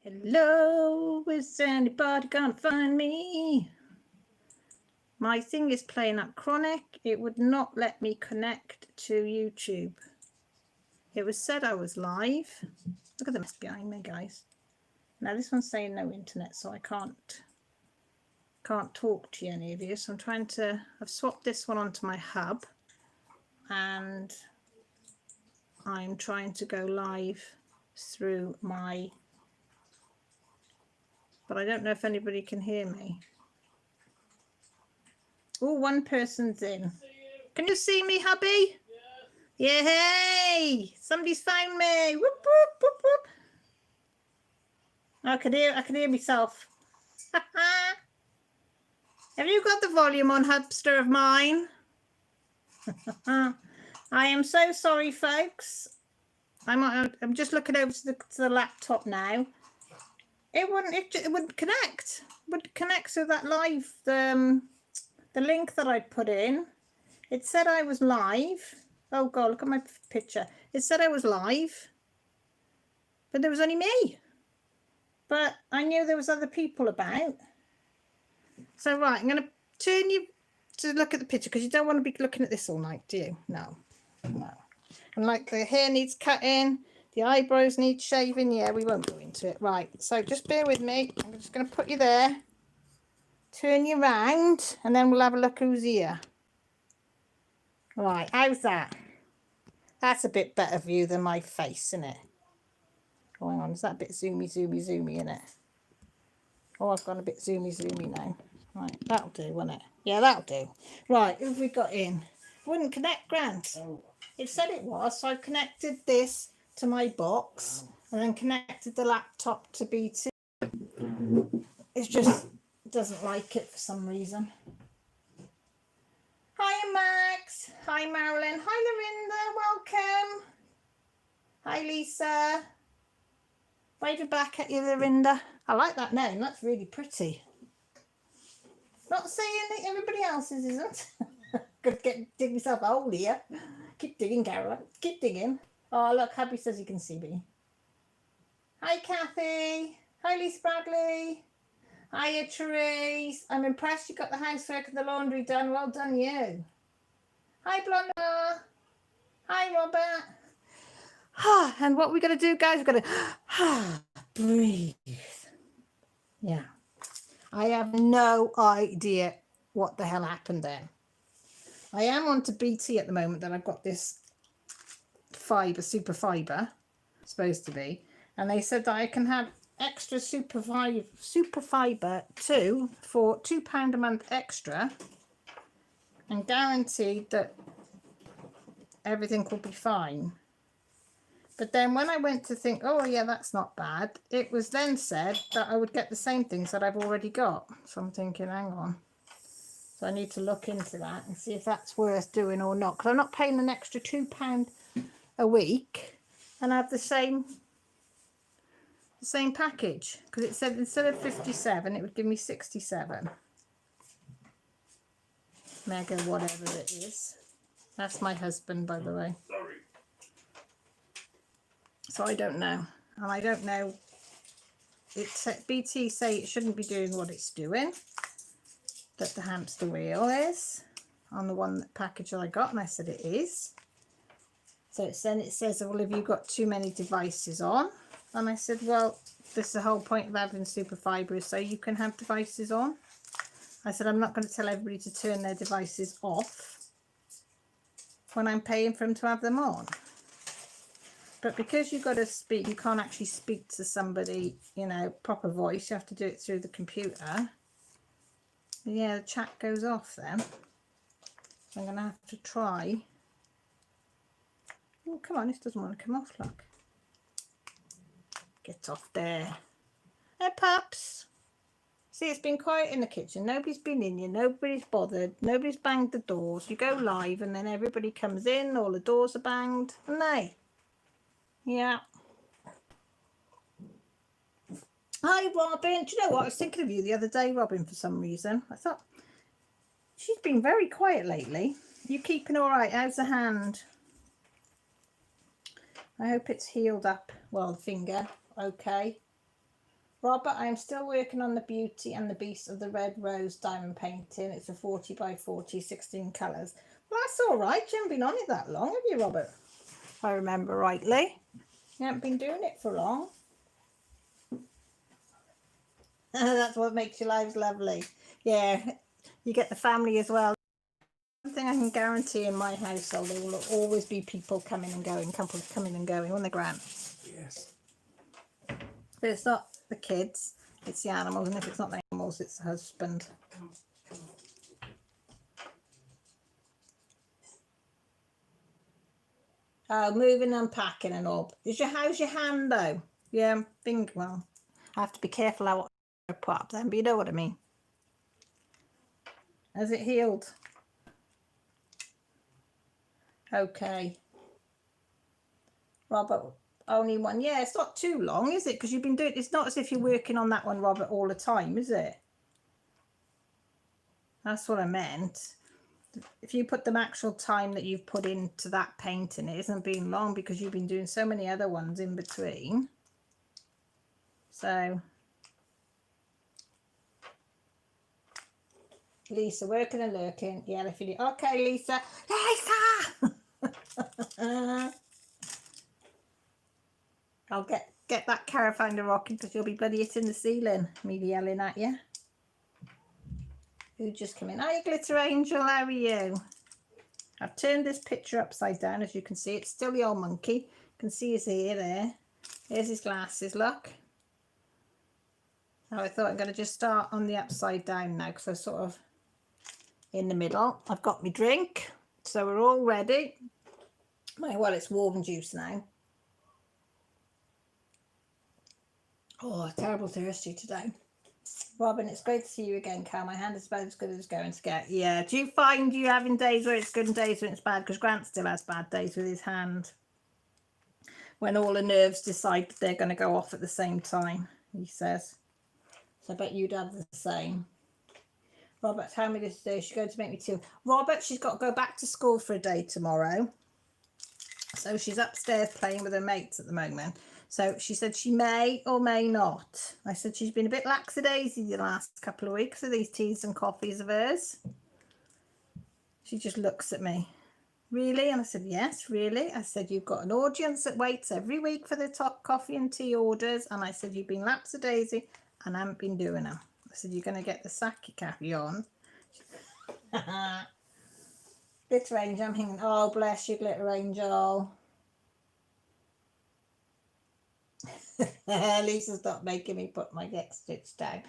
Hello, is anybody gonna find me? My thing is playing up chronic. It would not let me connect to YouTube. It was said I was live. Look at the mess behind me, guys. Now this one's saying no internet, so I can't talk to any of you. So I'm trying to, I've swapped this one onto my hub and I'm trying to go live through my, but I don't know if anybody can hear me. Oh, one person's in. Can you see me, hubby? Yes. Yeah, hey! Somebody's found me. Whoop, whoop, whoop, whoop. I can hear myself. Have you got the volume on, hubster of mine? I am so sorry, folks. I'm just looking over to the laptop now. It wouldn't connect. It would connect to that live the link that I'd put in. It said I was live. Oh God, look at my picture. It said I was live, but there was only me. But I knew there was other people about. So right, I'm going to turn you to look at the picture because you don't want to be looking at this all night, do you? No. And like the hair needs cutting, the eyebrows need shaving. Yeah, we won't go into it. Right, so just bear with me. I'm just going to put you there. Turn you round and then we'll have a look who's here. Right, how's that? That's a bit better view than my face, isn't it? Oh, hang on, is that a bit zoomy, in it? Oh, I've gone a bit zoomy now. Right, that'll do, won't it? Yeah, that'll do. Right, who have we got in? Wouldn't connect, Grant. Oh. It said it was, so I connected this to my box and then connected the laptop to BT. It just doesn't like it for some reason. Hi, Max. Hi, Marilyn. Hi, Lorinda. Welcome. Hi, Lisa. Waving back at you, Lorinda. I like that name. That's really pretty. Not saying that everybody else's isn't. Could dig myself a hole here. Keep digging, Carol. Keep digging. Oh, look, hubby says he can see me. Hi, Kathy. Hi, Lisa Bradley. Hiya, Therese. I'm impressed you got the housework and the laundry done. Well done, you. Hi, Blonda. Hi, Robert. And what we're going to do, guys, we're going to breathe. Yeah. I have no idea what the hell happened there. I am onto BT at the moment that I've got this super fiber, supposed to be, and they said that I can have extra super fiber too for £2 a month extra and guaranteed that everything will be fine. But then when I went to think, oh yeah, that's not bad, it was then said that I would get the same things that I've already got. So I'm thinking, hang on. So I need to look into that and see if that's worth doing or not. Because I'm not paying an extra £2 a week and I have the same package. Because it said instead of 57, it would give me 67. Mega whatever it is. That's my husband, by the way. Sorry. So I don't know, and I don't know. BT say it shouldn't be doing what it's doing, that the hamster wheel is on the package that I got, and I said it is. So it says, well, have you got too many devices on? And I said, well, this is the whole point of having super fiber is so you can have devices on. I said, I'm not going to tell everybody to turn their devices off when I'm paying for them to have them on. But because you've got to speak, you can't actually speak to somebody, you know, proper voice. You have to do it through the computer. Yeah, the chat goes off then. I'm going to have to try. Oh, come on, this doesn't want to come off, look. Get off there. Hey, pups. See, it's been quiet in the kitchen. Nobody's been in here. Nobody's bothered. Nobody's banged the doors. You go live and then everybody comes in. All the doors are banged. And they. Yeah. Hi, Robin. Do you know what? I was thinking of you the other day, Robin, for some reason. I thought, she's been very quiet lately. You keeping all right? How's the hand? I hope it's healed up. Well, the finger. Okay. Robert, I'm still working on the Beauty and the Beast of the Red Rose diamond painting. It's a 40 by 40, 16 colours. Well, that's all right. You haven't been on it that long, have you, Robert? If I remember rightly. You haven't been doing it for long. That's what makes your lives lovely. Yeah, you get the family as well. One thing I can guarantee in my household, there will always be people coming and going, couples coming and going, won't there, Grant? Yes. But it's not the kids, it's the animals, and if it's not the animals, it's the husband. Oh, moving and packing and all. How's your hand though? Yeah, well, I have to be careful how I put up then, but you know what I mean. Has it healed? Okay. Robert, only one. Yeah, it's not too long, is it? Because you've been doing, it's not as if you're working on that one, Robert, all the time, is it? That's what I meant. If you put the actual time that you've put into that painting, it hasn't been long because you've been doing so many other ones in between. So, Lisa, working and lurking. Yeah, if you do. Okay, Lisa. Lisa! I'll get that car finder rocking because you'll be bloody hitting the ceiling. Me yelling at you. Who just come in? Hi, Glitter Angel. How are you? I've turned this picture upside down, as you can see. It's still the old monkey. You can see his ear there. Here's his glasses, look. Now I thought I'm going to just start on the upside down now because I'm sort of in the middle. I've got my drink, so we're all ready. Well, it's warm juice now. Oh, terrible thirsty today. Robin, it's great to see you again, Cal. My hand is about as good as it's going to get. Yeah, do you find you having days where it's good and days when it's bad? Because Grant still has bad days with his hand. When all the nerves decide they're going to go off at the same time, he says. So I bet you'd have the same. Robert, tell me this day. She's going to make me tea. Robert, she's got to go back to school for a day tomorrow. So she's upstairs playing with her mates at the moment. So she said she may or may not. I said she's been a bit lackadaisy the last couple of weeks with these teas and coffees of hers. She just looks at me. Really? And I said, yes, really. I said, you've got an audience that waits every week for the top coffee and tea orders. And I said, you've been lackadaisy and I haven't been doing them. I said, you're going to get the sake cafe on. Glitter Angel, I'm thinking, oh, bless you, Glitter Angel. Lisa, stop making me put my next stitch down.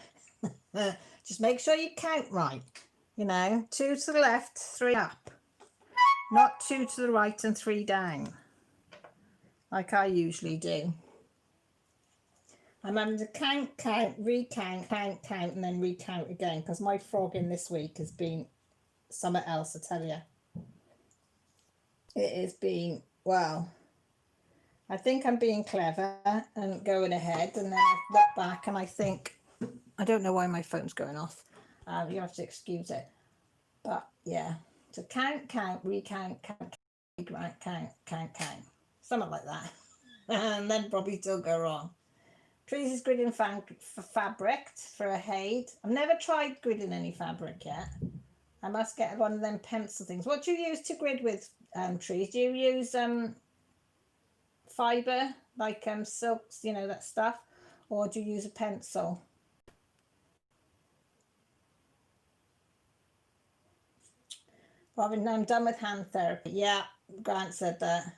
Just make sure you count right. You know, 2 to the left, 3 up. Not 2 to the right and 3 down. Like I usually do. I'm having to count, recount, count, and then recount again. Because my frogging this week has been something else, I tell you. It has been, well, I think I'm being clever and going ahead, and then I look back and I think, I don't know why my phone's going off. You have to excuse it. But yeah, so count, recount, count, count. Something like that. And then probably still go wrong. Trees is gridding fabric for a Haid. I've never tried gridding any fabric yet. I must get one of them pencil things. What do you use to grid with, Trees? Do you use fibre, like silks, you know, that stuff, or do you use a pencil? Robin, I'm done with hand therapy. Yeah, Grant said that.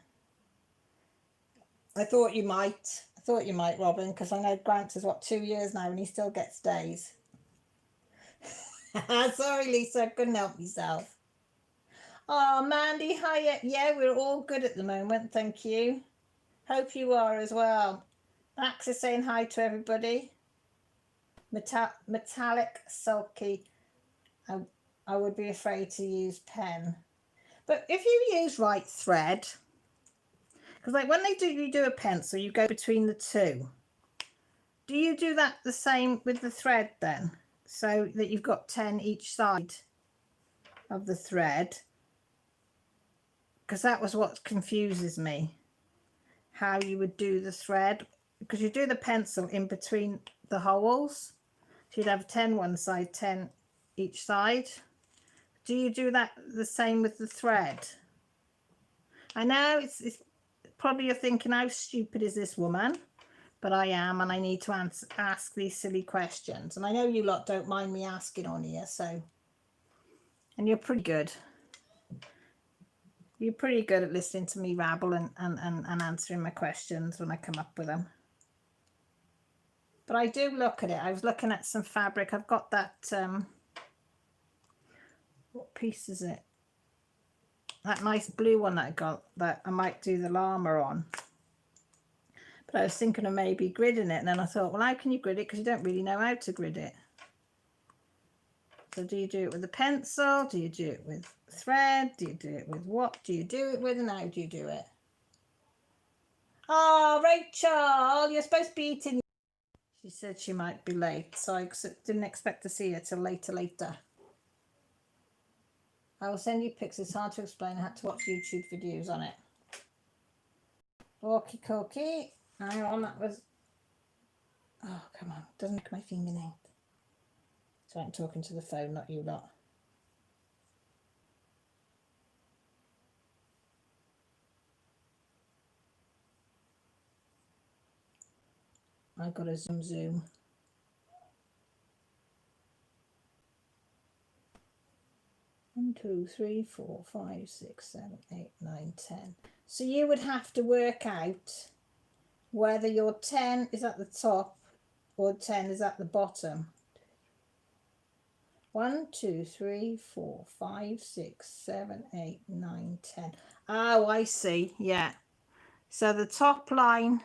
I thought you might, Robin, because I know Grant is, what, 2 years now and he still gets days. Sorry, Lisa, I couldn't help myself. Oh, Mandy, hi. Yeah, we're all good at the moment, thank you. Hope you are as well. Max is saying hi to everybody. Metallic, sulky. I would be afraid to use pen. But if you use right thread, because like when you do a pencil, you go between the two. Do you do that the same with the thread then? So that you've got 10 each side of the thread? Because that was what confuses me. How you would do the thread, because you do the pencil in between the holes. So you'd have 10 one side, 10 each side. Do you do that the same with the thread? I know it's probably you're thinking, how stupid is this woman? But I am, and I need to ask these silly questions. And I know you lot don't mind me asking on here, so. And you're pretty good. You're pretty good at listening to me rabble and answering my questions when I come up with them. But I do look at it. I was looking at some fabric. I've got that, what piece is it? That nice blue one that I got that I might do the llama on. But I was thinking of maybe gridding it. And then I thought, well, how can you grid it? Because you don't really know how to grid it. So do you do it with a pencil? Do you do it with thread? Do you do it with what? Do you do it with, and how do you do it? Oh, Rachel, you're supposed to be eating. She said she might be late, so I didn't expect to see her till later. I will send you pics. It's hard to explain. I had to watch YouTube videos on it. Walkie cookie. Hang on, that was. Oh, come on. Doesn't make my fingernail. So I'm talking to the phone, not you lot. I've got to zoom. One, 2, 3, 4, 5, 6, 7, 8, 9, 10. So you would have to work out whether your 10 is at the top or 10 is at the bottom. 1, 2, 3, 4, 5, 6, 7, 8, 9, 10. Oh, I see. Yeah. So the top line.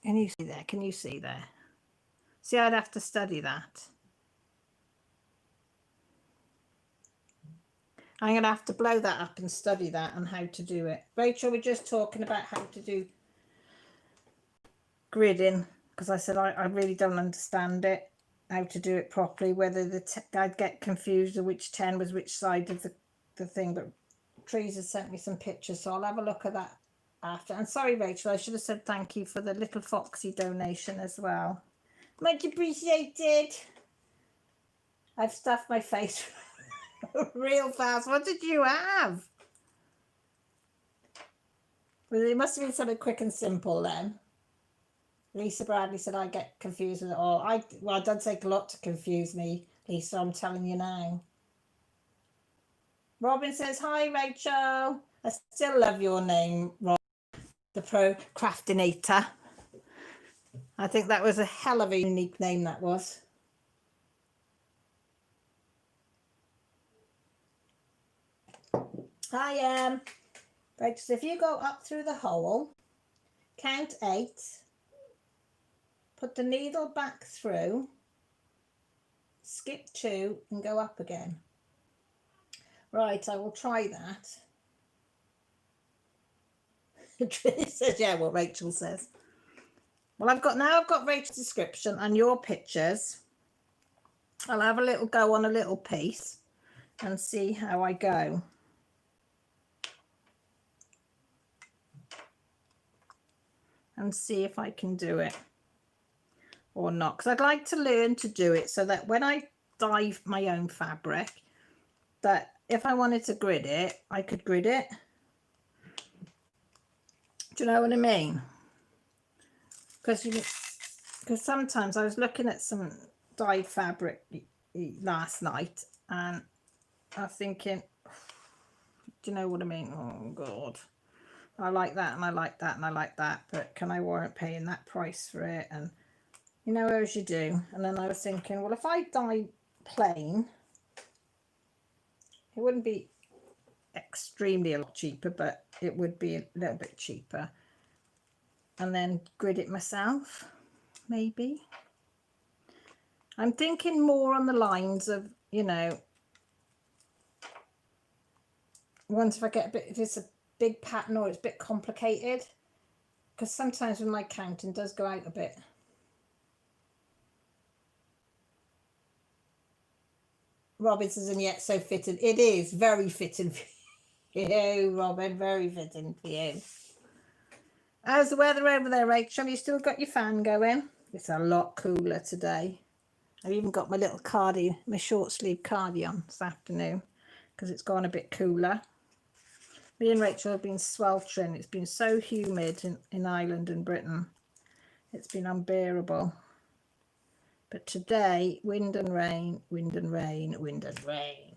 Can you see there? Can you see there? See, I'd have to study that. I'm going to have to blow that up and study that and how to do it. Rachel, we're just talking about how to do gridding, because I said I really don't understand it, how to do it properly, whether I'd get confused of which 10 was which side of the thing. But Teresa sent me some pictures, so I'll have a look at that after. And sorry, Rachel, I should have said thank you for the little Foxy donation as well. Much appreciated. I've stuffed my face real fast. What did you have? Well, it must have been something quick and simple then. Lisa Bradley said I get confused with it all. Well, it does take a lot to confuse me, Lisa, I'm telling you now. Robin says, hi, Rachel. I still love your name, Rob, the procrastinator. I think that was a hell of a unique name, that was. Hi, Rachel, so if you go up through the hole, count 8, put the needle back through, skip 2 and go up again. Right, I will try that. Trish says, yeah, what Rachel says. Well, I've got Rachel's description and your pictures. I'll have a little go on a little piece and see how I go. And see if I can do it or not, because I'd like to learn to do it so that when I dye my own fabric, that if I wanted to grid it, I could grid it. Do you know what I mean? Because sometimes I was looking at some dyed fabric last night and I was thinking, do you know what I mean? Oh God, I like that and I like that and I like that, but can I warrant paying that price for it? And you know, as you do. And then I was thinking, well, if I dye plain, it wouldn't be extremely a lot cheaper, but it would be a little bit cheaper. And then grid it myself, maybe. I'm thinking more on the lines of, you know, once if I get a bit, if it's a big pattern or it's a bit complicated, because sometimes with my counting does go out a bit. Robin says, and yet so fitting. It is very fitting for you, Robin, very fitting for you. How's the weather over there, Rachel? You still got your fan going? It's a lot cooler today. I've even got my little cardi, my short sleeve cardi on this afternoon because it's gone a bit cooler. Me and Rachel have been sweltering. It's been so humid in Ireland and Britain. It's been unbearable. But today, wind and rain, wind and rain, wind and rain.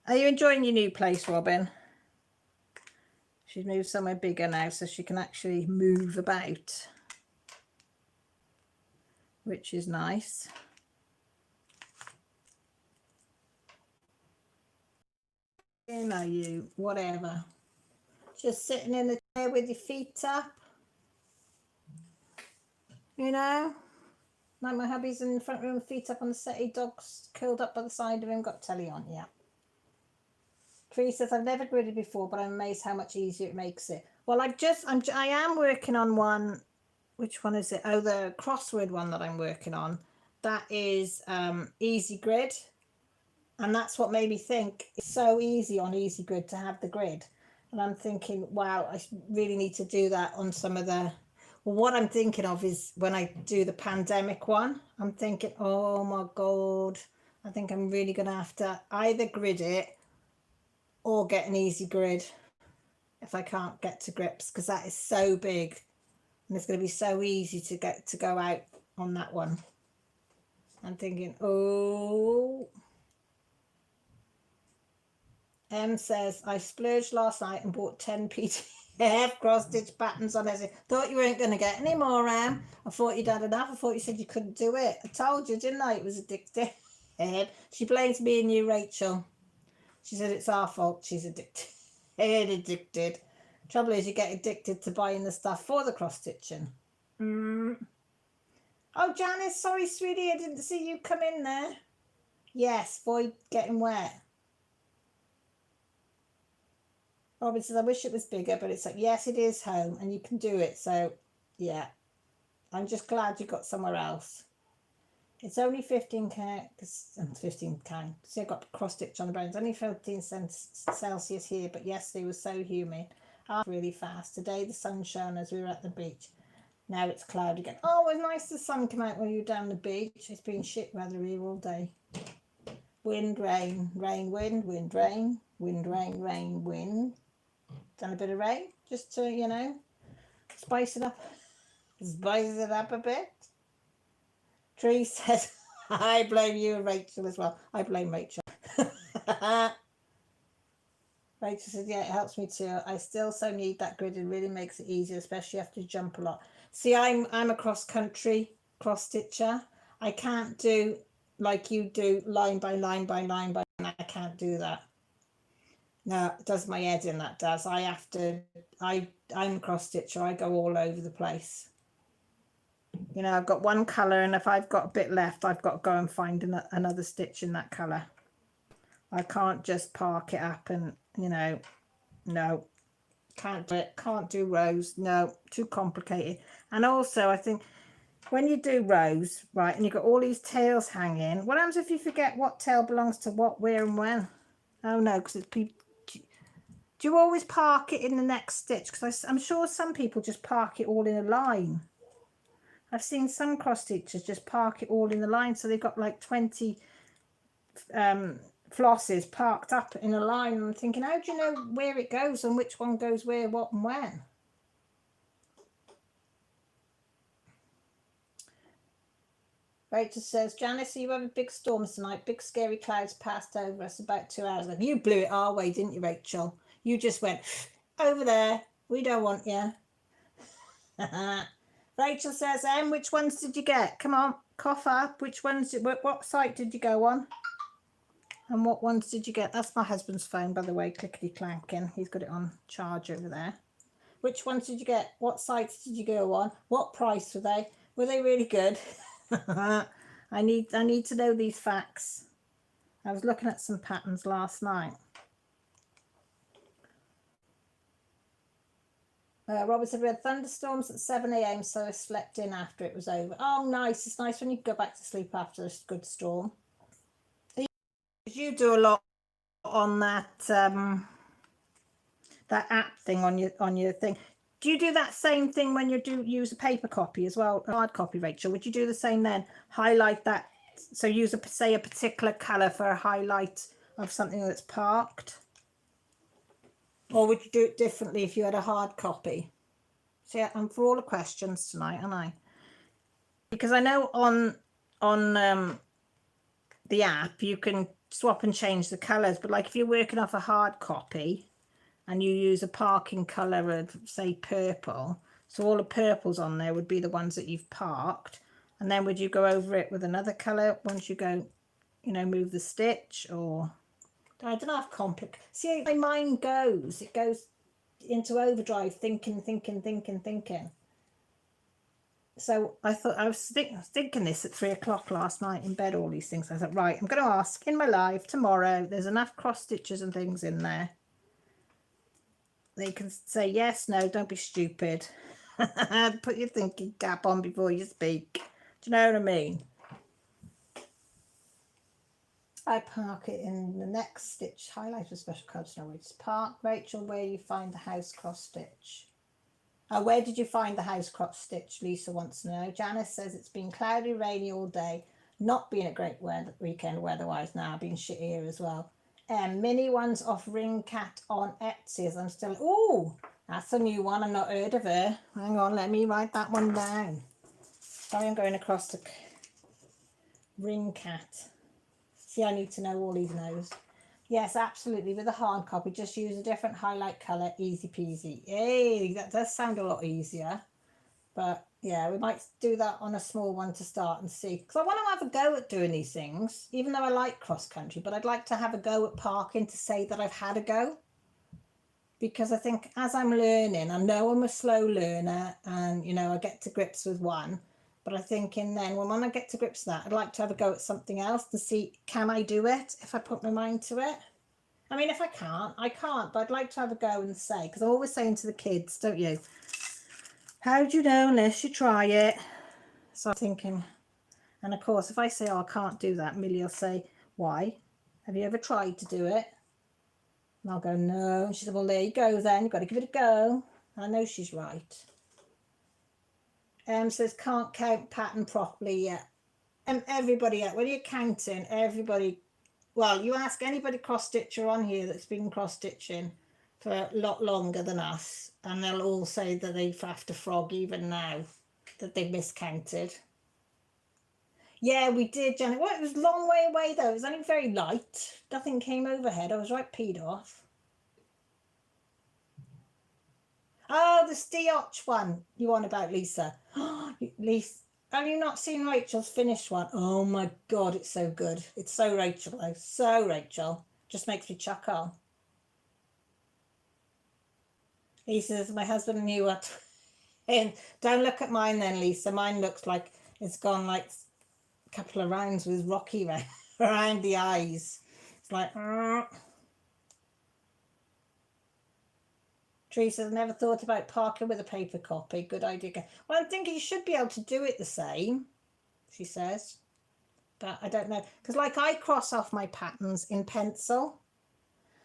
Are you enjoying your new place, Robin? She's moved somewhere bigger now so she can actually move about, which is nice. You know, you, whatever. Just sitting in the chair with your feet up. You know, like my hubby's in the front room, feet up on the settee, dog's curled up by the side of him, got telly on, yeah. Tree says, I've never gridded before, but I'm amazed how much easier it makes it. Well, I am working on one. Which one is it? Oh, the crossword one that I'm working on. That is Easy Grid. And that's what made me think it's so easy on Easy Grid to have the grid. And I'm thinking, wow, I really need to do that on some of the... Well, what I'm thinking of is when I do the pandemic one, I'm thinking, oh my God, I think I'm really going to have to either grid it or get an Easy Grid if I can't get to grips, because that is so big and it's going to be so easy to get to go out on that one. I'm thinking, oh. M says, I splurged last night and bought 10 PDF cross-stitch patterns on it. Thought you weren't going to get any more, Em. I thought you'd had enough. I thought you said you couldn't do it. I told you, didn't I? It was addictive. She blames me and you, Rachel. She said it's our fault. She's addicted. Addicted. Trouble is, you get addicted to buying the stuff for the cross-stitching. Oh, Janice, sorry, sweetie. I didn't see you come in there. Yes, void getting wet. Robin says, I wish it was bigger, but it's like, yes, it is home and you can do it. So, yeah, I'm just glad you got somewhere else. It's only 15K, 15K. See, I got cross stitch on the bones. Only 15 Celsius here, but yesterday was so humid. Really fast. Today the sun shone as we were at the beach. Now it's cloudy again. Oh, it was nice the sun came out when you were down the beach. It's been shit weather here all day. Wind, rain, rain, wind, wind, rain, wind, rain, rain, wind. Done a bit of rain just to, you know, spice it up a bit. Tree says, I blame you and Rachel as well. I blame Rachel. Rachel said, yeah, it helps me too. I still so need that grid. It really makes it easier, especially after you jump a lot. See, I'm a cross-country cross-stitcher. I can't do like you do line by line by line by line. I can't do that. No, it does my head in, that does. I'm a cross-stitcher. I go all over the place. You know, I've got one colour and if I've got a bit left, I've got to go and find another stitch in that colour. I can't just park it up and, you know, no, can't do it. Can't do rows. No, too complicated. And also, I think when you do rows, right, and you've got all these tails hanging, what happens if you forget what tail belongs to what, where and when? Oh, no, because it's people. Do you always park it in the next stitch? Because I'm sure some people just park it all in a line. I've seen some cross stitchers just park it all in the line, so they've got like 20 flosses parked up in a line. And I'm thinking, how do you know where it goes and which one goes where, what and when? Rachel says, Janice, you have a big storm tonight. Big scary clouds passed over us about 2 hours ago. You blew it our way, didn't you, Rachel? You just went, over there. We don't want you. Rachel says, which ones did you get? Come on, cough up. Which ones, what site did you go on? And what ones did you get? That's my husband's phone, by the way, clickety clanking. He's got it on charge over there. Which ones did you get? What sites did you go on? What price were they? Were they really good? I need to know these facts. I was looking at some patterns last night. Robert said we had thunderstorms at 7 a.m, so I slept in after it was over. Oh, nice. It's nice when you go back to sleep after a good storm. You do a lot on that that app thing on your thing. Do you do that same thing when you do use a paper copy as well, a hard copy, Rachel? Would you do the same then? Highlight that, so use a, say, a particular colour for a highlight of something that's parked? Or would you do it differently if you had a hard copy? So yeah, I'm for all the questions tonight, aren't I? Because I know on the app you can swap and change the colours, but like if you're working off a hard copy and you use a parking colour of, say, purple, so all the purples on there would be the ones that you've parked, and then would you go over it with another colour once you go, you know, move the stitch? Or I don't know how complicated. See, my mind goes, it goes into overdrive, thinking. So I thought, I was thinking this at 3 o'clock last night in bed, all these things. I thought, right, I'm going to ask in my live tomorrow. There's enough cross stitches and things in there. They can say yes, no, don't be stupid. Put your thinking cap on before you speak. Do you know what I mean? I park it in the next stitch. Highlight with special colours to know where to park. Rachel, where you find the house cross stitch? Where did you find the house cross stitch? Lisa wants to know. Janice says it's been cloudy, rainy all day. Not been a great weekend weather-wise now. Been shit here as well. Mini ones off Ring Cat on Etsy. As I'm still. Oh, that's a new one. I've not heard of her. Hang on, let me write that one down. Sorry, I'm going across to Ring Cat. See, I need to know all these no's. Yes, absolutely. With a hard copy, just use a different highlight colour. Easy peasy. Hey, that does sound a lot easier. But yeah, we might do that on a small one to start and see. Because I want to have a go at doing these things, even though I like cross country. But I'd like to have a go at parking to say that I've had a go. Because I think as I'm learning, I know I'm a slow learner and, you know, I get to grips with one. But I'm thinking then, when I get to grips with that, I'd like to have a go at something else to see, can I do it if I put my mind to it? I mean, if I can't, I can't, but I'd like to have a go and say, because I'm always saying to the kids, don't you? How do you know unless you try it? So I'm thinking, and of course, if I say, oh, I can't do that, Millie will say, why? Have you ever tried to do it? And I'll go, no. And she said, well, there you go then. You've got to give it a go. And I know she's right. Says can't count pattern properly yet. Everybody, when you're counting, everybody, well, you ask anybody cross stitcher on here that's been cross stitching for a lot longer than us, and they'll all say that they have to frog even now, that they've miscounted. Yeah, we did, Janet. Well, it was a long way away though. It was only very light. Nothing came overhead. I was right peed off. Oh, the Stioch one you on about, Lisa. Lisa, have you not seen Rachel's finished one? Oh my God, it's so good. It's so Rachel though. So Rachel. Just makes me chuckle. Lisa says, my husband knew what. And don't look at mine then, Lisa. Mine looks like it's gone like a couple of rounds with Rocky around the eyes. It's like... Teresa, never thought about parking with a paper copy. Good idea. Well, I'm thinking you should be able to do it the same, she says. But I don't know. Because like I cross off my patterns in pencil.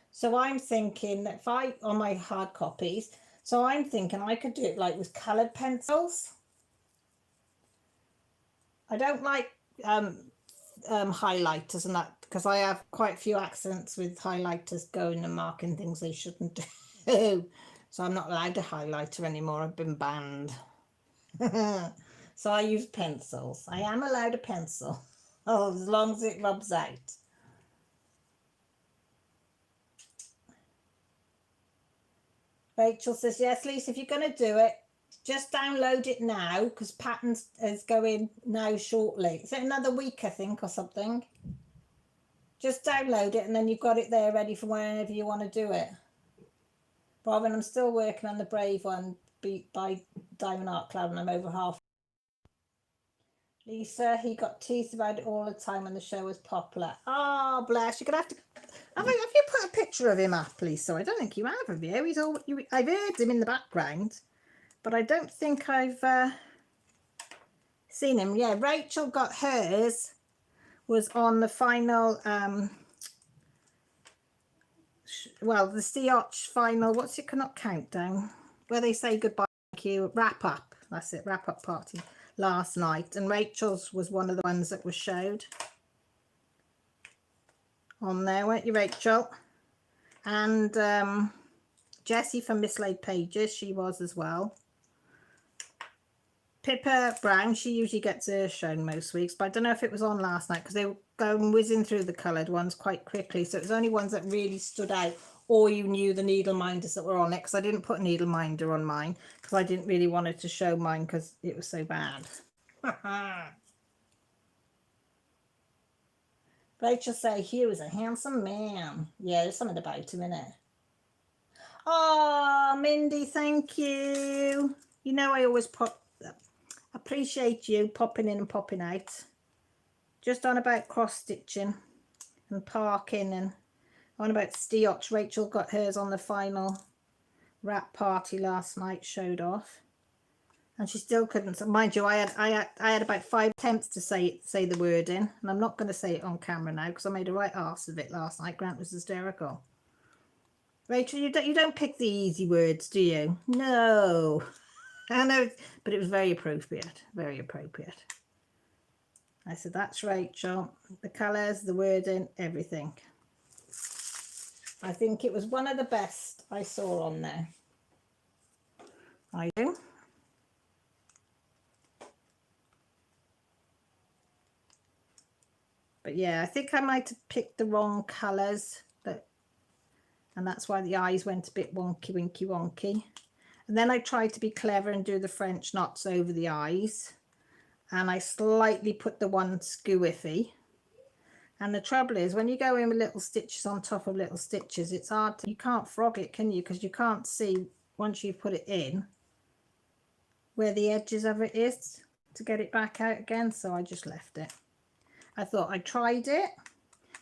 So I'm thinking that if I, on my hard copies, so I'm thinking I could do it like with coloured pencils. I don't like highlighters and that, because I have quite a few accidents with highlighters going and marking things they shouldn't do. So I'm not allowed a highlighter anymore. I've been banned. So I use pencils. I am allowed a pencil. Oh, as long as it rubs out. Rachel says, yes, Lisa, if you're going to do it, just download it now, because patterns is going now shortly. Is it another week, I think, or something? Just download it and then you've got it there ready for whenever you want to do it. Robin, I'm still working on the Brave one by Diamond Art Cloud and I'm over half. Lisa, he got teased about it all the time when the show was popular. Oh, bless. You're going to have to... Have you put a picture of him up, Lisa? I don't think you have you? He's all... I've heard him in the background, but I don't think I've seen him. Yeah, Rachel got hers, was on the final... well, the Steoch final, what's it, not countdown, where they say goodbye, thank you, wrap up, that's it, wrap up party last night, and Rachel's was one of the ones that was showed on there, weren't you, Rachel? And Jessie from Mislaid Pages, she was as well. Pippa Brown, she usually gets her shown most weeks, but I don't know if it was on last night because they were going whizzing through the coloured ones quite quickly, so it was only ones that really stood out, or you knew the needle minders that were on it, because I didn't put a needle minder on mine because I didn't really want it to show mine because it was so bad. Rachel say Hugh is a handsome man. Yeah, there's something about him in it. Oh, Mindy, thank you. You know I always appreciate you popping in and popping out. Just on about cross stitching and parking, and on about Steoch. Rachel got hers on the final wrap party last night, showed off, and she still couldn't. Mind you, I had about 5 attempts to say the word in, and I'm not going to say it on camera now because I made a right arse of it last night. Grant was hysterical. Rachel, you don't pick the easy words, do you? No. I know, but it was very appropriate, very appropriate. I said, that's Rachel. The colours, the wording, everything. I think it was one of the best I saw on there. I do. But yeah, I think I might have picked the wrong colours, and that's why the eyes went a bit wonky, winky, wonky. And then I tried to be clever and do the French knots over the eyes, and I slightly put the one skewiffy. And the trouble is, when you go in with little stitches on top of little stitches, it's hard to, you can't frog it, can you? Because you can't see, once you put it in, where the edges of it is to get it back out again. So I just left it. I thought I tried it.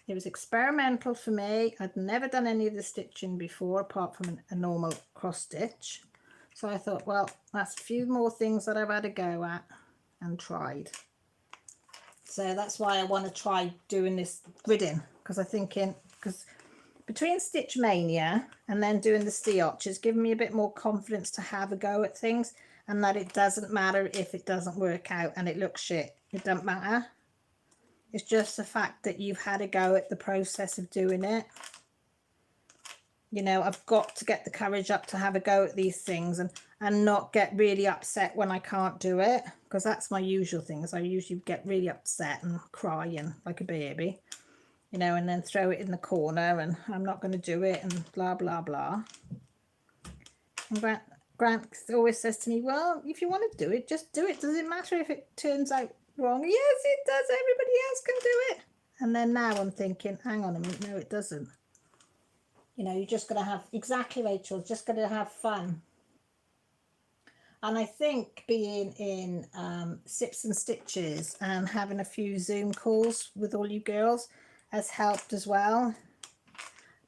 It was experimental for me. I'd never done any of the stitching before, apart from a normal cross stitch. So I thought, well, that's a few more things that I've had a go at and tried. So that's why I want to try doing this gridding, because I'm thinking, because between Stitch Mania and then doing the Steoch has given me a bit more confidence to have a go at things, and that it doesn't matter if it doesn't work out and it looks shit. It doesn't matter. It's just the fact that you've had a go at the process of doing it. You know, I've got to get the courage up to have a go at these things and not get really upset when I can't do it, because that's my usual things. I usually get really upset and crying like a baby, you know, and then throw it in the corner and I'm not going to do it and blah, blah, blah. And Grant always says to me, well, if you want to do it, just do it. Does it matter if it turns out wrong? Yes, it does. Everybody else can do it. And then now I'm thinking, hang on a minute, no, it doesn't. You know, you're just going to have, exactly, Rachel, just going to have fun. And I think being in Sips and Stitches and having a few Zoom calls with all you girls has helped as well.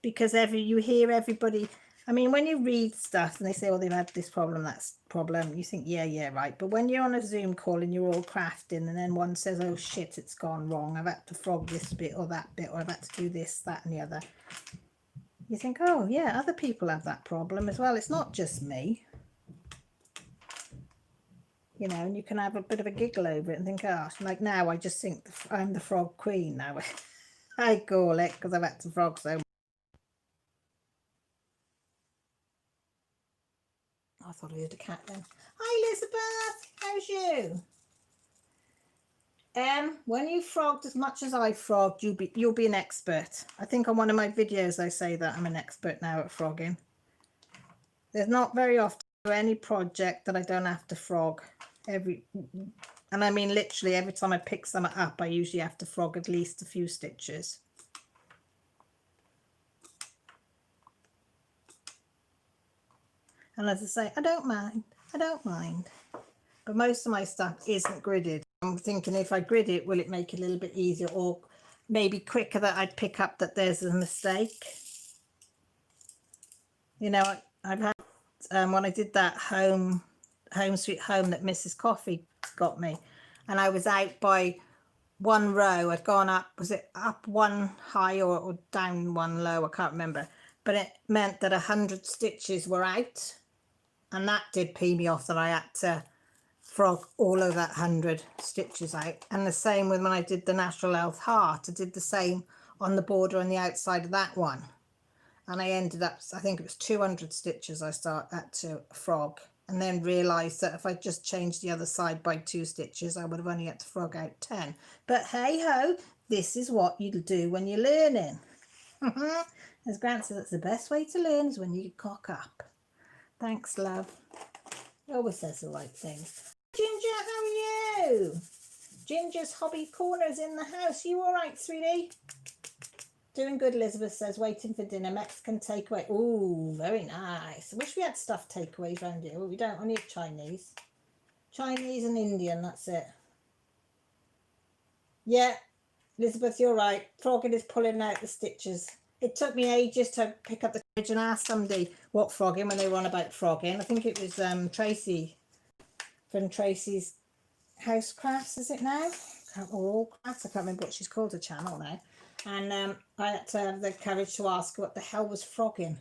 Because you hear everybody, I mean, when you read stuff and they say, oh, they've had this problem, that's problem, you think, yeah, right. But when you're on a Zoom call and you're all crafting and then one says, oh, shit, it's gone wrong. I've had to frog this bit or that bit, or I've had to do this, that and the other. You think, oh, yeah, other people have that problem as well. It's not just me. You know, and you can have a bit of a giggle over it and think, oh, like now I just think I'm the frog queen now. I call it, because I've had to frog so much. I thought I heard a cat then. Hi, Elizabeth. How's you? When you frogged as much as I frogged, you'll be an expert. I think on one of my videos I say that I'm an expert now at frogging. There's not very often any project that I don't have to frog. And I mean literally every time I pick some up, I usually have to frog at least a few stitches. And as I say, I don't mind. But most of my stuff isn't gridded. I'm thinking if I grid it, will it make it a little bit easier, or maybe quicker that I'd pick up that there's a mistake. You know, I've had when I did that home sweet home that Mrs. Coffee got me, and I was out by one row. I'd gone up, was it up one high or down one low? I can't remember. but it meant that 100 stitches were out, and that did pee me off that I had to frog all of that 100 stitches out. And the same with when I did the Natural Health Heart, I did the same on the border on the outside of that one, and I ended up, I think it was 200 stitches I had to frog, and then realized that if I just changed the other side by 2 stitches I would have only had to frog out 10. But hey ho, this is what you do when you're learning. As Grant says, that's the best way to learn, is when you cock up. Thanks, love. He always says the right things. Ginger, how are you? Ginger's Hobby Corner's in the house. You all right, sweetie? Doing good, Elizabeth says. Waiting for dinner. Mexican takeaway. Ooh, very nice. I wish we had stuffed takeaways around here. Well, we don't. Only have Chinese. Chinese and Indian, that's it. Yeah, Elizabeth, you're right. Frogging is pulling out the stitches. It took me ages to pick up the courage and ask somebody what frogging when they were on about frogging. I think it was Tracy from Tracy's House Crafts, is it now? Or All Crafts, I can't remember what she's called, her channel now. And I had to have the courage to ask her what the hell was frogging.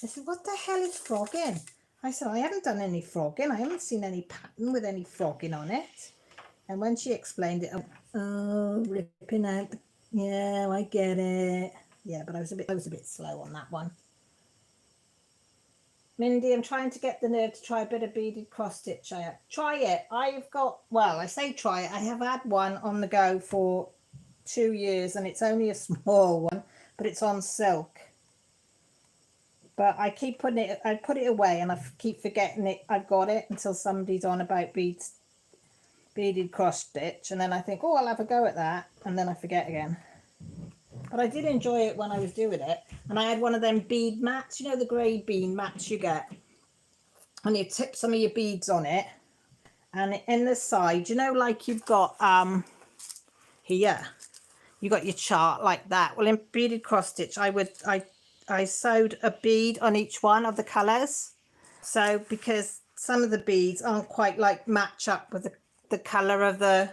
I said, what the hell is frogging? I said, I haven't done any frogging. I haven't seen any pattern with any frogging on it. And when she explained it, oh, ripping out. Yeah, I get it. Yeah, but I was a bit slow on that one. Mindy, I'm trying to get the nerve to try a bit of beaded cross stitch. Try it. I've got, well, I say try it. I have had one on the go for 2 years, and it's only a small one, but it's on silk. But I keep putting it, I put it away, and I keep forgetting it. I've got it until somebody's on about beaded cross stitch, and then I think, oh, I'll have a go at that, and then I forget again. But I did enjoy it when I was doing it. And I had one of them bead mats, you know, the grey bead mats you get, and you tip some of your beads on it, and in the side, you know, like you've got here, you got your chart like that. Well, in beaded cross stitch, I sewed a bead on each one of the colours. So because some of the beads aren't quite like match up with the colour of the,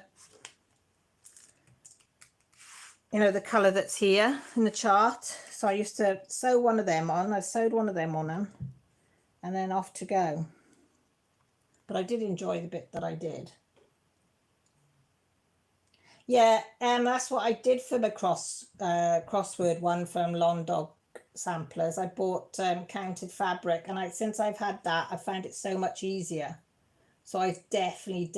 you know, the colour that's here in the chart. So I used to sew one of them on. I sewed one of them on them, and then off to go. But I did enjoy the bit that I did. Yeah, and that's what I did for the crossword one from Long Dog Samplers. I bought counted fabric, and since I've had that, I found it so much easier. So I definitely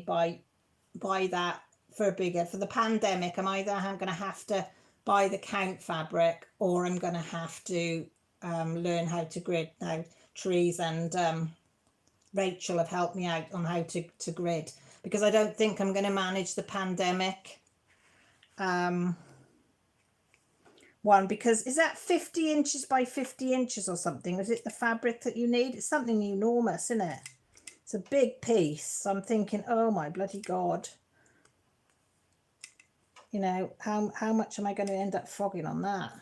buy that for the pandemic. I'm either going to have to buy the count fabric, or I'm going to have to learn how to grid. Now Trees and Rachel have helped me out on how to grid, because I don't think I'm going to manage the pandemic one, because is that 50 inches by 50 inches or something? Is it the fabric that you need? It's something enormous, isn't it? It's a big piece. So I'm thinking, oh my bloody God. You know, how much am I going to end up frogging on that?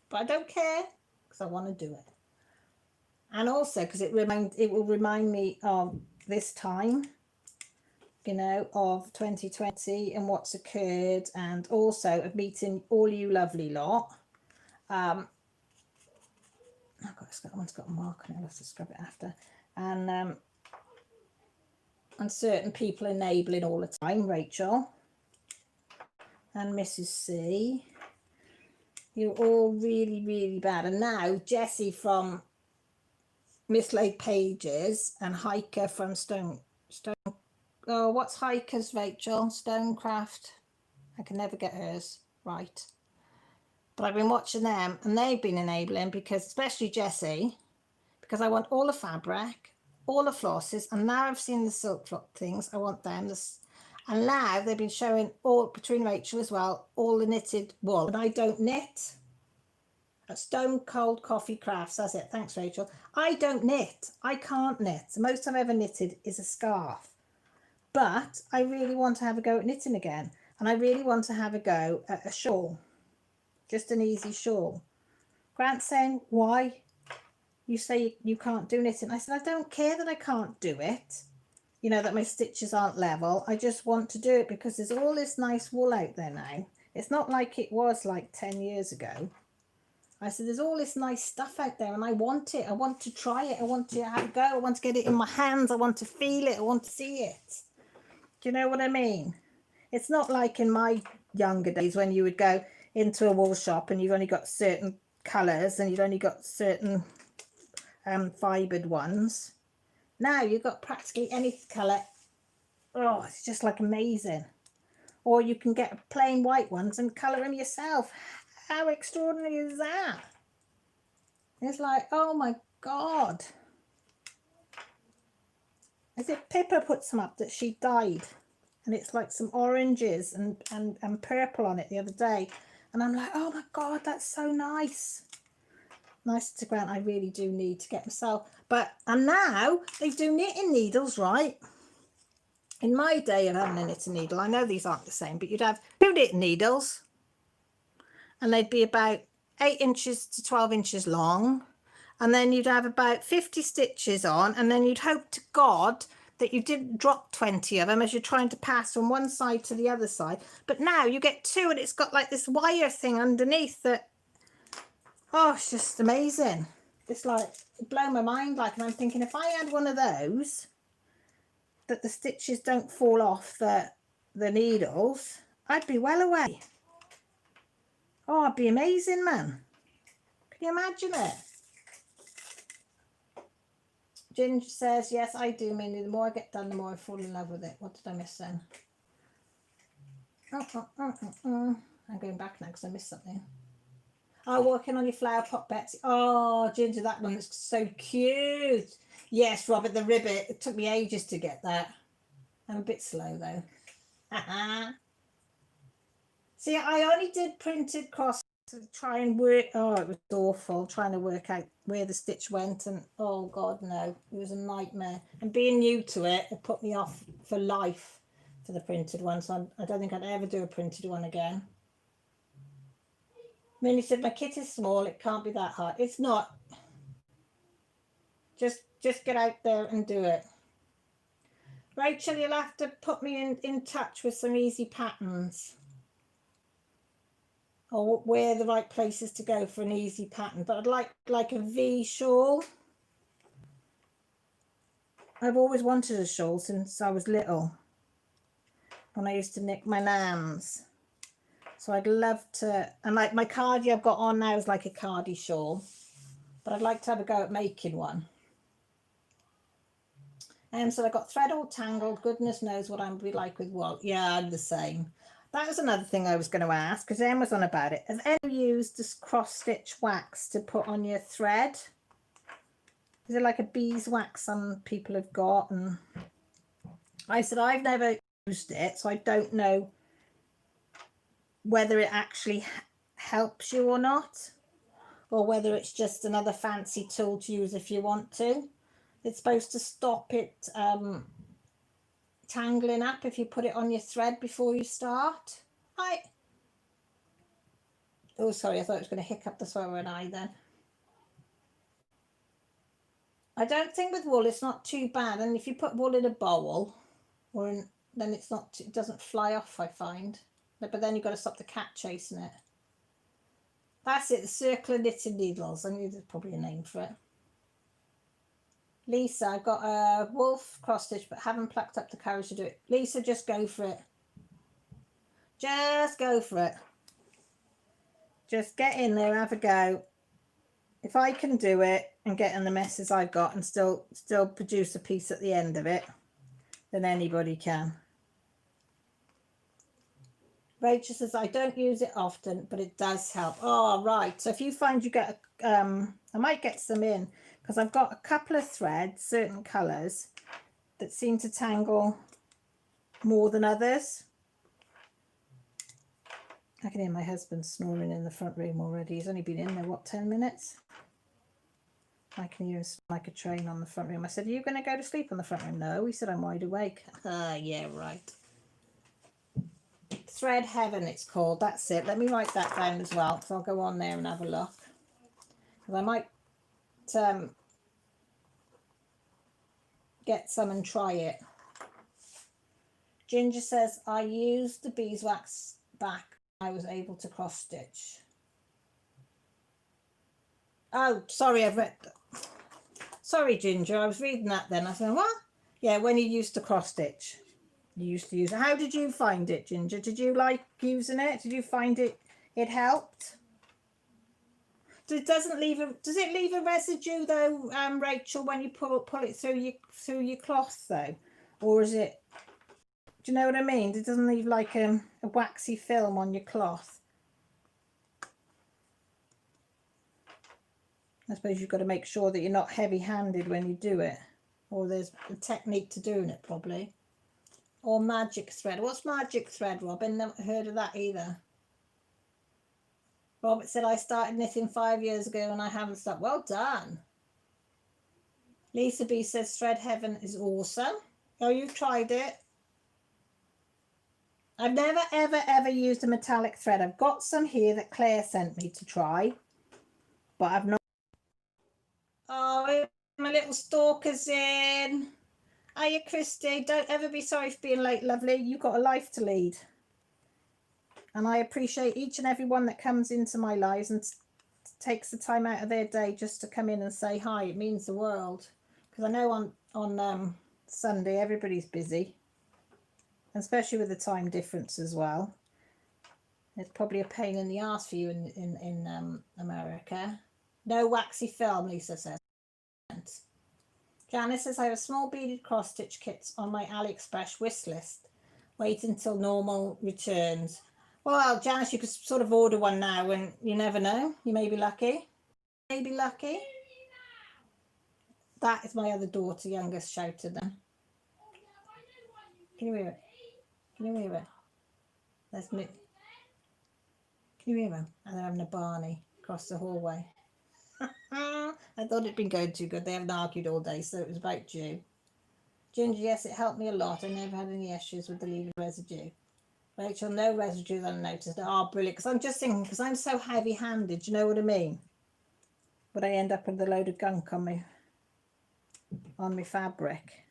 But I don't care, because I want to do it. And also because it will remind me of this time, you know, of 2020 and what's occurred, and also of meeting all you lovely lot. Oh God, that one's got a mark on it. I'll have to scrub it after. And certain people enabling all the time, Rachel and Mrs. C. You're all really bad. And now Jessie from Mislaid Pages and Hiker from Stone. Oh, what's Hiker's, Rachel? Stonecraft. I can never get hers right. But I've been watching them, and they've been enabling, because especially Jessie, because I want all the fabric, all the flosses, and now I've seen the silk flock things. I want them. And now they've been showing all, between Rachel as well, all the knitted wool. And I don't knit. Stone Cold Coffee Crafts, that's it. Thanks, Rachel. I don't knit. I can't knit. The most I've ever knitted is a scarf. But I really want to have a go at knitting again. And I really want to have a go at a shawl. Just an easy shawl. Grant's saying, why? You say you can't do knitting. I said, I don't care that I can't do it. You know, that my stitches aren't level. I just want to do it because there's all this nice wool out there now. It's not like it was like 10 years ago. I said, there's all this nice stuff out there and I want it. I want to try it. I want to have a go. I want to get it in my hands. I want to feel it. I want to see it. Do you know what I mean? It's not like in my younger days when you would go into a wool shop and you've only got certain colours and you've only got certain fibred ones. Now you've got practically any colour. Oh, it's just like amazing. Or you can get plain white ones and colour them yourself. How extraordinary is that? It's like, oh my God. As if Pippa put some up that she dyed. And it's like some oranges and purple on it the other day. And I'm like, oh my God, that's so nice. Nice to grant I really do need to get myself. And now they do knitting needles, right? In my day of having a knitting needle, I know these aren't the same, but you'd have 2 knitting needles and they'd be about 8 inches to 12 inches long. And then you'd have about 50 stitches on, and then you'd hope to God that you didn't drop 20 of them as you're trying to pass from one side to the other side. But now you get 2 and it's got like this wire thing underneath that, oh, it's just amazing. It's like, blow my mind. Like, and I'm thinking if I had one of those, that the stitches don't fall off the needles, I'd be well away. Oh, I'd be amazing, man. Can you imagine it? Ginger says, yes, I do, Minnie. The more I get done, the more I fall in love with it. What did I miss then? I'm going back now because I missed something. Oh, working on your flower pot, Betsy. Oh, Ginger, that one looks so cute. Yes, Robert, the ribbit. It took me ages to get that. I'm a bit slow, though. See, I only did printed cross to try and work. Oh, it was awful trying to work out where the stitch went, and oh God, no, it was a nightmare. And being new to it, it put me off for life for the printed one. So I don't think I'd ever do a printed one again. Minnie said, my kit is small, it can't be that hard. It's not. Just get out there and do it. Rachel, you'll have to put me in touch with some easy patterns, or where the right places to go for an easy pattern. But I'd like a V shawl. I've always wanted a shawl since I was little, when I used to knit my nams. So I'd love to, and like my cardie I've got on now is like a cardie shawl, but I'd like to have a go at making one. So I got thread all tangled. Goodness knows what I'm be like with wool. Yeah, I'm the same. That was another thing I was going to ask, because Em was on about it. Has anyone used this cross stitch wax to put on your thread? Is it like a beeswax some people have got? And I said I've never used it, so I don't know whether it actually helps you or not, or whether it's just another fancy tool to use if you want to. It's supposed to stop it tangling up if you put it on your thread before you start. Oh, sorry, I thought it was going to hiccup the swallow and I then. I don't think with wool it's not too bad, and if you put wool in a bowl, then it's not, it doesn't fly off, I find. But then you've got to stop the cat chasing it. That's it, the circular knitting needles. I knew there's probably a name for it. Lisa, I've got a wolf cross stitch but haven't plucked up the courage to do it. Lisa, just go for it. Just go for it. Just get in there, have a go. If I can do it and get in the messes I've got and still produce a piece at the end of it, then anybody can. Rachel says, I don't use it often, but it does help. Oh, right. So if you find you get, I might get some in, because I've got a couple of threads, certain colours, that seem to tangle more than others. I can hear my husband snoring in the front room already. He's only been in there, what, 10 minutes? I can hear him like a train on the front room. I said, are you going to go to sleep on the front room? No, he said, I'm wide awake. Yeah, right. Thread Heaven it's called. That's it. Let me write that down as well, because I'll go on there and have a look. Because I might get some and try it. Ginger says, I used the beeswax back. I was able to cross stitch. Oh, sorry, I've read. Sorry, Ginger, I was reading that then. I said, what? Yeah, when you used to cross stitch. You used to use it. How did you find it, Ginger? Did you like using it? Did you find it helped? It doesn't leave a. Does it leave a residue though, Rachel, when you pull it through your cloth though, or is it? Do you know what I mean? It doesn't leave like a waxy film on your cloth. I suppose you've got to make sure that you're not heavy-handed when you do it, or there's a technique to doing it probably. Or magic thread. What's magic thread, Robin? Never heard of that either. Robert said, I started knitting 5 years ago and I haven't stopped. Well done. Lisa B says, Thread Heaven is awesome. Oh, you've tried it? I've never, ever, ever used a metallic thread. I've got some here that Claire sent me to try, but I've not. Oh, my little stalker's in. Hiya, Christy. Don't ever be sorry for being late, lovely. You've got a life to lead. And I appreciate each and every one that comes into my lives and takes the time out of their day just to come in and say hi. It means the world. Because I know on Sunday everybody's busy, especially with the time difference as well. It's probably a pain in the arse for you in America. No waxy film, Lisa says. Janice says, I have a small beaded cross stitch kits on my AliExpress wish list. Wait until normal returns. Well, Janice, you could sort of order one now and you never know. You may be lucky. Maybe lucky. That is my other daughter, youngest, shouted then. Can you hear it? Can you hear it? That's me. Can you hear them? And they're having a Barney across the hallway. I thought it'd been going too good. They haven't argued all day, so it was about you. Ginger, yes, it helped me a lot. I never had any issues with the leaving residue. Rachel, no residue unnoticed. Oh, brilliant. Because I'm just thinking, because I'm so heavy-handed, do you know what I mean? Would I end up with a load of gunk on my fabric?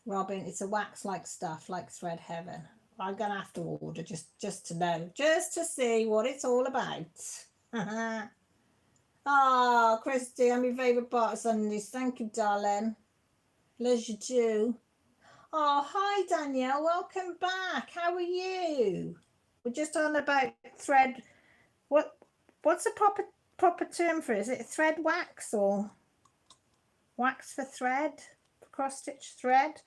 Robin, it's a wax-like stuff, like Thread Heaven. I'm going to have to order just to know, just to see what it's all about. Oh, Christy, I'm your favourite part of Sundays. Thank you, darling. Love you too. Oh, hi, Danielle. Welcome back. How are you? We're just on about thread. What's the proper term for it? Is it thread wax or wax for thread? Cross stitch thread?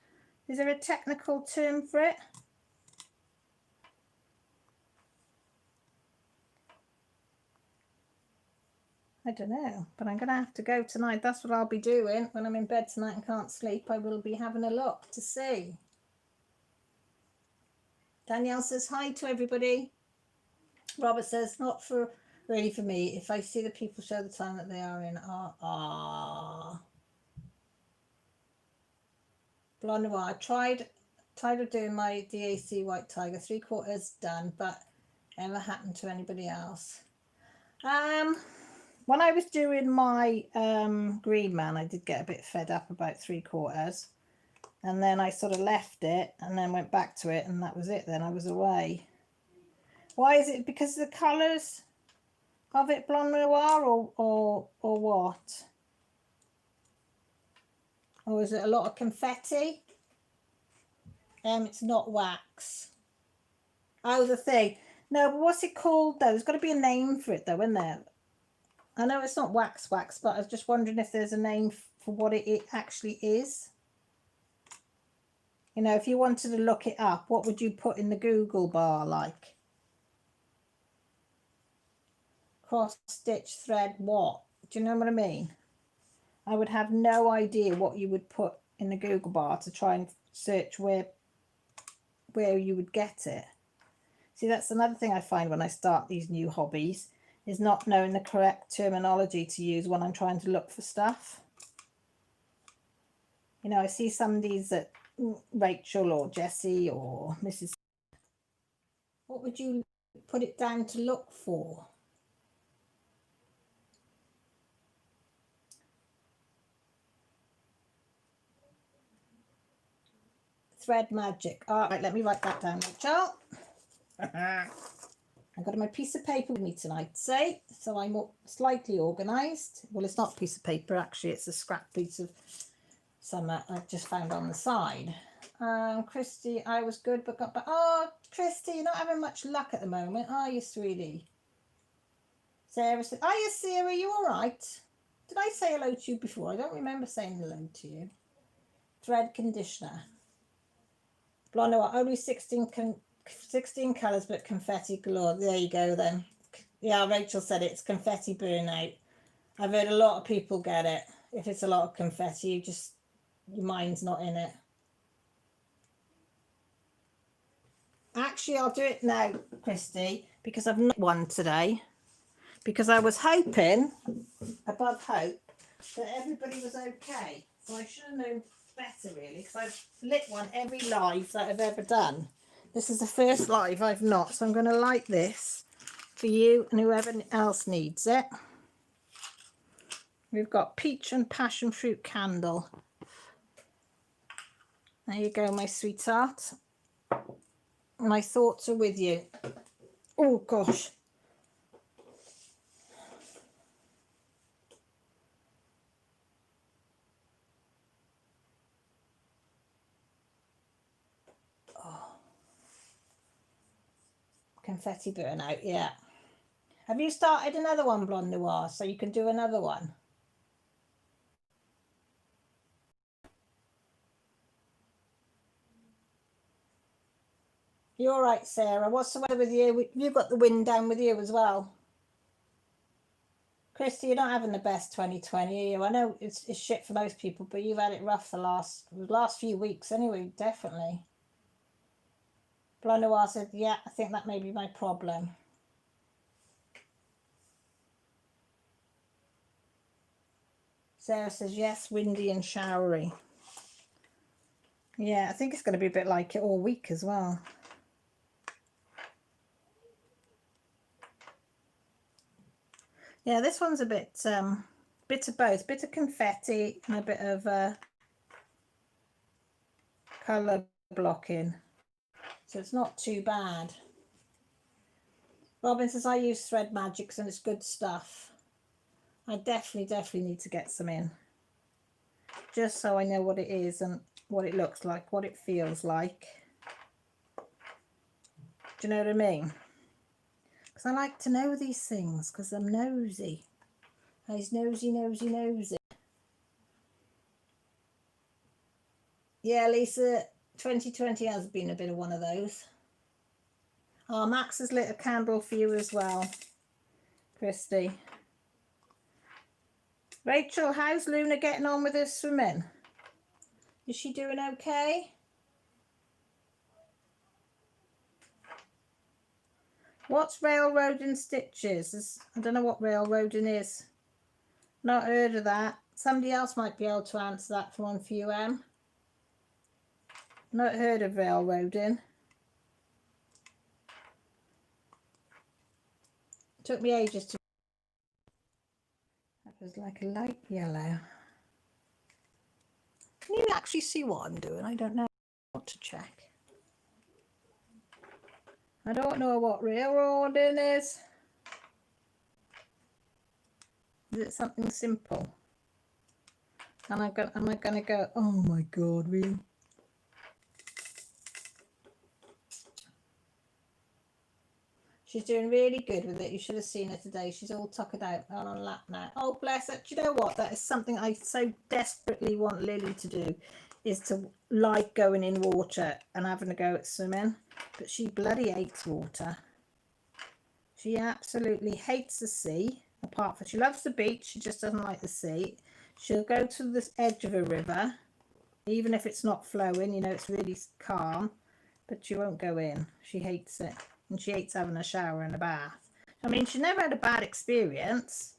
Is there a technical term for it? I don't know, but I'm going to have to go tonight. That's what I'll be doing when I'm in bed tonight and can't sleep. I will be having a look to see. Danielle says hi to everybody. Robert says, not for really for me. If I see the people show the time that they are in. Blonde Noir. I tried of doing my DAC White Tiger, 3/4 done, but never happened to anybody else. When I was doing my Green Man, I did get a bit fed up about 3/4, and then I sort of left it and then went back to it, and that was it. Then I was away. Why is it? Because of the colours of it, Blonde Noir, or what? Or is it a lot of confetti? It's not wax. Oh, the thing. No, but what's it called though? There's got to be a name for it though, isn't there? I know it's not wax, but I was just wondering if there's a name for what it actually is. You know, if you wanted to look it up, what would you put in the Google bar like? Cross stitch thread what? Do you know what I mean? I would have no idea what you would put in the Google bar to try and search where you would get it. See, that's another thing I find when I start these new hobbies, is not knowing the correct terminology to use when I'm trying to look for stuff. You know, I see some of these that Rachel or Jessie or Mrs. What would you put it down to look for? Thread magic. All right, let me write that down, Rachel. I've got my piece of paper with me tonight, see? So I'm slightly organised. Well, it's not a piece of paper, actually. It's a scrap piece of some I've just found on the side. Christy, I was good, but got back. Oh, Christy, you're not having much luck at the moment, are you, sweetie? Sarah said, are you, Sarah? You all right? Did I say hello to you before? I don't remember saying hello to you. Thread conditioner. Blonde, only 16 colours, but confetti galore. There you go then. Yeah, Rachel said it's confetti burnout. I've heard a lot of people get it. If it's a lot of confetti, your mind's not in it. Actually, I'll do it now, Christy, because I've not one today. Because I was hoping, above hope, that everybody was okay. So I should have known better, really, because I've lit one every live that I've ever done. This is the first live I've not, so I'm going to light this for you and whoever else needs it. We've got peach and passion fruit candle. There you go, my sweetheart. My thoughts are with you. Oh, gosh. Confetti burnout, yeah. Have you started another one, Blonde Noir, so you can do another one? You're all right, Sarah. What's the weather with you? You've got the wind down with you as well. Christy, you're not having the best 2020, are you? I know it's shit for most people, but you've had it rough the last few weeks anyway, definitely. Blonde Noir said, yeah, I think that may be my problem. Sarah says, yes, windy and showery. Yeah, I think it's going to be a bit like it all week as well. Yeah, this one's a bit of both, bit of confetti and a bit of colour blocking. So it's not too bad. Robin says, I use Thread Magics and it's good stuff. I definitely need to get some in. Just so I know what it is and what it looks like, what it feels like. Do you know what I mean? Because I like to know these things because I'm nosy. He's nosy. Yeah, Lisa, 2020 has been a bit of one of those. Oh, Max has lit a candle for you as well, Christy. Rachel, how's Luna getting on with her swimming? Is she doing okay? What's railroading stitches? I don't know what railroading is. Not heard of that. Somebody else might be able to answer that for one for you, Em. Not heard of railroading. Took me ages to... That was like a light yellow. Can you actually see what I'm doing? I don't know what to check. I don't know what railroading is. Is it something simple? And am I gonna go, oh my God, really? She's doing really good with it. You should have seen her today. She's all tuckered out on lap now. Oh, bless her. Do you know what? That is something I so desperately want Lily to do, is to like going in water and having a go at swimming. But she bloody hates water. She absolutely hates the sea. Apart from, she loves the beach, she just doesn't like the sea. She'll go to the edge of a river, even if it's not flowing, you know, it's really calm, but she won't go in. She hates it. And she hates having a shower and a bath. I mean, she never had a bad experience,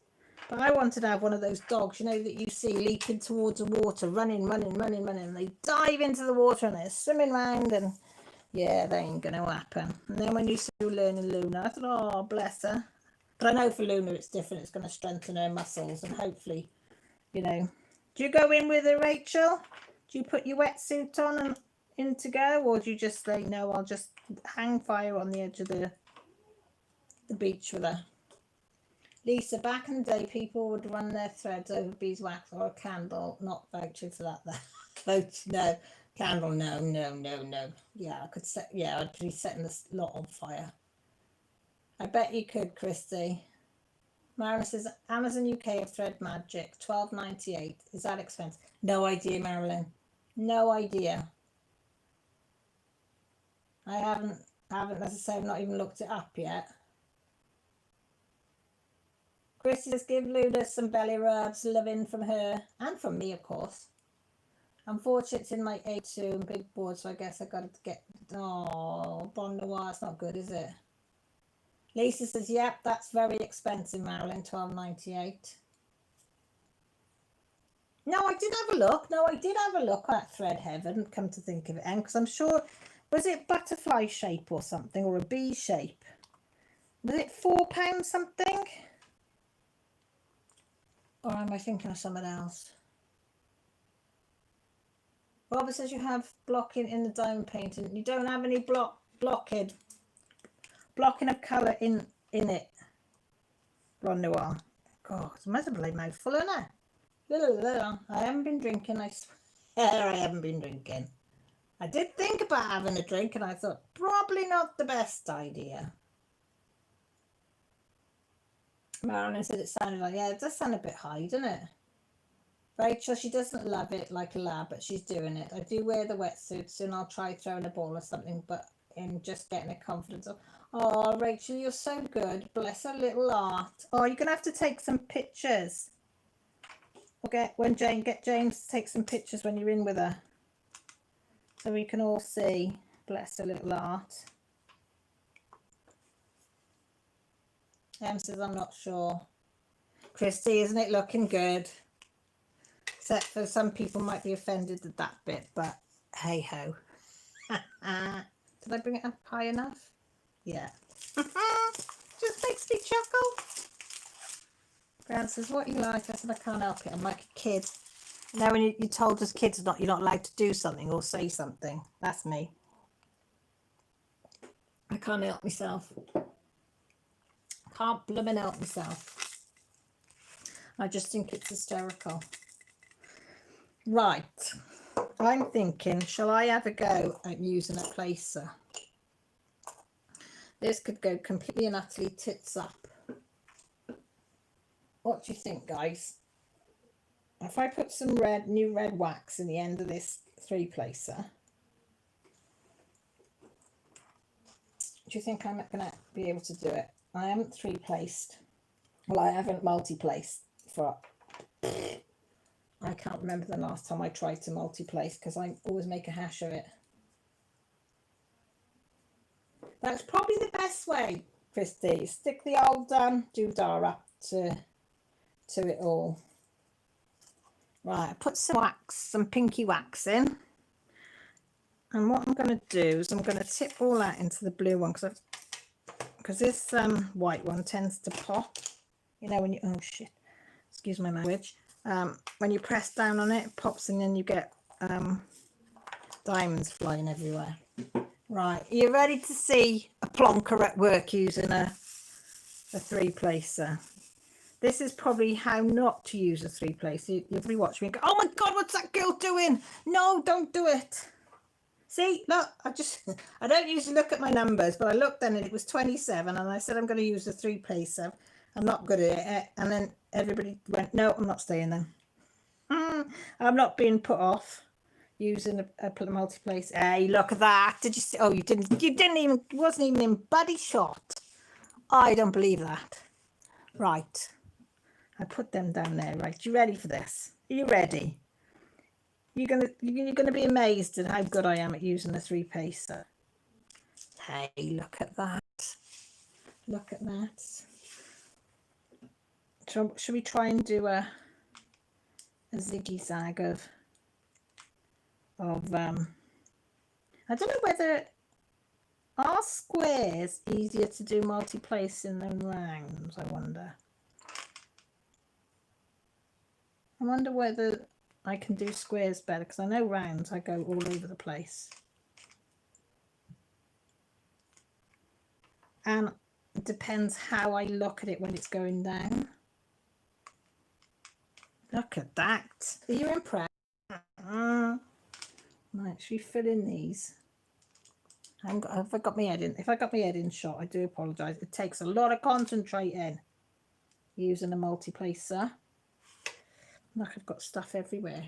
but I wanted to have one of those dogs, you know, that you see leaping towards the water, running, and they dive into the water and they're swimming around, and yeah, that ain't going to happen. And then when you see her learning Luna, I thought, oh, bless her. But I know for Luna it's different. It's going to strengthen her muscles and hopefully, you know. Do you go in with her, Rachel? Do you put your wetsuit on and in to go, or do you just say, no, I'll just hang fire on the edge of the the beach with her. Lisa, back in the day, people would run their threads over beeswax or a candle. Not vouching for that there. Vote no. Candle, no. Yeah, I could set, yeah, I'd be setting this lot on fire. I bet you could, Christy. Marilyn says, Amazon UK of Thread Magic, $12.98. Is that expensive? No idea, Marilyn. No idea. I haven't, as I say, I've not even looked it up yet. Christy says, give Luna some belly rubs, loving from her, and from me, of course. Unfortunately, it's in my A2 and big board, so I guess I got to get, oh, Bon Noir, it's not good, is it? Lisa says, yep, that's very expensive, Marilyn, $12.98. No, I did have a look. No, I did have a look at Thread Heaven, come to think of it, and because I'm sure, was it butterfly shape or something, or a bee shape? Was it £4 something? Or am I thinking of something else? Robert says you have blocking in the diamond painting. You don't have any blocking of colour in it. Blonde Noir. God, it's a miserable mouthful, isn't it? I haven't been drinking, I swear I haven't been drinking. I did think about having a drink and I thought probably not the best idea. Marilyn said it sounded like, yeah, it does sound a bit high, doesn't it? Rachel, she doesn't love it like a lab, but she's doing it. I do wear the wetsuit, soon I'll try throwing a ball or something, but in just getting a confidence. Oh, Rachel, you're so good. Bless her little heart. Oh, you're going to have to take some pictures. We'll get James to take some pictures when you're in with her, so we can all see. Bless her little heart. Em says, I'm not sure. Christy, isn't it looking good? Except for some people might be offended at that bit, but hey ho. Did I bring it up high enough? Yeah. Just makes me chuckle. Grant says, what you like? I said, I can't help it. I'm like a kid. Now when you told us kids you're not allowed to do something or say something. That's me. I can't help myself. Can't blooming help myself. I just think it's hysterical. Right. I'm thinking, shall I have a go at using a placer? This could go completely and utterly tits up. What do you think, guys? If I put some new red wax in the end of this 3-placer, do you think I'm going to be able to do it? I haven't 3-placed. Well, I haven't multi-placed for... I can't remember the last time I tried to multi-place because I always make a hash of it. That's probably the best way, Christy. Stick the old doodah up to it all. Right, I put some wax, some pinky wax in. And what I'm going to do is I'm going to tip all that into the blue one because this white one tends to pop. You know when you, oh shit, excuse my language. When you press down on it, it pops and then you get diamonds flying everywhere. Right, are you ready to see a plonker at work using a 3-placer? This is probably how not to use a 3-placer. You'll probably watch me and go, oh my God, what's that girl doing? No, don't do it. See, look, I don't usually look at my numbers, but I looked then and it was 27 and I said I'm going to use a 3-placer. I'm not good at it. And then everybody went, no, I'm not staying then. I'm not being put off using a multi-place. Hey, look at that. Did you see? Oh, you didn't even, wasn't even in buddy shot. I don't believe that. Right. I put them down there. Right. You ready for this? Are you ready? You're gonna be amazed at how good I am at using a 3-placer. Hey, look at that. Look at that. Should we try and do a ziggy-zag of I don't know whether are squares easier to do multi-placing than rounds. I wonder whether I can do squares better, because I know rounds I go all over the place. And It depends how I look at it when it's going down. Look at that. Are you impressed? Right, should we fill in these? If I got my head in shot, I do apologise. It takes a lot of concentrating using a multi-placer. Look, I've got stuff everywhere.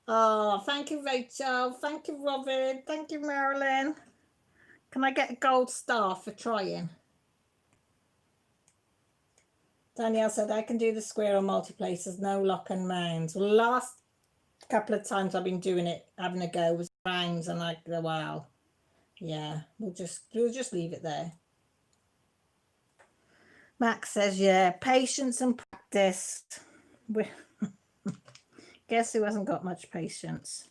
Oh, thank you, Rachel. Thank you, Robin. Thank you, Marilyn. Can I get a gold star for trying? Danielle said, I can do the square on multi-places, no lock and rounds. Well, last couple of times I've been doing it, having a go, was rounds, and I go, wow. Yeah, we'll just leave it there. Max says, yeah, patience and practice. Guess who hasn't got much patience?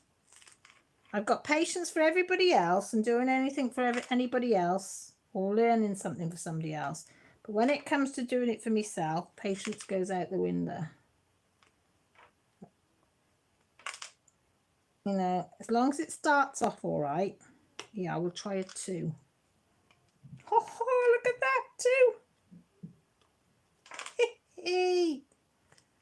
I've got patience for everybody else and doing anything for anybody else or learning something for somebody else. But when it comes to doing it for myself, patience goes out the window. You know, as long as it starts off all right, yeah, I will try it too. Oh, look at that too.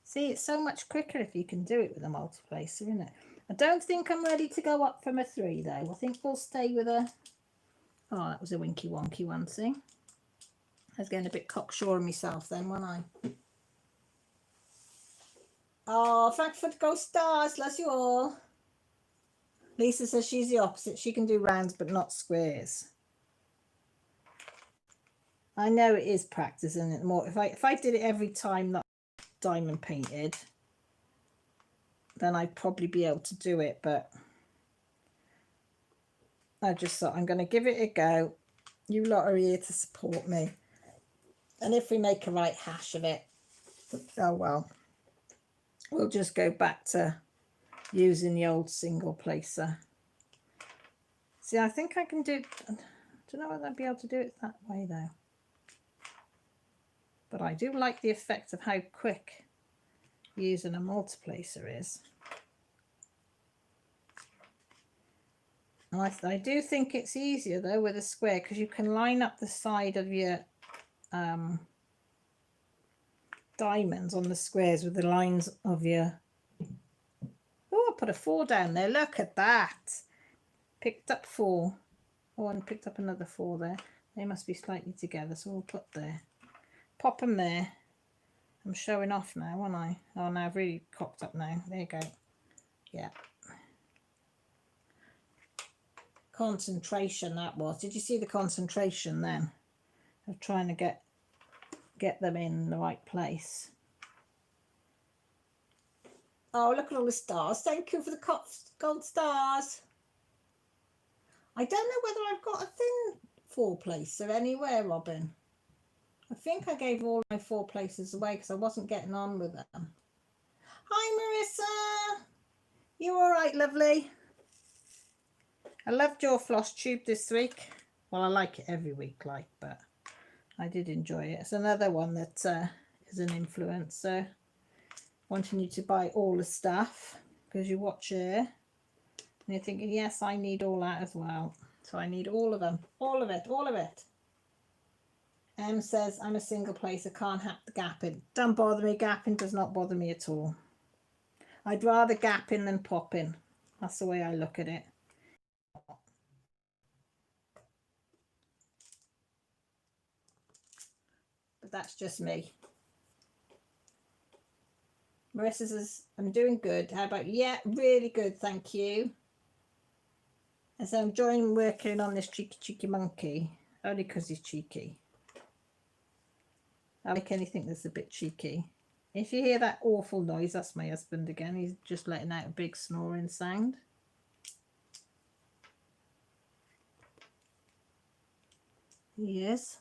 See, it's so much quicker if you can do it with a multi-placer, isn't it? I don't think I'm ready to go up from a 3 though. I think we'll stay with a... Oh, that was a winky wonky one, see? I was getting a bit cocksure of myself then, wasn't I? Oh, Frankfurt Go Stars, bless you all. Lisa says she's the opposite. She can do rounds but not squares. I know it is practice, isn't it? More if I did it every time that I diamond painted, then I'd probably be able to do it, but I just thought I'm going to give it a go. You lot are here to support me. And if we make a right hash of it, oh well. We'll just go back to using the old single placer. See, I think I can do it. I don't know whether I'd be able to do it that way though. But I do like the effect of how quick using a multiplacer is. And I do think it's easier though with a square because you can line up the side of your diamonds on the squares with the lines of your... Oh, I put a 4 down there. Look at that. Picked up 4. Oh, and picked up another 4 there. They must be slightly together, so we'll put there. Pop them there. I'm showing off now, aren't I? Oh, now I've really cocked up now. There you go. Yeah. Concentration that was. Did you see the concentration then? Of trying to get them in the right place. Oh, look at all the stars. Thank you for the gold stars. I don't know whether I've got a thin 4 placer anywhere, Robin. I think I gave all my 4 places away because I wasn't getting on with them. Hi, Marissa. You all right, lovely? I loved your floss tube this week. Well, I like it every week, but I did enjoy it. It's another one that is an influencer wanting you to buy all the stuff because you watch her and you're thinking, yes, I need all that as well. So I need all of them, all of it, all of it. M says, I'm a single placer, can't have the gapping. Don't bother me, gapping does not bother me at all. I'd rather gap in than pop in. That's the way I look at it. But that's just me. Marissa says, I'm doing good. How about you? Yeah, really good, thank you. And so I'm enjoying working on this cheeky monkey, only because he's cheeky. I like anything that's a bit cheeky. If you hear that awful noise, that's my husband again. He's just letting out a big snoring sound. He is.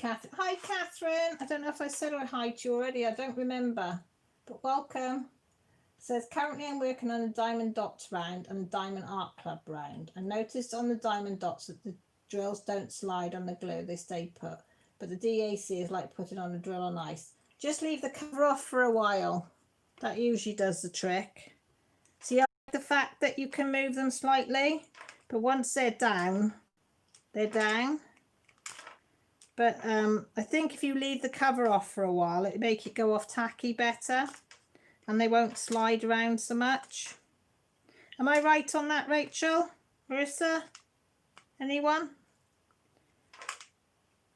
Hi, Catherine. I don't know if I said hi to you already. I don't remember. But welcome. It says, currently I'm working on a diamond dots round and a diamond art club round. I noticed on the diamond dots that the drills don't slide on the glue. They stay put. But the DAC is like putting on a drill on ice. Just leave the cover off for a while. That usually does the trick. See, I like the fact that you can move them slightly. But once they're down, they're down. But I think if you leave the cover off for a while, it'll make it go off tacky better and they won't slide around so much. Am I right on that, Rachel? Marissa? Anyone?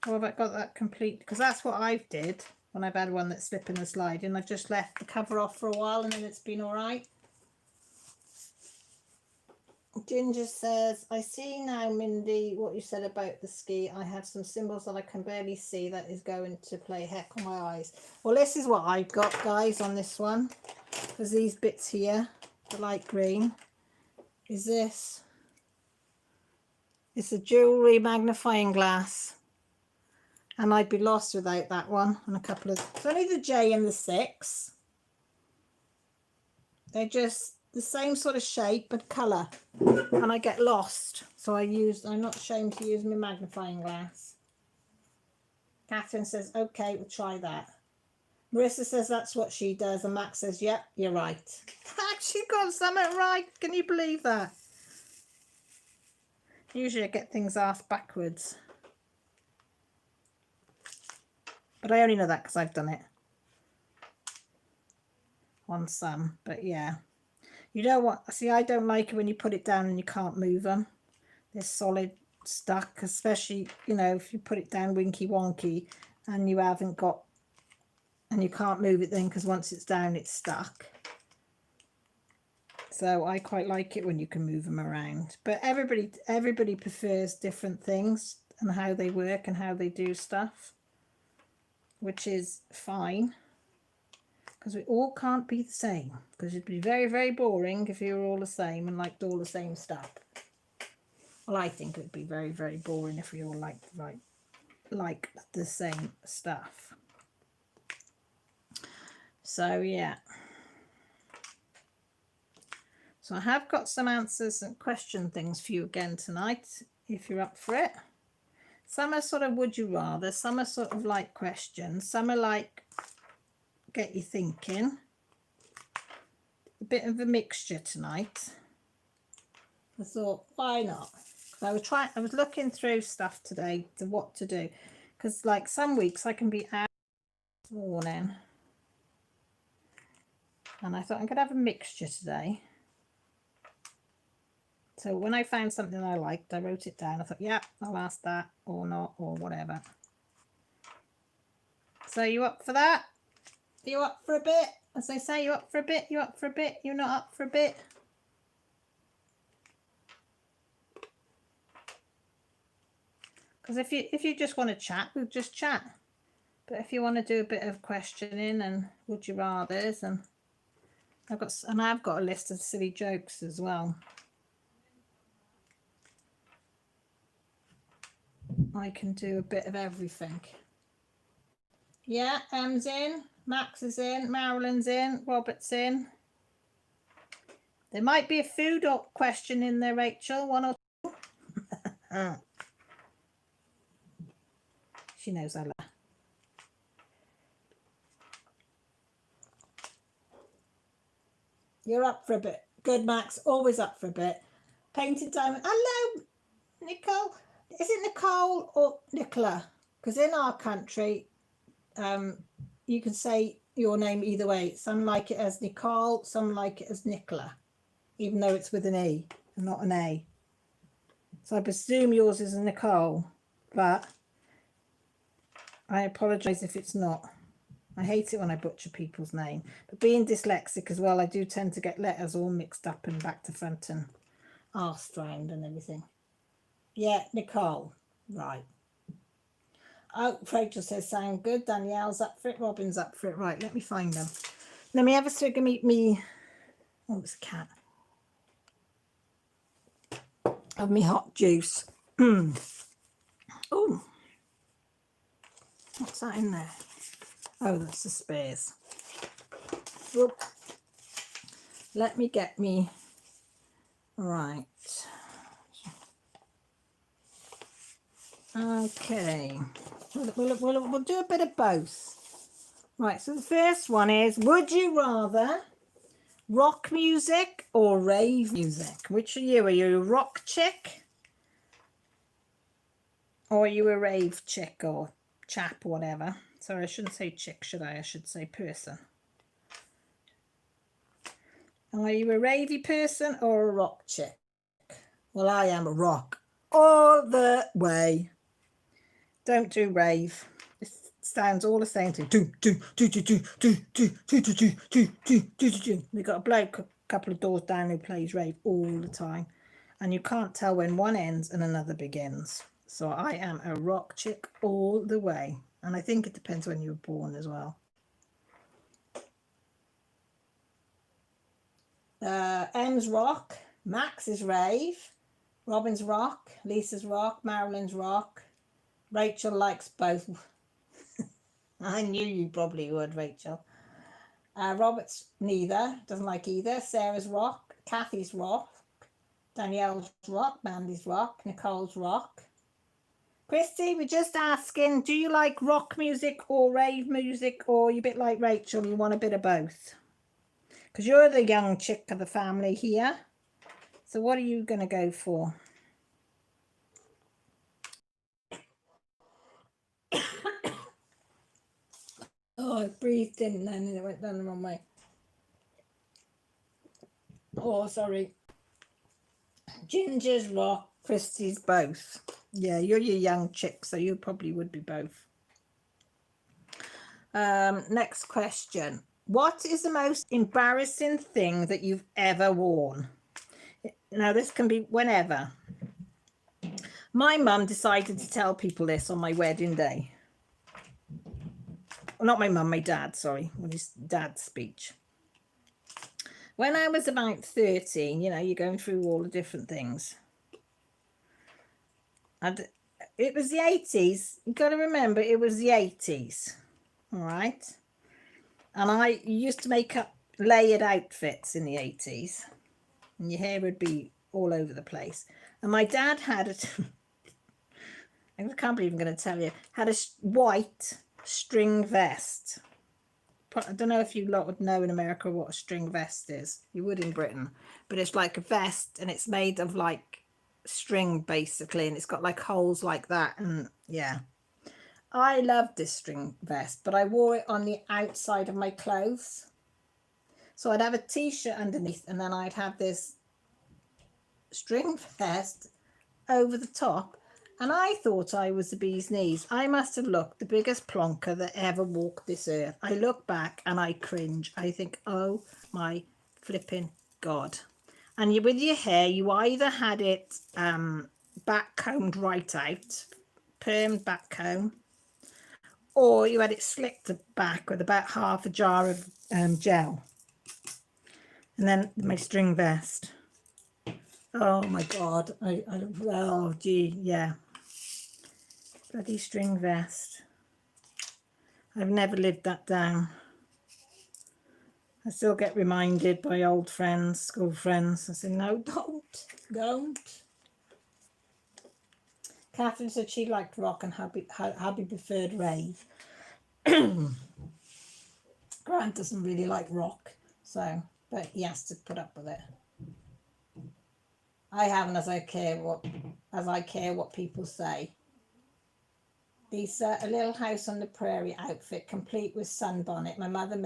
Or have I got that complete? Because that's what I've did when I've had one that's slipping and sliding. I've just left the cover off for a while and then it's been all right. Ginger says, I see now, Mindy, what you said about the ski. I have some symbols that I can barely see. That is going to play heck on my eyes. Well, this is what I've got, guys, on this one. Because these bits here, the light green, is this. It's a jewellery magnifying glass. And I'd be lost without that one. And a couple of... It's only the J and the 6. They're just the same sort of shape but colour, and I get lost, so I'm not ashamed to use my magnifying glass. Catherine says, okay, we'll try that. Marissa says that's what she does, and Max says, yep, you're right. She got something right. Can you believe that? Usually I get things asked backwards, but I only know that because I've done it on some. But yeah, you know what? See, I don't like it when you put it down and you can't move them. They're solid stuck, especially, you know, if you put it down winky wonky and you haven't got, and you can't move it then because once it's down, it's stuck. So I quite like it when you can move them around. But everybody prefers different things and how they work and how they do stuff, which is fine. Because we all can't be the same, because it'd be very, very boring if you were all the same and liked all the same stuff. Well, I think it would be very, very boring if we all liked the same stuff. So yeah, so I have got some answers and question things for you again tonight, if you're up for it. Some are sort of would you rather, some are sort of like questions, some are like get you thinking. A bit of a mixture tonight. I thought, why not? I was looking through stuff today to what to do, because like some weeks I can be out this morning, and I thought I'm gonna have a mixture today. So when I found something I liked, I wrote it down. I thought, yeah, I'll ask that or not or whatever. So you up for that? You up for a bit? As they say, you up for a bit? You up for a bit? You're not up for a bit? Because if you just want to chat, we'll just chat. But if you want to do a bit of questioning and would you rather's, and I've got a list of silly jokes as well. I can do a bit of everything. Yeah, Em's in, Max is in, Marilyn's in, Robert's in. There might be a food question in there, Rachel, one or two. She knows I love her. You're up for a bit. Good, Max, always up for a bit. Painted Diamond. Hello, Nicole. Is it Nicole or Nicola? Because in our country, you can say your name either way. Some like it as Nicole, some like it as Nicola, even though it's with an E and not an A. So I presume yours is a Nicole, but I apologise if it's not. I hate it when I butcher people's name. But being dyslexic as well, I do tend to get letters all mixed up and back to front and arsed round and everything. Yeah, Nicole. Right. Oh, Rachel says, sound good. Danielle's up for it. Robin's up for it. Right, let me find them. Let me have a swig of me. Oh, it's a cat. Of me hot juice. Oh, what's that in there? Oh, that's the spares. Whoop. Let me get me. Right. Okay. We'll do a bit of both. Right, so the first one is, would you rather rock music or rave music? Which are you? Are you a rock chick? Or are you a rave chick or chap or whatever? Sorry, I shouldn't say chick, should I? I should say person. Are you a ravey person or a rock chick? Well, I am a rock all the way. Don't do rave. It sounds all the same to do. We've got a bloke a couple of doors down who plays rave all the time, and you can't tell when one ends and another begins. So I am a rock chick all the way, and I think it depends when you were born as well. M's rock, Max is rave, Robin's rock, Lisa's rock, Marilyn's rock. Rachel likes both. I knew you probably would, Rachel. Robert's neither, doesn't like either. Sarah's rock, Kathy's rock, Danielle's rock, Mandy's rock, Nicole's rock. Christy, we're just asking, do you like rock music or rave music, or are you a bit like Rachel, you want a bit of both? Because you're the young chick of the family here. So what are you going to go for? Oh, I breathed in then and it went down the wrong way. Oh, sorry. Ginger's rock, Christy's both. Yeah, you're your young chick, so you probably would be both. Next question. What is the most embarrassing thing that you've ever worn? Now, this can be whenever. My mum decided to tell people this on my wedding day. Not my mum, my dad, sorry. His dad's speech. When I was about 13, you know, you're going through all the different things. And it was the 80s. You've got to remember, it was the 80s. All right. And I used to make up layered outfits in the 80s. And your hair would be all over the place. And my dad had I can't believe I'm going to tell you, had a white string vest. I don't know if you lot would know in America what a string vest is. You would in Britain. But it's like a vest and it's made of like string basically. And it's got like holes like that. And yeah. I loved this string vest, but I wore it on the outside of my clothes. So I'd have a t-shirt underneath and then I'd have this string vest over the top. And I thought I was the bee's knees. I must have looked the biggest plonker that ever walked this earth. I look back and I cringe. I think, oh my flipping God. And you, with your hair, you either had it back combed right out, permed back comb, or you had it slicked back with about half a jar of gel. And then my string vest. Oh my God. Oh gee, yeah. Bloody string vest. I've never lived that down. I still get reminded by old friends, school friends. I say, no, don't. Catherine said she liked rock and hubby preferred rave. Grant doesn't really like rock, so, but he has to put up with it. I haven't, as I care what people say. Lisa, a little house on the prairie outfit, complete with sunbonnet. My mother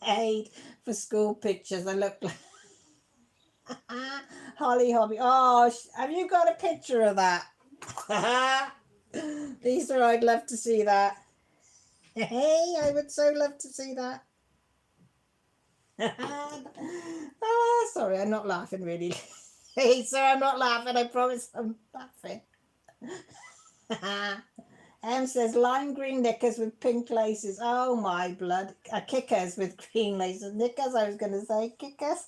made for school pictures. I look like Holly Hobby. Oh, have you got a picture of that? Lisa, I'd love to see that. Hey, I would so love to see that. Oh, sorry, I'm not laughing really. Lisa, I'm not laughing. I promise I'm laughing. Em says lime green knickers with pink laces. Oh my blood. Kickers with green laces. Knickers, I was going to say. Kickers.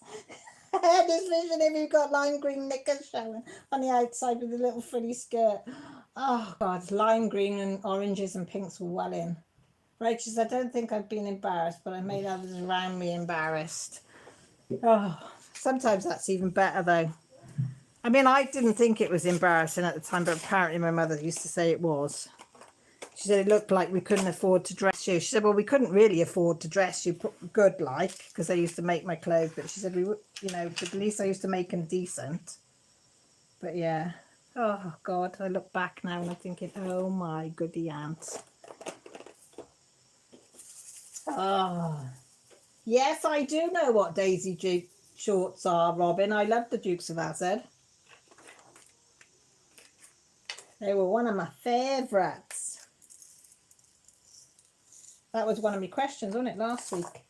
I had this vision if you've got lime green knickers showing on the outside with a little frilly skirt. Oh God, lime green and oranges and pinks were well in. Rachel says, I don't think I've been embarrassed, but I made others around me embarrassed. Oh, sometimes that's even better though. I mean, I didn't think it was embarrassing at the time, but apparently my mother used to say it was. She said it looked like we couldn't afford to dress you. She said, well, we couldn't really afford to dress you good, like, because I used to make my clothes. But she said, we, you know, but at least I used to make them decent. But yeah. Oh God, I look back now and I'm thinking, oh my goody aunt. Oh, yes, I do know what Daisy Duke shorts are, Robin. I love the Dukes of Hazzard. They were one of my favourites. That was one of my questions, wasn't it, last week?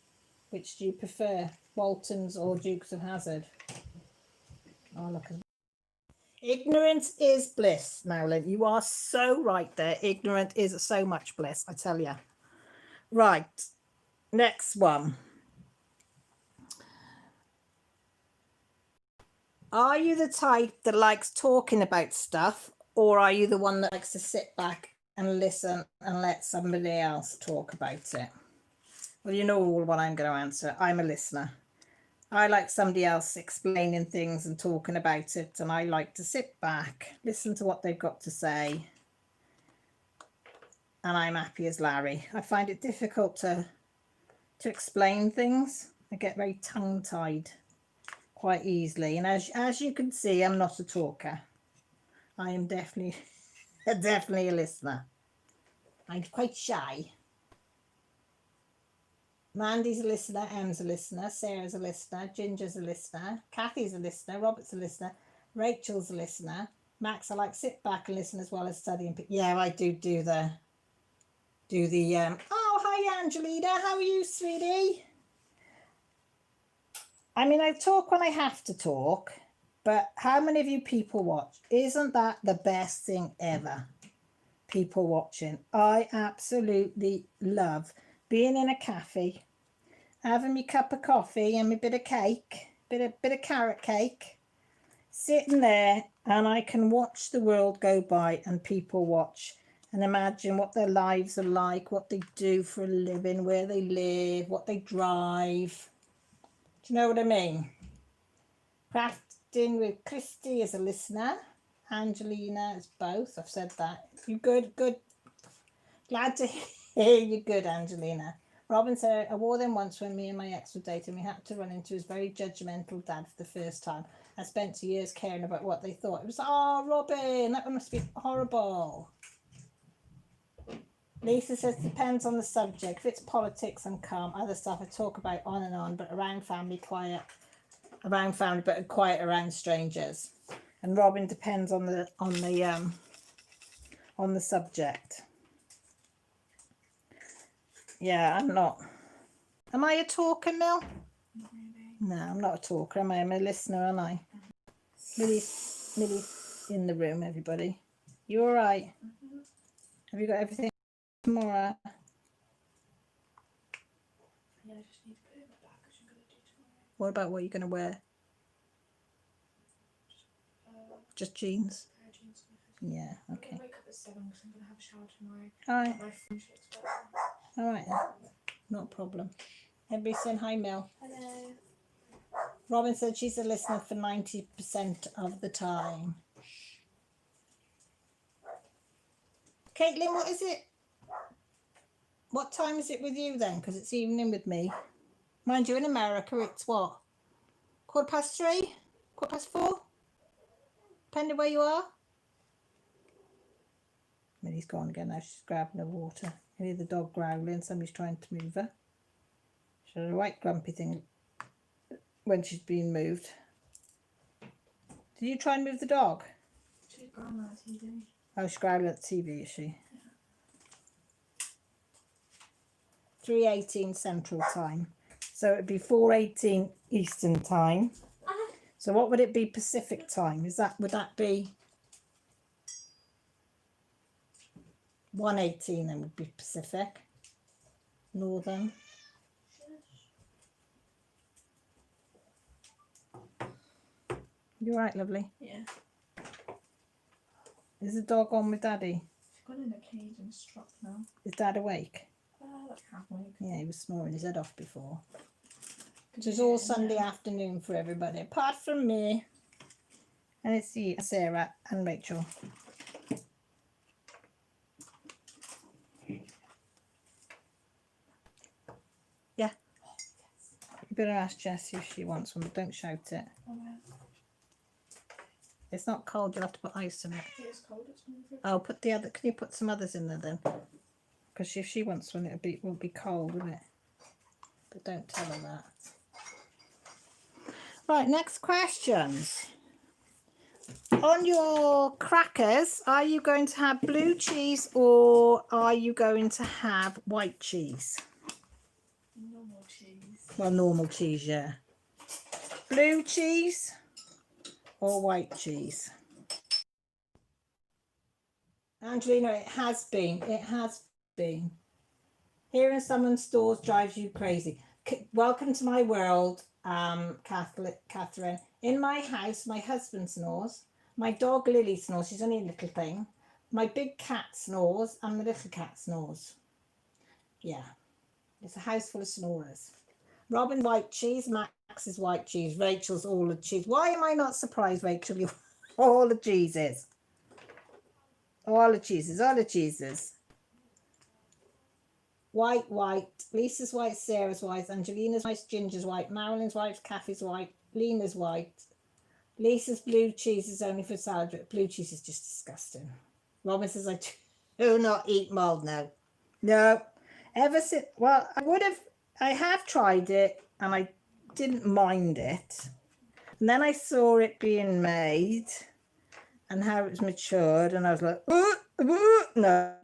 Which do you prefer, Waltons or Dukes of Hazzard? Oh, look. Ignorance is bliss, Marilyn. You are so right there. Ignorant is so much bliss, I tell you. Right, next one. Are you the type that likes talking about stuff, or are you the one that likes to sit back and listen and let somebody else talk about it? Well, you know all what I'm going to answer. I'm a listener. I like somebody else explaining things and talking about it, and I like to sit back, listen to what they've got to say, and I'm happy as Larry. I find it difficult to explain things. I get very tongue-tied quite easily, and as you can see, I'm not a talker. I am definitely a listener. I'm quite shy. Mandy's a listener, Em's a listener, Sarah's a listener, Ginger's a listener, Kathy's a listener, Robert's a listener, Rachel's a listener, Max, I like sit back and listen as well as study. Yeah, I do the oh, hi Angelina, how are you, sweetie? I mean, I talk when I have to talk, but how many of you people watch? Isn't that the best thing ever? People watching. I absolutely love being in a cafe, having me cup of coffee and my bit of cake, bit of carrot cake, sitting there, and I can watch the world go by and people watch and imagine what their lives are like, what they do for a living, where they live, what they drive. Do you know what I mean? Crafting with Christy is a listener. Angelina is both. I've said that. You good? Glad to hear you good, Angelina. Robin said, I wore them once when me and my ex were dating. We had to run into his very judgmental dad for the first time. I spent 2 years caring about what they thought. It was, oh, Robin, that must be horrible. Lisa says, depends on the subject. If it's politics, I'm calm. Other stuff I talk about on and on, but around family, quiet. Around family, but quiet around strangers. And Robin depends on the subject. Yeah, I'm not. Am I a talker, Mel? Not really. No, I'm not a talker, am I? I'm a listener, aren't I? Millie's in the room, everybody. You all right? Mm-hmm. Have you got everything tomorrow? Yeah, I just need to put it in my bag because I'm going to do tomorrow. What about what you're going to wear? Just jeans? Jeans. Yeah, okay. I'm going to wake up at 7 because I'm going to have a shower tomorrow. All right. My friendship's All right, then. Not a problem. Everybody saying hi, Mel. Hello. Robin said she's a listener for 90% of the time. Caitlin, what is it? What time is it with you then? Because it's evening with me. Mind you, in America, it's what? 3:15? 4:15? Depending where you are. Millie's gone again now. She's grabbing the water. I hear the dog growling. Somebody's trying to move her. She's a right grumpy thing when she's being moved. Did you try and move the dog? She's growling at the TV. Oh, she's growling at the TV, is she? Yeah. 3:18 Central Time. So it'd be 4:18 Eastern Time. So what would it be Pacific Time? Would that be 1:18 then would be Pacific? Northern. You right, lovely? Yeah. Is the dog on with Daddy? She's gone in a cage and struck now. Is Dad awake? Halfway. Yeah, he was snoring his head off before. It was all Sunday afternoon for everybody, apart from me. And it's Sarah and Rachel. Yeah. You better ask Jessie if she wants one, but don't shout it. It's not cold. You'll have to put ice in it. It's cold. It's in the fridge. Oh, put the other. Can you put some others in there then? Because if she wants one, will be cold, won't it? But don't tell her that. Right, next questions. On your crackers, are you going to have blue cheese or are you going to have white cheese? Normal cheese. Well, normal cheese, yeah. Blue cheese or white cheese? Angelina, it has been. It has been. Hearing someone's stores drives you crazy. Welcome to my world, Catherine. In my house, my husband snores. My dog Lily snores. She's only a little thing. My big cat snores, and the little cat snores. Yeah, it's a house full of snorers. Robin, white cheese. Max is white cheese. Rachel's all the cheese. Why am I not surprised, Rachel? You all the cheeses. All the cheeses. All the cheeses. White, white. Lisa's white, Sarah's white, Angelina's white, Ginger's white, Marilyn's white, Kathy's white, Lena's white. Lisa's blue cheese is only for salad. Blue cheese is just disgusting. Robin says, I do not eat mold now. No. Ever since, well, I have tried it and I didn't mind it. And then I saw it being made and how it was matured and I was like, no.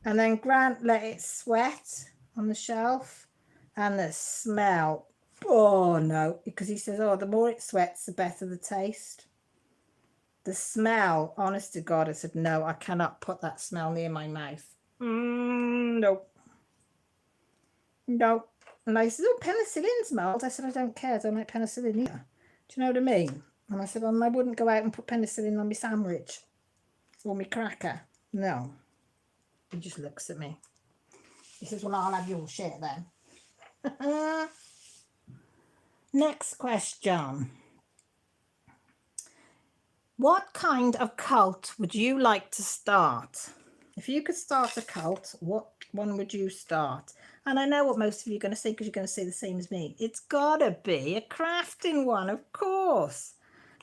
And then Grant let it sweat on the shelf and the smell, oh no, because he says, oh, the more it sweats, the better the taste. The smell, honest to God, I said, no, I cannot put that smell near my mouth. No. No. And I said, oh, penicillin's mold. I said, I don't care. I don't like penicillin either. Do you know what I mean? And I said, I wouldn't go out and put penicillin on my sandwich or my cracker. No. He just looks at me. He says, well, I'll have your shit then. Next question. What kind of cult would you like to start? If you could start a cult, what one would you start? And I know what most of you are going to say because you're going to say the same as me. It's got to be a crafting one, of course.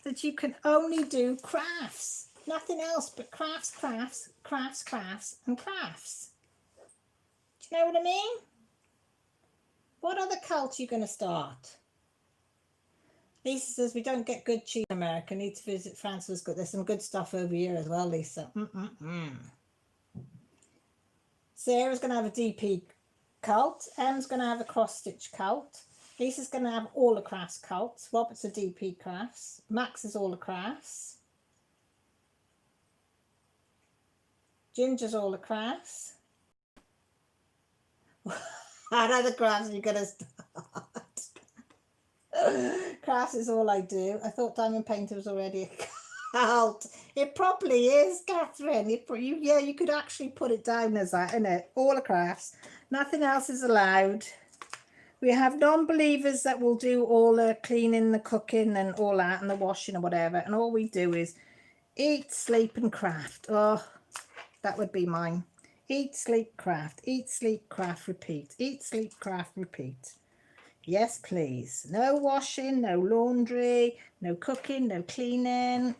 That you can only do crafts. Nothing else but crafts, crafts, crafts, crafts, and crafts. Do you know what I mean? What other cult are you going to start? Lisa says, we don't get good cheese in America. Need to visit France. Was good. There's some good stuff over here as well, Lisa. Sarah's going to have a DP cult. Em's going to have a cross-stitch cult. Lisa's going to have all the crafts cults. Robert's a DP crafts. Max is all the crafts. Ginger's all the crafts. What other crafts are you going to start? Crafts is all I do. I thought diamond painter was already a cult. It probably is, Catherine. You could actually put it down as that, innit? All the crafts. Nothing else is allowed. We have non-believers that will do all the cleaning, the cooking and all that and the washing or whatever. And all we do is eat, sleep and craft. Oh, that would be mine. Eat, sleep, craft. Eat, sleep, craft, repeat. Eat, sleep, craft, repeat. Yes, please. No washing, no laundry, no cooking, no cleaning.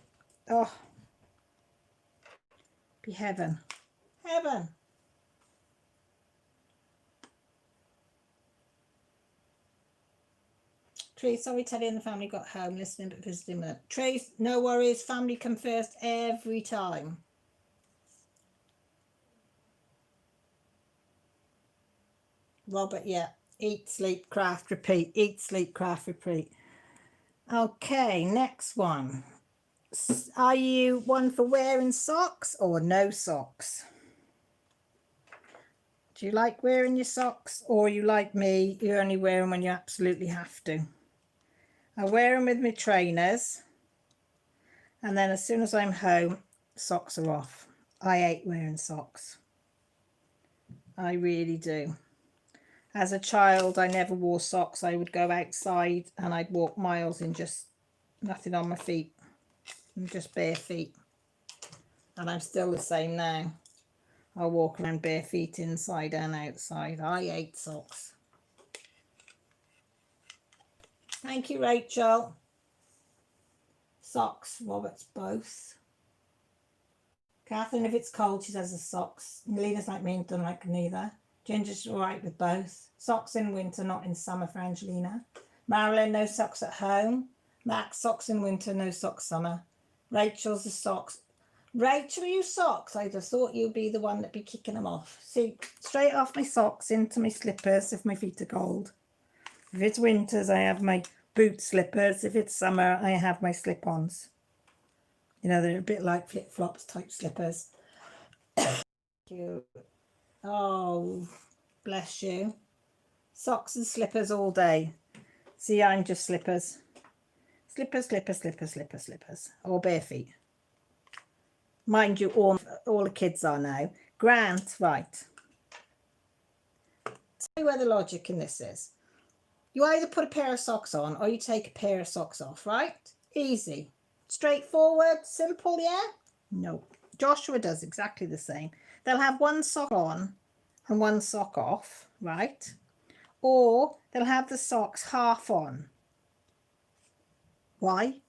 Oh, be heaven. Heaven. Tree, sorry Teddy and the family got home listening but visiting with them. Tree, no worries. Family come first every time. Robert, yeah. Eat, sleep, craft, repeat. Eat, sleep, craft, repeat. Okay, next one. Are you one for wearing socks or no socks? Do you like wearing your socks, or are you like me, you only wear them when you absolutely have to? I wear them with my trainers, and then as soon as I'm home, socks are off. I hate wearing socks. I really do. As a child, I never wore socks. I would go outside and I'd walk miles in just nothing on my feet, and just bare feet. And I'm still the same now. I walk around bare feet inside and outside. I hate socks. Thank you, Rachel. Socks, Robert's both. Catherine, if it's cold, she does the socks. Lena's like me and doesn't like neither. Ginger's all right with both. Socks in winter, not in summer for Angelina. Marilyn, no socks at home. Max, socks in winter, no socks summer. Rachel's the socks. Rachel, you socks? I'd have thought you'd be the one that'd be kicking them off. See, straight off my socks into my slippers if my feet are cold. If it's winters, I have my boot slippers. If it's summer, I have my slip-ons. You know, they're a bit like flip-flops type slippers. Cute. Oh, bless you. Socks and slippers all day. See, I'm just slippers. Slippers, slippers, slippers, slippers, slippers. Or bare feet. Mind you, all the kids are now. Grant, right. Tell you where the logic in this is. You either put a pair of socks on or you take a pair of socks off, right? Easy. Straightforward, simple, yeah? No. Joshua does exactly the same. They'll have one sock on and one sock off, right? Or they'll have the socks half on. Why?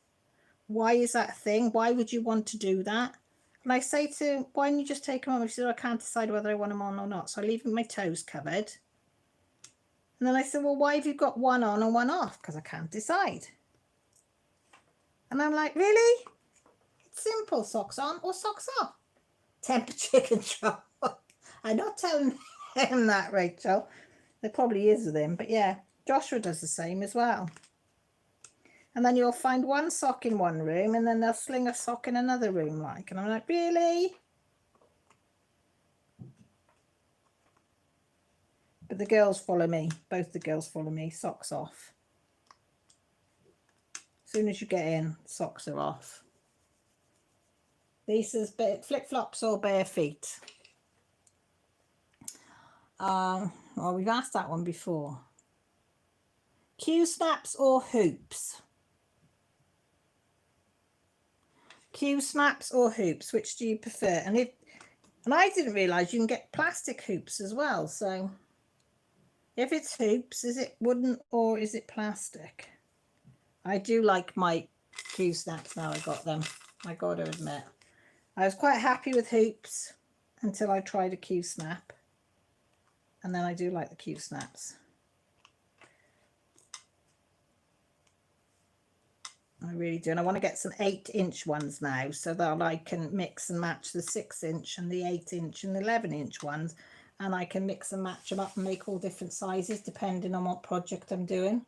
Why is that a thing? Why would you want to do that? And I say to him, why don't you just take them on? She said, I can't decide whether I want them on or not. So I leave my toes covered. And then I said, well, why have you got one on and one off? Because I can't decide. And I'm like, really? It's simple, socks on or socks off. Temperature control. I'm not telling him that, Rachel. There probably is with him. But yeah, Joshua does the same as well. And then you'll find one sock in one room and then they'll sling a sock in another room like. And I'm like, really? But the girls follow me. Both the girls follow me. Socks off. As soon as you get in, socks are off. Lisa's flip-flops or bare feet. Well, we've asked that one before. Q snaps or hoops? Q snaps or hoops? Which do you prefer? And I didn't realise you can get plastic hoops as well. So if it's hoops, is it wooden or is it plastic? I do like my Q snaps now I got them. I got to admit. I was quite happy with hoops until I tried a Q snap. And then I do like the Q snaps. I really do. And I want to get some 8-inch ones now so that I can mix and match the 6-inch and the 8-inch and the 11-inch ones. And I can mix and match them up and make all different sizes depending on what project I'm doing.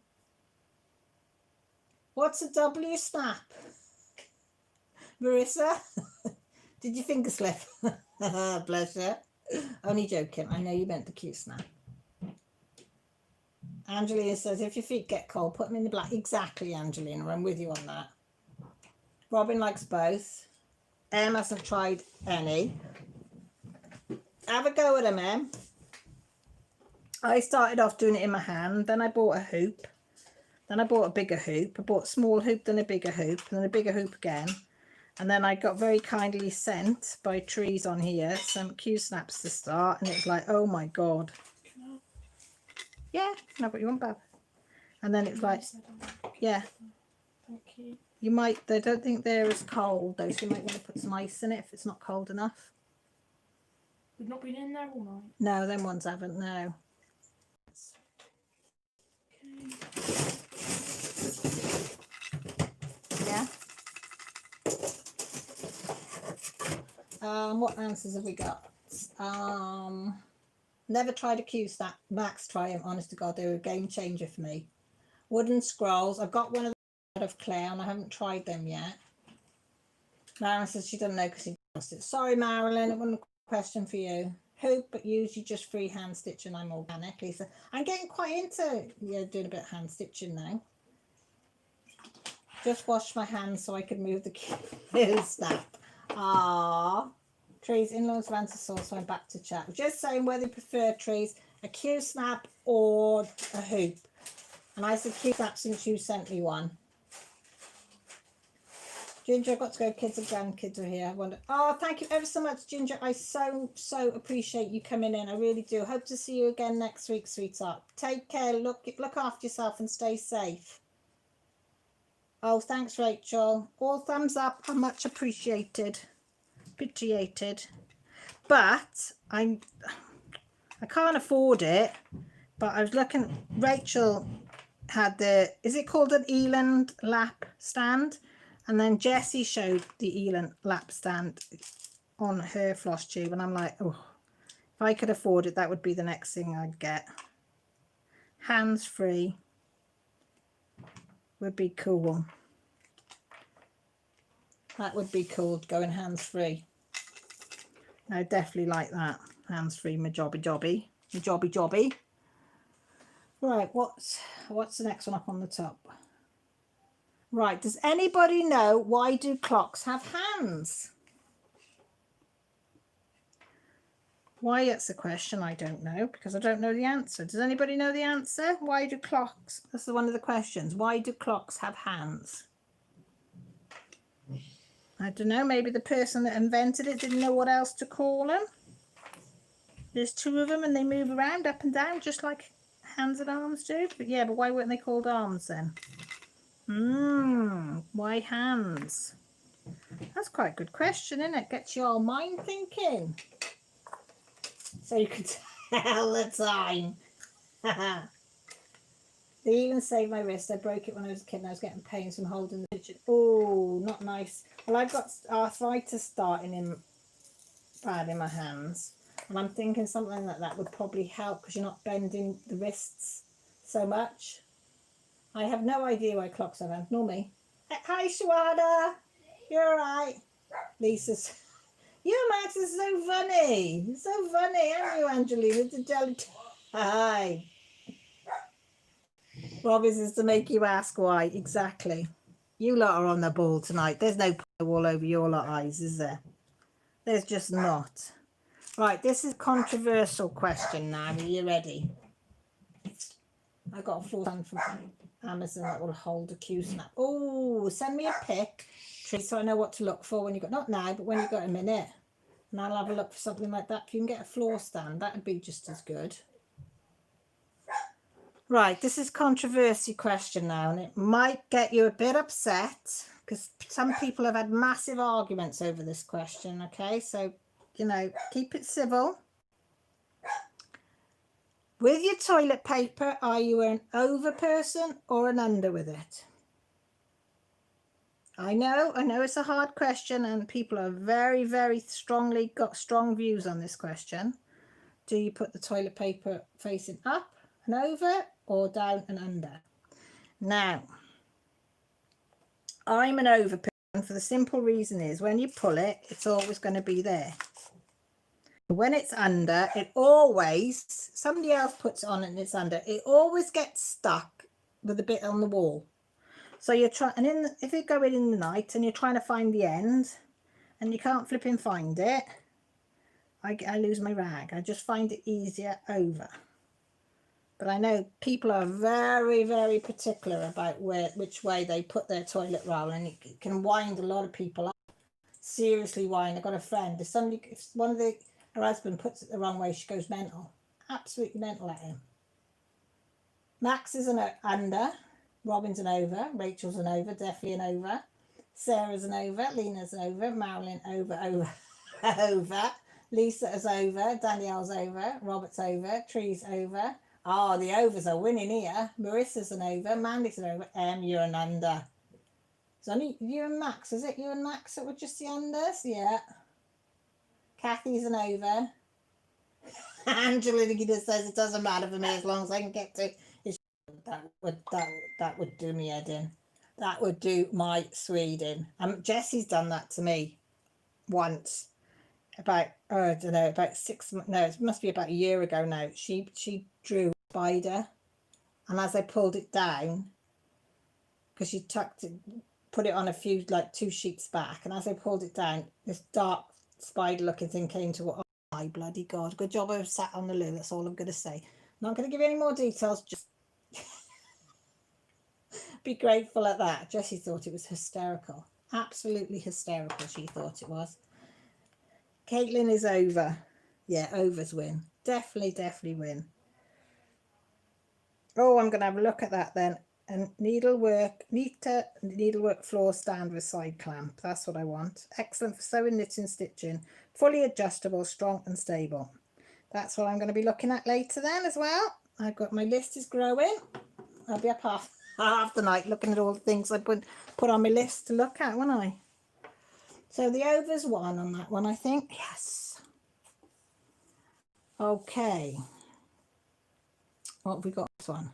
What's a W snap? Marissa? Did you finger slip? Bless you. Only joking. I know you meant the Q snap. Angelina says, if your feet get cold, put them in the black. Exactly, Angelina. I'm with you on that. Robin likes both. Em hasn't tried any. Have a go at them, Em. I started off doing it in my hand. Then I bought a hoop. Then I bought a bigger hoop. I bought a small hoop, then a bigger hoop, and then a bigger hoop again. And then I got very kindly sent by Trees on here some Q snaps to start. And it's like, oh my God. Yeah, no, what you want, Bab. And then it's like, yeah. Thank you. You might, I don't think they're as cold though, so you might want to put some ice in it if it's not cold enough. We've not been in there all night. No, them ones haven't, no. Yeah. What answers have we got? Never tried a Q snap. Max, try them. Honest to God, they were a game changer for me. Wooden scrolls. I've got one of them out of clay and I haven't tried them yet. Marilyn says she doesn't know because she lost it. Sorry, Marilyn, it wasn't a question for you. Hoop, but usually just freehand stitching. I'm organic, Lisa. I'm getting quite into doing a bit of hand stitching now. Just washed my hands so I could move the Q snap. Ah. Trees, in-laws have answered so I'm back to chat. Just saying whether you prefer Trees, a Q snap or a hoop. And I said Q snap since you sent me one. Ginger, I've got to go. Kids and grandkids are here. I wonder. Oh, thank you ever so much, Ginger. I so appreciate you coming in. I really do. Hope to see you again next week, sweetheart. Take care. Look after yourself and stay safe. Oh, thanks, Rachel. All thumbs up are much appreciated. Appreciated. But I can't afford it. But I was looking, Rachel had the, is it called an Eland lap stand? And then Jessie showed the Eland lap stand on her floss tube. And I'm like, oh, if I could afford it, that would be the next thing I'd get. Hands-free would be cool. That would be cool, going hands-free. I definitely like that. Hands-free, my jobby. My jobby. Right, what's the next one up on the top? Right, does anybody know why do clocks have hands? Why it's a question, I don't know, because I don't know the answer. Does anybody know the answer? Why do clocks, that's one of the questions. Why do clocks have hands? I don't know, maybe the person that invented it didn't know what else to call them. There's two of them and they move around up and down just like hands and arms do. But yeah, but why weren't they called arms then? Why hands? That's quite a good question, isn't it? Gets your mind thinking. So you can tell the time. They even saved my wrist. I broke it when I was a kid and I was getting pains from holding the pigeon. Oh, not nice. Well, I've got arthritis starting in bad in my hands. And I'm thinking something like that would probably help because you're not bending the wrists so much. I have no idea why clocks have hands, nor me. Hi, Shawada. You're all right. Lisa's. You, Max, is so funny. So funny, aren't you, Angelina? The jelly. Hi. Robbie's is to make you ask why. Exactly. You lot are on the ball tonight. There's no pie all over your lot eyes, is there? There's just not. Right, this is a controversial question now. Are you ready? I got a floor stand from Amazon that will hold a Q snap. Oh, send me a pic, so I know what to look for when you got, not now, but when you got a minute. And I'll have a look for something like that. If you can get a floor stand, that would be just as good. Right, this is controversy question now, and it might get you a bit upset because some people have had massive arguments over this question, okay? So, you know, keep it civil. With your toilet paper, are you an over person or an under with it? I know it's a hard question and people are very, very strongly got strong views on this question. Do you put the toilet paper facing up and over or down and under? Now, I'm an over person for the simple reason is when you pull it, it's always going to be there. When it's under, it always, somebody else puts it on and it's under, it always gets stuck with a bit on the wall. So you're trying, and if you go in the night and you're trying to find the end and you can't flip and find it, I lose my rag. I just find it easier over. But I know people are very, very particular about which way they put their toilet roll, and it can wind a lot of people up. Seriously wind. I've got a friend. If one of her husband puts it the wrong way, she goes mental. Absolutely mental at him. Max is an under. Robin's an over. Rachel's an over. Definitely an over. Sarah's an over. Lena's an over. Marilyn over. Lisa is over. Danielle's over. Robert's over. Tree's over. Oh, the overs are winning here. Marissa's an over. Mandy's an over. You're an under. It's only you and Max, is it? You and Max that were just the unders? Yeah. Kathy's an over. Angela says it doesn't matter for me as long as I can get to. That would do me head in. That would do my Swede in. Jessie's done that to me once. About I don't know, about 6 months. No, it must be about a year ago now. She drew a spider, and as I pulled it down, because she put it on a few, like 2 sheets back, and as I pulled it down, this dark spider looking thing came to. Oh my bloody god! Good job I sat on the loo. That's all I'm going to say. Not going to give you any more details. Just be grateful at that. Jessie thought it was hysterical. Absolutely hysterical. She thought it was. Caitlin is over. Yeah, overs win. Definitely win. Oh, I'm going to have a look at that then. and needlework floor stand with side clamp. That's what I want. Excellent for sewing, knitting, stitching. Fully adjustable, strong and stable. That's what I'm going to be looking at later then as well. I've got my list is growing. I'll be up half the night looking at all the things I put on my list to look at, won't I? So the over's one on that one, I think. Yes. Okay. What have we got this one?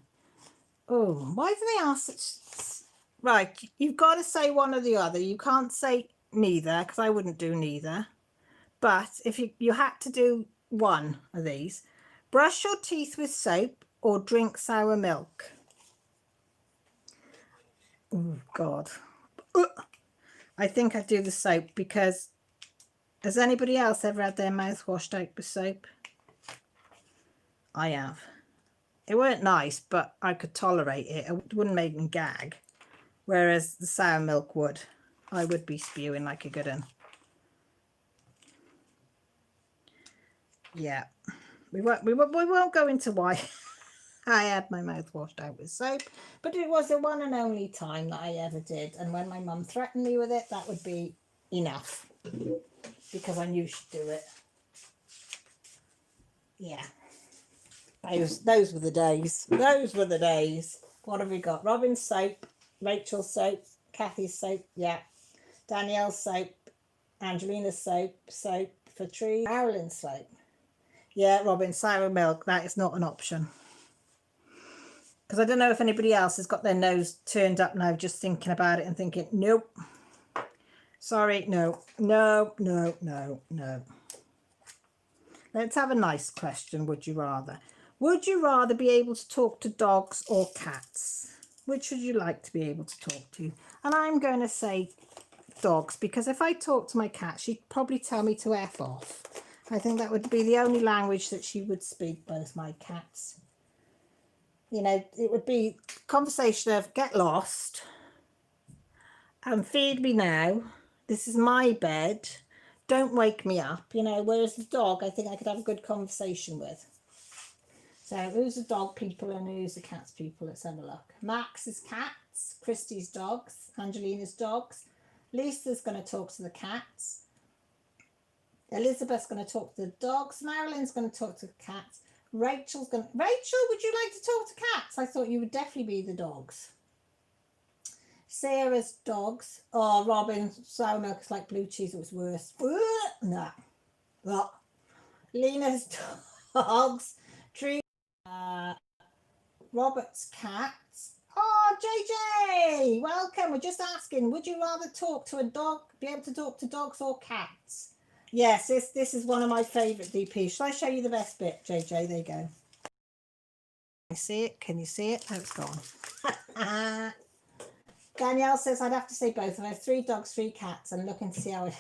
Oh, why do they ask such... Right, you've got to say one or the other. You can't say neither, because I wouldn't do neither. But if you had to do one of these, brush your teeth with soap or drink sour milk. Oh, God. I think I'd do the soap, because has anybody else ever had their mouth washed out with soap? I have. It weren't nice, but I could tolerate it. It wouldn't make me gag. Whereas the sour milk would. I would be spewing like a good one. Yeah. We won't go into why I had my mouth washed out with soap. But it was the one and only time that I ever did. And when my mum threatened me with it, that would be enough. Because I knew she'd do it. Yeah. Those were the days. Those were the days. What have we got? Robin's soap, Rachel's soap, Kathy's soap, yeah. Danielle's soap, Angelina's soap for trees, Marilyn's soap. Yeah, Robin, sour milk, that is not an option. Because I don't know if anybody else has got their nose turned up now just thinking about it and thinking, nope. Sorry, no. Let's have a nice question, would you rather? Would you rather be able to talk to dogs or cats? Which would you like to be able to talk to? And I'm going to say dogs, because if I talk to my cat, she'd probably tell me to F off. I think that would be the only language that she would speak, both my cats. You know, it would be conversation of get lost and feed me now. This is my bed. Don't wake me up, you know, whereas the dog, I think I could have a good conversation with. So who's the dog people and who's the cats people? Let's have a look. Max is cats, Christy's dogs, Angelina's dogs. Lisa's going to talk to the cats. Elizabeth's going to talk to the dogs. Marilyn's going to talk to the cats. Rachel, would you like to talk to cats? I thought you would definitely be the dogs. Sarah's dogs. Oh, Robin, sour milk is like blue cheese. It was worse. No. Oh. Lena's dogs. Tree. Robert's cats. Oh, JJ, welcome. We're just asking, would you rather talk to a dog, be able to talk to dogs or cats? Yes, this is one of my favourite DPs. Shall I show you the best bit, JJ? There you go. Can you see it? Can you see it? Oh, it's gone. Danielle says, I'd have to say both. I have 3 dogs, 3 cats. I'm looking to see how I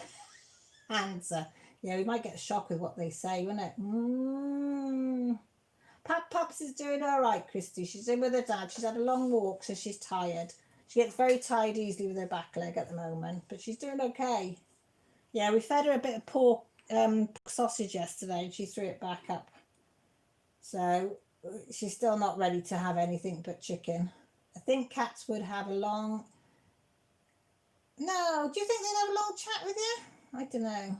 answer. Yeah, we might get a shock with what they say, won't it? Pups is doing all right, Christy. She's in with her dad. She's had a long walk, so she's tired. She gets very tired easily with her back leg at the moment, but she's doing okay. Yeah, we fed her a bit of pork sausage yesterday and she threw it back up. So she's still not ready to have anything but chicken. I think cats would have a long... No, do you think they'd have a long chat with you? I don't know.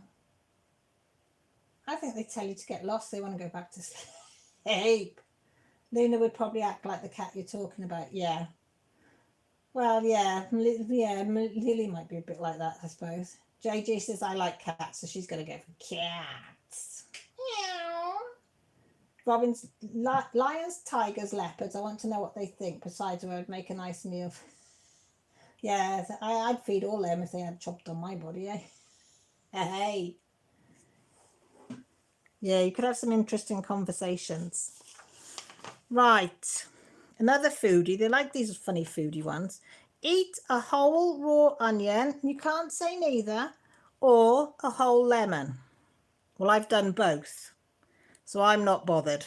I think they tell you to get lost. They want to go back to sleep. Luna would probably act like the cat you're talking about. Yeah. Well, yeah. Lily might be a bit like that, I suppose. JJ says, I like cats, so she's going to go for cats. Meow. Robin's lions, tigers, leopards. I want to know what they think. Besides, I would make a nice meal. Yeah, I'd feed all them if they had chopped on my body, eh? Hey. Yeah, you could have some interesting conversations. Right. Another foodie. They like these funny foodie ones. Eat a whole raw onion. You can't say neither. Or a whole lemon. Well, I've done both. So I'm not bothered.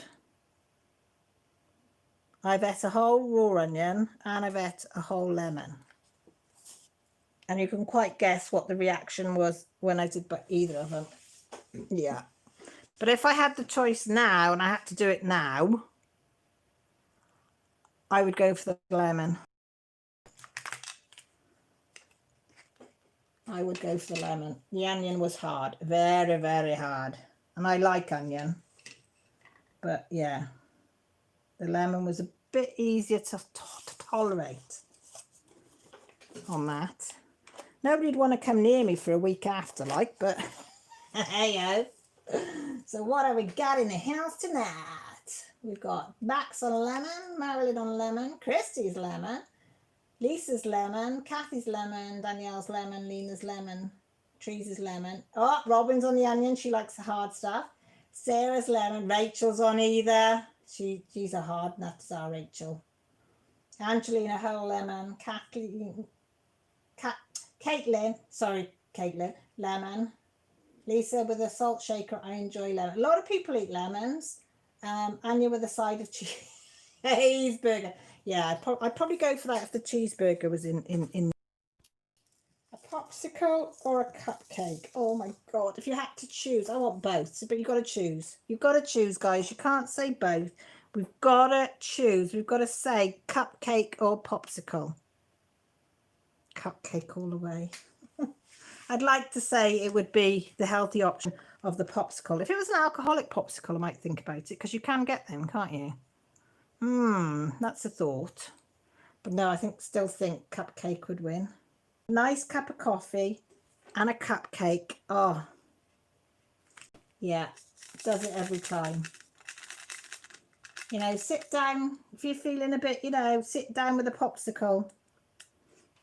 I've ate a whole raw onion and I've ate a whole lemon. And you can quite guess what the reaction was when I did either of them. Yeah. But if I had the choice now and I had to do it now, I would go for the lemon. I would go for the lemon. The onion was hard, very, very hard. And I like onion. But yeah, the lemon was a bit easier to tolerate on that. Nobody'd want to come near me for a week after, like, but hey-o. So what have we got in the house tonight? We've got Max on lemon, Marilyn on lemon, Christy's lemon, Lisa's lemon, Kathy's lemon, Danielle's lemon, Lena's lemon, Teresa's lemon. Oh, Robin's on the onion. She likes the hard stuff. Sarah's lemon. Rachel's on either. She's a hard nut, is our Rachel. Angelina, whole lemon. Caitlin, lemon. Lisa with a salt shaker. I enjoy lemon. A lot of people eat lemons. Anya with a side of cheeseburger. Yeah, I'd probably go for that if the cheeseburger was in. A popsicle or a cupcake? Oh my God, if you had to choose, I want both, but you've got to choose. You've got to choose, guys. You can't say both. We've got to choose. We've got to say cupcake or popsicle. Cupcake all the way. I'd like to say it would be the healthy option of the popsicle. If it was an alcoholic popsicle, I might think about it, because you can get them, can't you? That's a thought. But no, still think cupcake would win. Nice cup of coffee and a cupcake. Oh, yeah, does it every time. You know, sit down if you're feeling a bit, you know, sit down with a popsicle.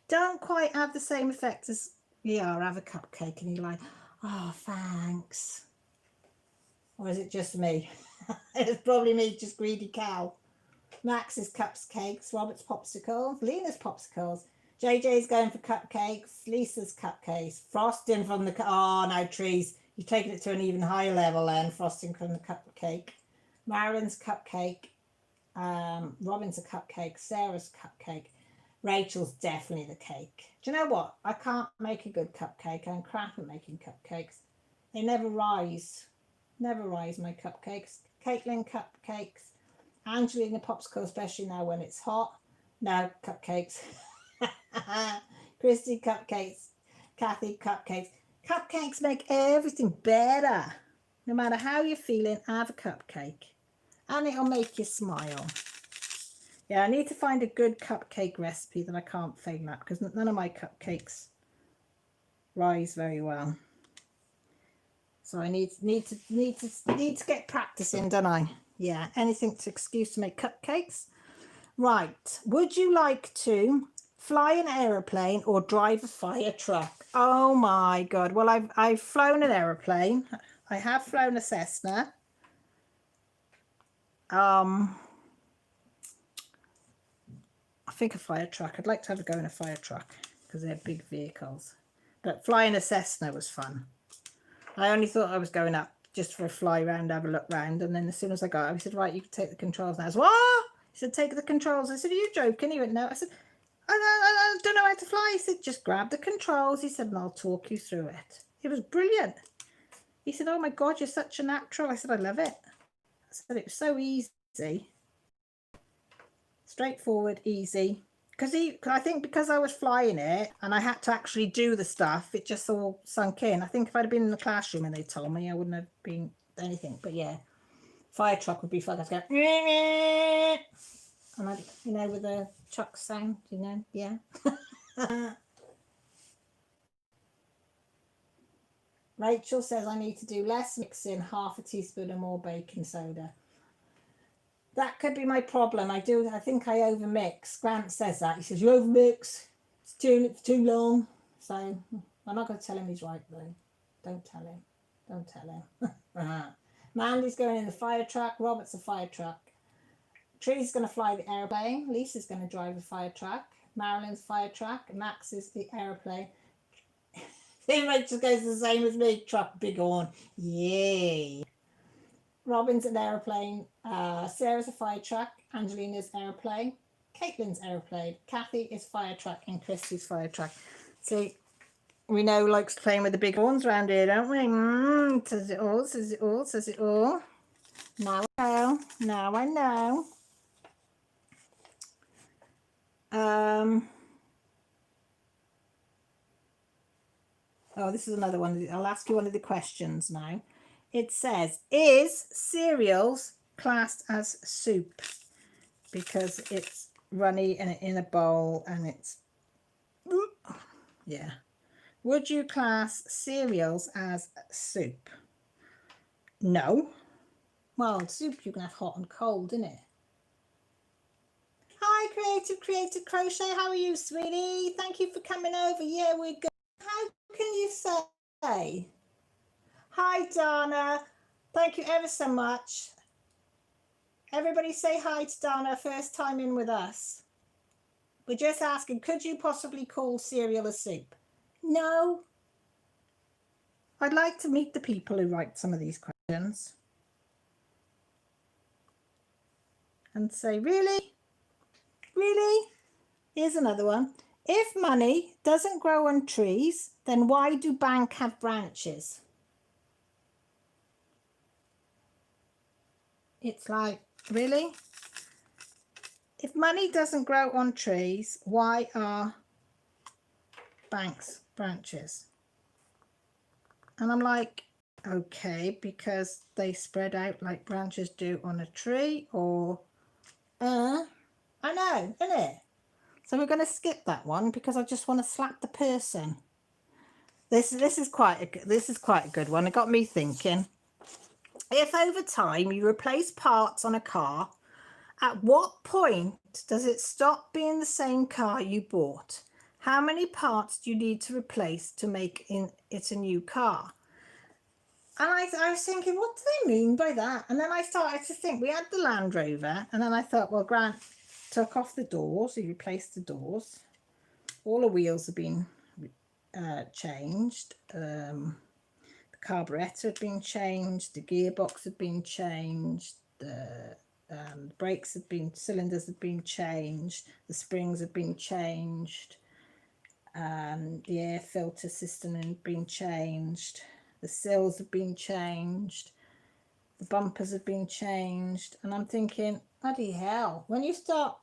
Don't quite have the same effect as have a cupcake and you're like, oh, thanks. Or is it just me? It's probably me, just greedy cow. Max's cupcakes, Robert's popsicles, Lena's popsicles. JJ's going for cupcakes, Lisa's cupcakes, frosting from the, oh no, trees, you've taken it to an even higher level then, frosting from the cupcake. Marilyn's cupcake, Robin's a cupcake, Sarah's cupcake, Rachel's definitely the cake. Do you know what? I can't make a good cupcake. I'm crap at making cupcakes. They never rise. Never rise, my cupcakes. Caitlin cupcakes. Angelina popsicle, especially now when it's hot. No, cupcakes. Christy cupcakes. Kathy cupcakes. Cupcakes make everything better. No matter how you're feeling, have a cupcake. And it'll make you smile. Yeah, I need to find a good cupcake recipe that I can't fail at, because none of my cupcakes rise very well. So I need to get practicing, don't I? Yeah, anything's an excuse to make cupcakes. Right, would you like to fly an aeroplane or drive a fire truck? Oh my God. Well, I've flown an aeroplane. I have flown a Cessna. I think a fire truck. I'd like to have a go in a fire truck because they're big vehicles. But flying a Cessna was fun. I only thought I was going up just for a fly round, have a look round. And then as soon as I got up, he said, right, you can take the controls now. I said, what? He said, take the controls. I said, are you joking? He went, no. I said, I don't know how to fly. He said, just grab the controls. He said, and I'll talk you through it. It was brilliant. He said, oh my God, you're such a natural. I said, I love it. I said, it was so easy. Straightforward, easy. Because I think because I was flying it and I had to actually do the stuff, it just all sunk in. I think if I'd have been in the classroom and they told me, I wouldn't have been anything. But yeah, fire truck would be fun. I'd go, and I'd, you know, with a truck sound, you know, yeah. Rachel says I need to do less mixing, half a teaspoon or more baking soda. That could be my problem. I think I overmix. Grant says that. He says, you overmix. It's too long. So I'm not going to tell him he's right, though. Don't tell him. Don't tell him. Mandy's going in the fire truck. Robert's a fire truck. Tree's going to fly the airplane. Lisa's going to drive the fire truck. Marilyn's fire truck. Max is the airplane. Rachel goes the same as me. Truck, big horn. Yay. Robin's an aeroplane, Sarah's a fire truck, Angelina's aeroplane, Caitlin's aeroplane, Kathy is fire truck, and Christy's fire truck. See, we know likes playing with the big horns around here, don't we? Says it all, says it all, says it all. Now I know, now I know. Oh, this is another one. I'll ask you one of the questions now. It says, is cereals classed as soup? Because it's runny and in a bowl and it's, yeah. Would you class cereals as soup? No. Well, soup you can have hot and cold, innit? Hi, Creative Crochet. How are you, sweetie? Thank you for coming over. Yeah, we're good. How can you say? Hi, Dana. Thank you ever so much. Everybody say hi to Dana, first time in with us. We're just asking, could you possibly call cereal a soup? No. I'd like to meet the people who write some of these questions and say, really? Really? Here's another one. If money doesn't grow on trees, then why do banks have branches? It's like, really? If money doesn't grow on trees, why are banks branches? And I'm like, okay, because they spread out like branches do on a tree, or I know, isn't it? So we're going to skip that one because I just want to slap the person. This is quite a good one. It got me thinking. If over time you replace parts on a car, at what point does it stop being the same car you bought? How many parts do you need to replace to make it a new car? And I was thinking, what do they mean by that? And then I started to think, we had the Land Rover, and then I thought, well, Grant took off the doors, he replaced the doors. All the wheels have been changed. The carburettor had been changed, the gearbox had been changed, the brakes had been, cylinders had been changed, the springs had been changed, the air filter system had been changed, the sills have been changed, the bumpers have been changed. And I'm thinking, bloody hell, when you start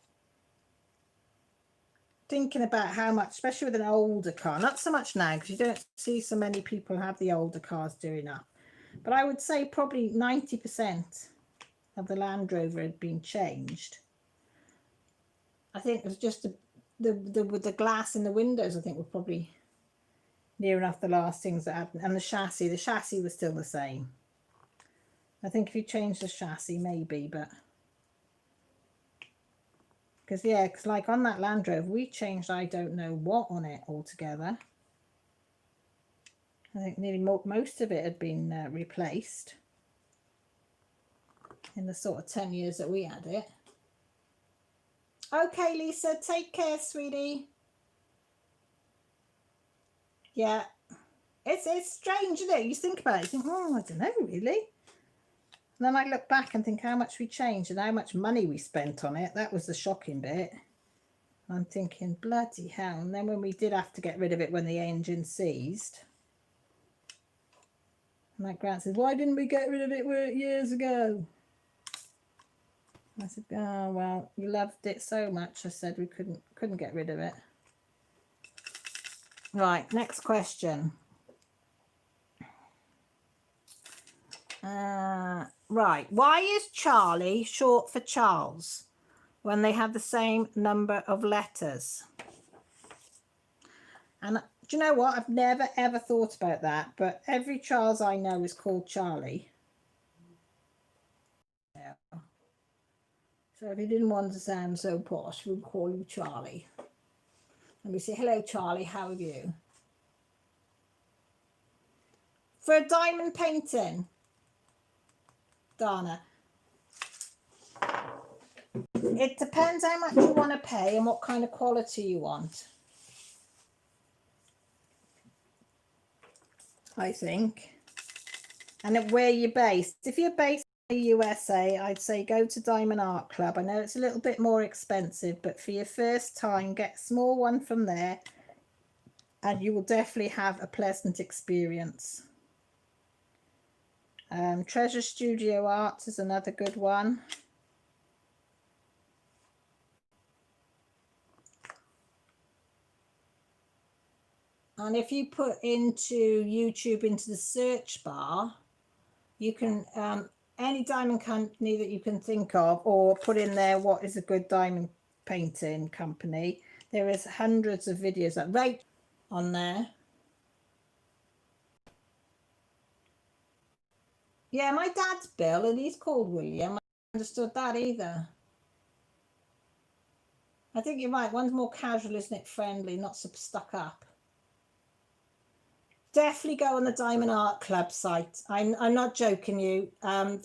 thinking about how much, especially with an older car, not so much now because you don't see so many people have the older cars doing up, but I would say probably 90% of the Land Rover had been changed. I think it was just the glass in the windows, I think, were probably near enough the last things that happened. And the chassis was still the same. I think if you change the chassis, maybe, but because like on that Land Rover, we changed I don't know what on it altogether. I think nearly most of it had been replaced in the sort of 10 years that we had it. Okay, Lisa, take care, sweetie. Yeah, it's strange, isn't it? You think about it, you think, oh, I don't know, really. And then I look back and think how much we changed and how much money we spent on it. That was the shocking bit. I'm thinking, bloody hell. And then when we did have to get rid of it when the engine seized, and like Grant said, why didn't we get rid of it years ago? I said, oh, well, you loved it so much. I said we couldn't get rid of it. Right, next question. Right, why is Charlie short for Charles when they have the same number of letters? And do you know what? I've never ever thought about that, but every Charles I know is called Charlie. Yeah. So if you didn't want to sound so posh, we'll call you Charlie. And we say, hello, Charlie, how are you? For a diamond painting, Dana, it depends how much you want to pay and what kind of quality you want, I think. And where you're based. If you're based in the USA, I'd say go to Diamond Art Club. I know it's a little bit more expensive, but for your first time, get a small one from there and you will definitely have a pleasant experience. Treasure Studio Arts is another good one. And if you put into YouTube into the search bar, you can any diamond company that you can think of, or put in there what is a good diamond painting company. There is hundreds of videos that right on there. Yeah, my dad's Bill and he's called William. I understood that either. I think you're right. One's more casual, isn't it? Friendly, not so stuck up. Definitely go on the Diamond Art Club site. I'm not joking you.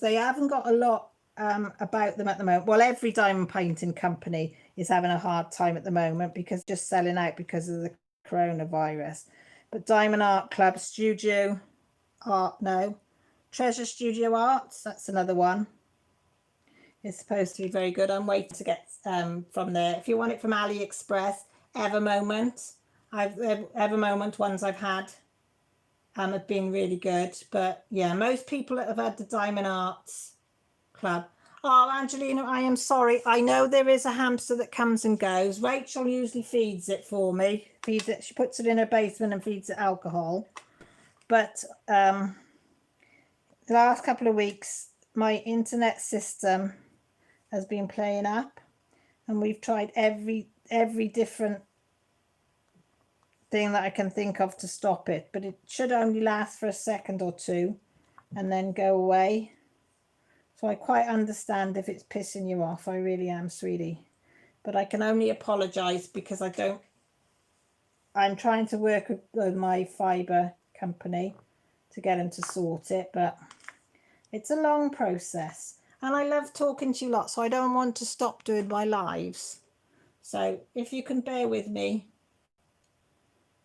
They haven't got a lot about them at the moment. Well, every diamond painting company is having a hard time at the moment because just selling out because of the coronavirus. But Diamond Art Club, Studio Art, no. Treasure Studio Arts, that's another one. It's supposed to be very good. I'm waiting to get from there. If you want it from AliExpress, Evermoment. Evermoment ones I've had have been really good. But yeah, most people that have had the Diamond Arts Club. Oh, Angelina, I am sorry. I know there is a hamster that comes and goes. Rachel usually feeds it for me. Feeds it. She puts it in her basement and feeds it alcohol. But the last couple of weeks, my internet system has been playing up, and we've tried every different thing that I can think of to stop it, but it should only last for a second or two and then go away. So I quite understand if it's pissing you off. I really am, sweetie. But I can only apologize because I'm trying to work with my fiber company to get them to sort it, but it's a long process. And I love talking to you lot, so I don't want to stop doing my lives. So if you can bear with me,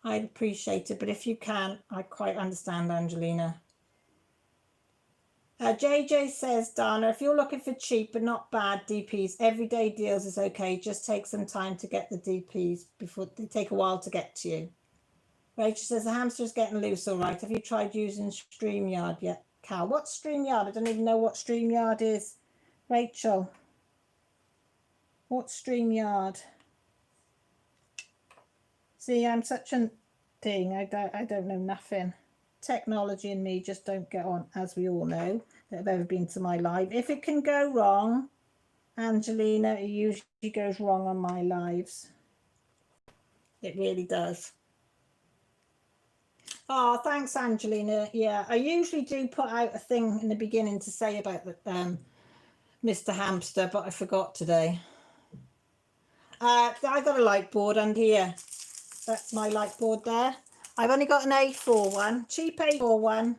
I'd appreciate it. But if you can, I quite understand, Angelina. JJ says, Dana, if you're looking for cheap but not bad DPs, everyday deals is okay. Just take some time to get the DPs before they take a while to get to you. Rachel says, the hamster's getting loose, all right. Have you tried using StreamYard yet? Cal, what's StreamYard? I don't even know what StreamYard is. Rachel, what's StreamYard? See, I'm such a thing. I don't know nothing. Technology and me just don't get on, as we all know, that have ever been to my live. If it can go wrong, Angelina, it usually goes wrong on my lives. It really does. Oh, thanks, Angelina. Yeah, I usually do put out a thing in the beginning to say about the Mr. Hamster, but I forgot today. I got a light board under here. That's my light board there. I've only got an A4 one, cheap A4 one,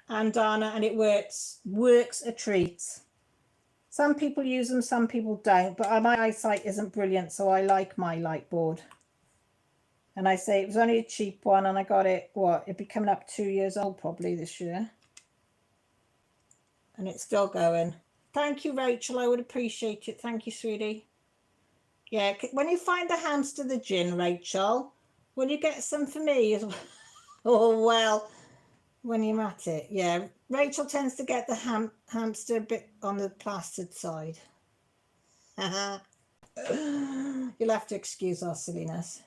and it works a treat. Some people use them, some people don't, but my eyesight isn't brilliant, so I like my light board. And I say it was only a cheap one, and I got it, it'd be coming up 2 years old probably this year. And it's still going. Thank you, Rachel. I would appreciate it. Thank you, sweetie. Yeah, when you find a hamster the gin, Rachel, will you get some for me as well? Oh, well, when you're at it. Yeah, Rachel tends to get the hamster a bit on the plastered side. You'll have to excuse our silliness.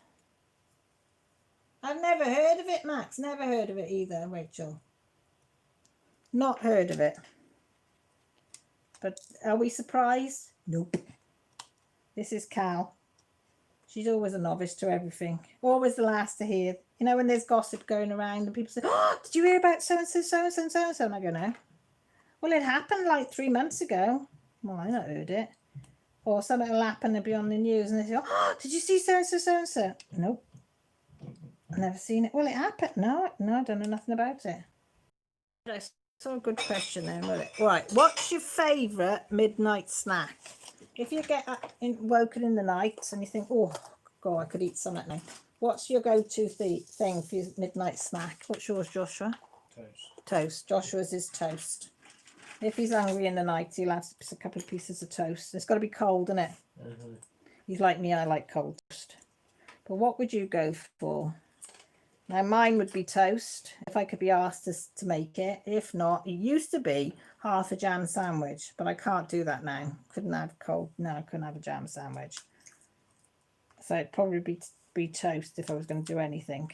I've never heard of it, Max. Never heard of it either, Rachel. Not heard of it. But are we surprised? Nope. This is Cal. She's always a novice to everything. Always the last to hear. You know, when there's gossip going around and people say, oh, did you hear about so-and-so, so-and-so, and so-and-so? And I go, no. Well, it happened like 3 months ago. Well, I not heard it. Or something will happen and be on the news and they say, oh, did you see so-and-so, so-and-so? Nope. I've never seen it. Well, it happened. No, I don't know nothing about it. I saw a good question there, wasn't it? Right, what's your favourite midnight snack? If you get woken in the night and you think, oh, God, I could eat something now. What's your go-to thing for your midnight snack? What's yours, Joshua? Toast. Toast. Joshua's is toast. If he's hungry in the night, he'll have a couple of pieces of toast. It's got to be cold, isn't it? Mm-hmm. He's like me, I like cold toast. But what would you go for? Now, mine would be toast, if I could be asked to make it. If not, it used to be half a jam sandwich, but I can't do that now. Couldn't have cold. No, I couldn't have a jam sandwich. So it'd probably be toast if I was going to do anything.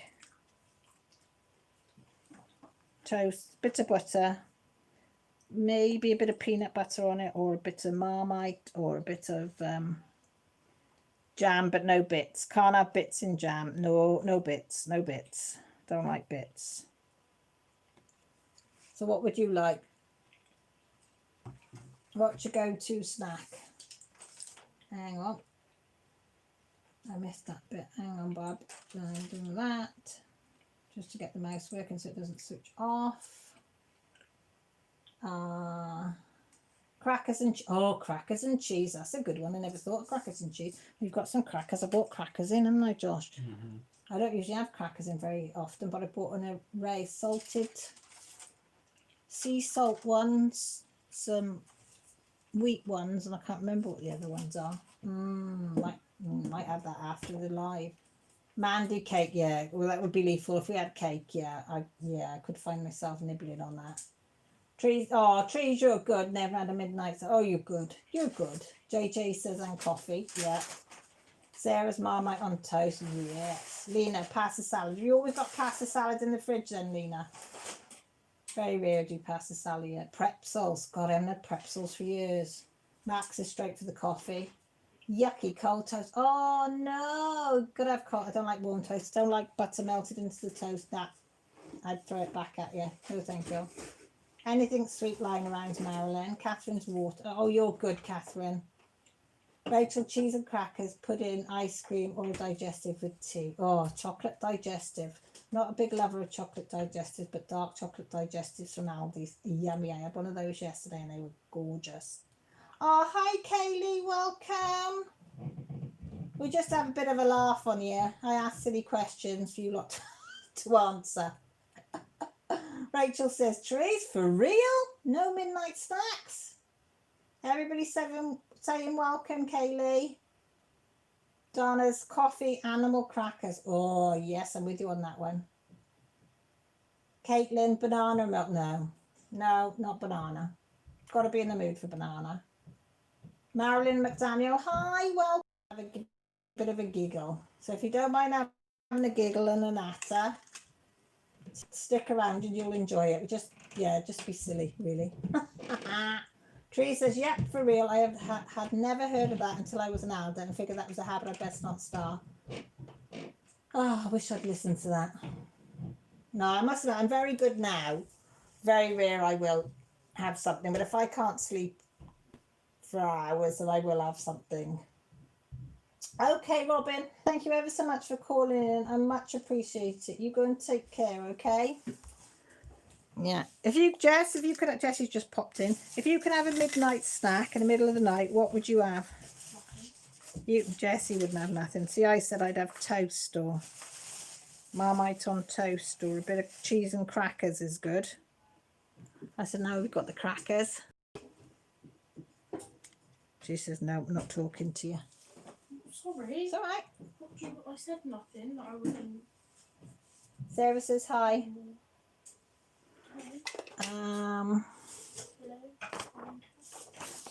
toast, bit of butter, maybe a bit of peanut butter on it, or a bit of Marmite, or a bit of jam, but no bits. Can't have bits in jam. No bits, no bits. Don't like bits. So what would you like? What's your go-to snack? Hang on. I missed that bit. Hang on, Bob. Do that. Just to get the mouse working so it doesn't switch off. Crackers and crackers and cheese. That's a good one. I never thought of crackers and cheese. We've got some crackers. I bought crackers in, haven't I, Josh? I don't usually have crackers in very often, but I bought an array salted sea salt ones, some wheat ones, and I can't remember what the other ones are. Might have that after the live. Mandy cake, yeah. Well, that would be lethal if we had cake. Yeah, I could find myself nibbling on that. Trees, you're good. Never had a midnight. Oh, you're good. You're good. JJ says, and coffee. Yeah. Sarah's Marmite on toast. Yes. Lena, pasta salad. You always got pasta salad in the fridge then, Lena? Very rare do you pasta salad yet. Pretzels. God, I haven't had pretzels for years. Max is straight for the coffee. Yucky cold toast. Oh no, gotta have cold. I don't like warm toast. Don't like butter melted into the toast. That I'd throw it back at you. No thank you. Anything sweet lying around, Marilyn. Catherine's water. Oh, you're good, Catherine. Rachel, cheese and crackers, pudding, ice cream, or digestive with tea. Oh, chocolate digestive. Not a big lover of chocolate digestive, but dark chocolate digestives from Aldi's. Yummy. I had one of those yesterday and they were gorgeous. Oh, hi, Kaylee. Welcome. We just have a bit of a laugh on here. I ask silly questions for you lot to answer. Rachel says, Therese, for real? No midnight snacks? Everybody saying welcome, Kaylee. Donna's coffee, animal crackers. Oh, yes, I'm with you on that one. Caitlin, banana milk. No, not banana. Got to be in the mood for banana. Marilyn McDaniel, hi, welcome. Have a bit of a giggle. So if you don't mind having a giggle and a natter, stick around and you'll enjoy it. Just be silly, really. Tree says, yep, for real. I had never heard of that until I was an adult and figured that was a habit I best not start. Oh, I wish I'd listened to that. No, I must admit, I'm very good now. Very rare I will have something, but if I can't sleep for hours, then I will have something. Okay, Robin, thank you ever so much for calling in. I much appreciate it. You go and take care, okay? Yeah. Jess, Jessie's just popped in. If you could have a midnight snack in the middle of the night, what would you have? Jessie wouldn't have nothing. See, I said I'd have toast or Marmite on toast or a bit of cheese and crackers is good. I said, no, we've got the crackers. She says, no, I'm not talking to you. Sorry. It's all right. I said nothing. I wouldn't. Sarah says hi.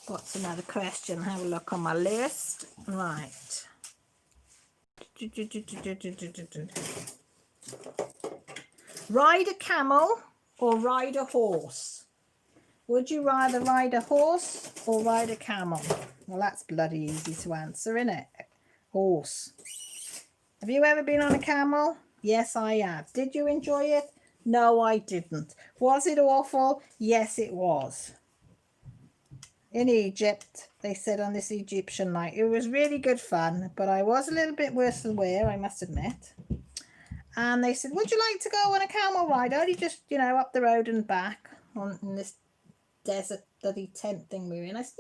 What's another question? Have a look on my list. Right. Ride a camel or ride a horse? Would you rather ride a horse or ride a camel? Well, that's bloody easy to answer, isn't it? Horse. Have you ever been on a camel? Yes, I have. Did you enjoy it? No, I didn't. Was it awful? Yes, it was. In Egypt, they said on this Egyptian night, it was really good fun, but I was a little bit worse than wear, I must admit. And they said, would you like to go on a camel ride? Only just, up the road and back on this desert bloody tent thing we were in. I said,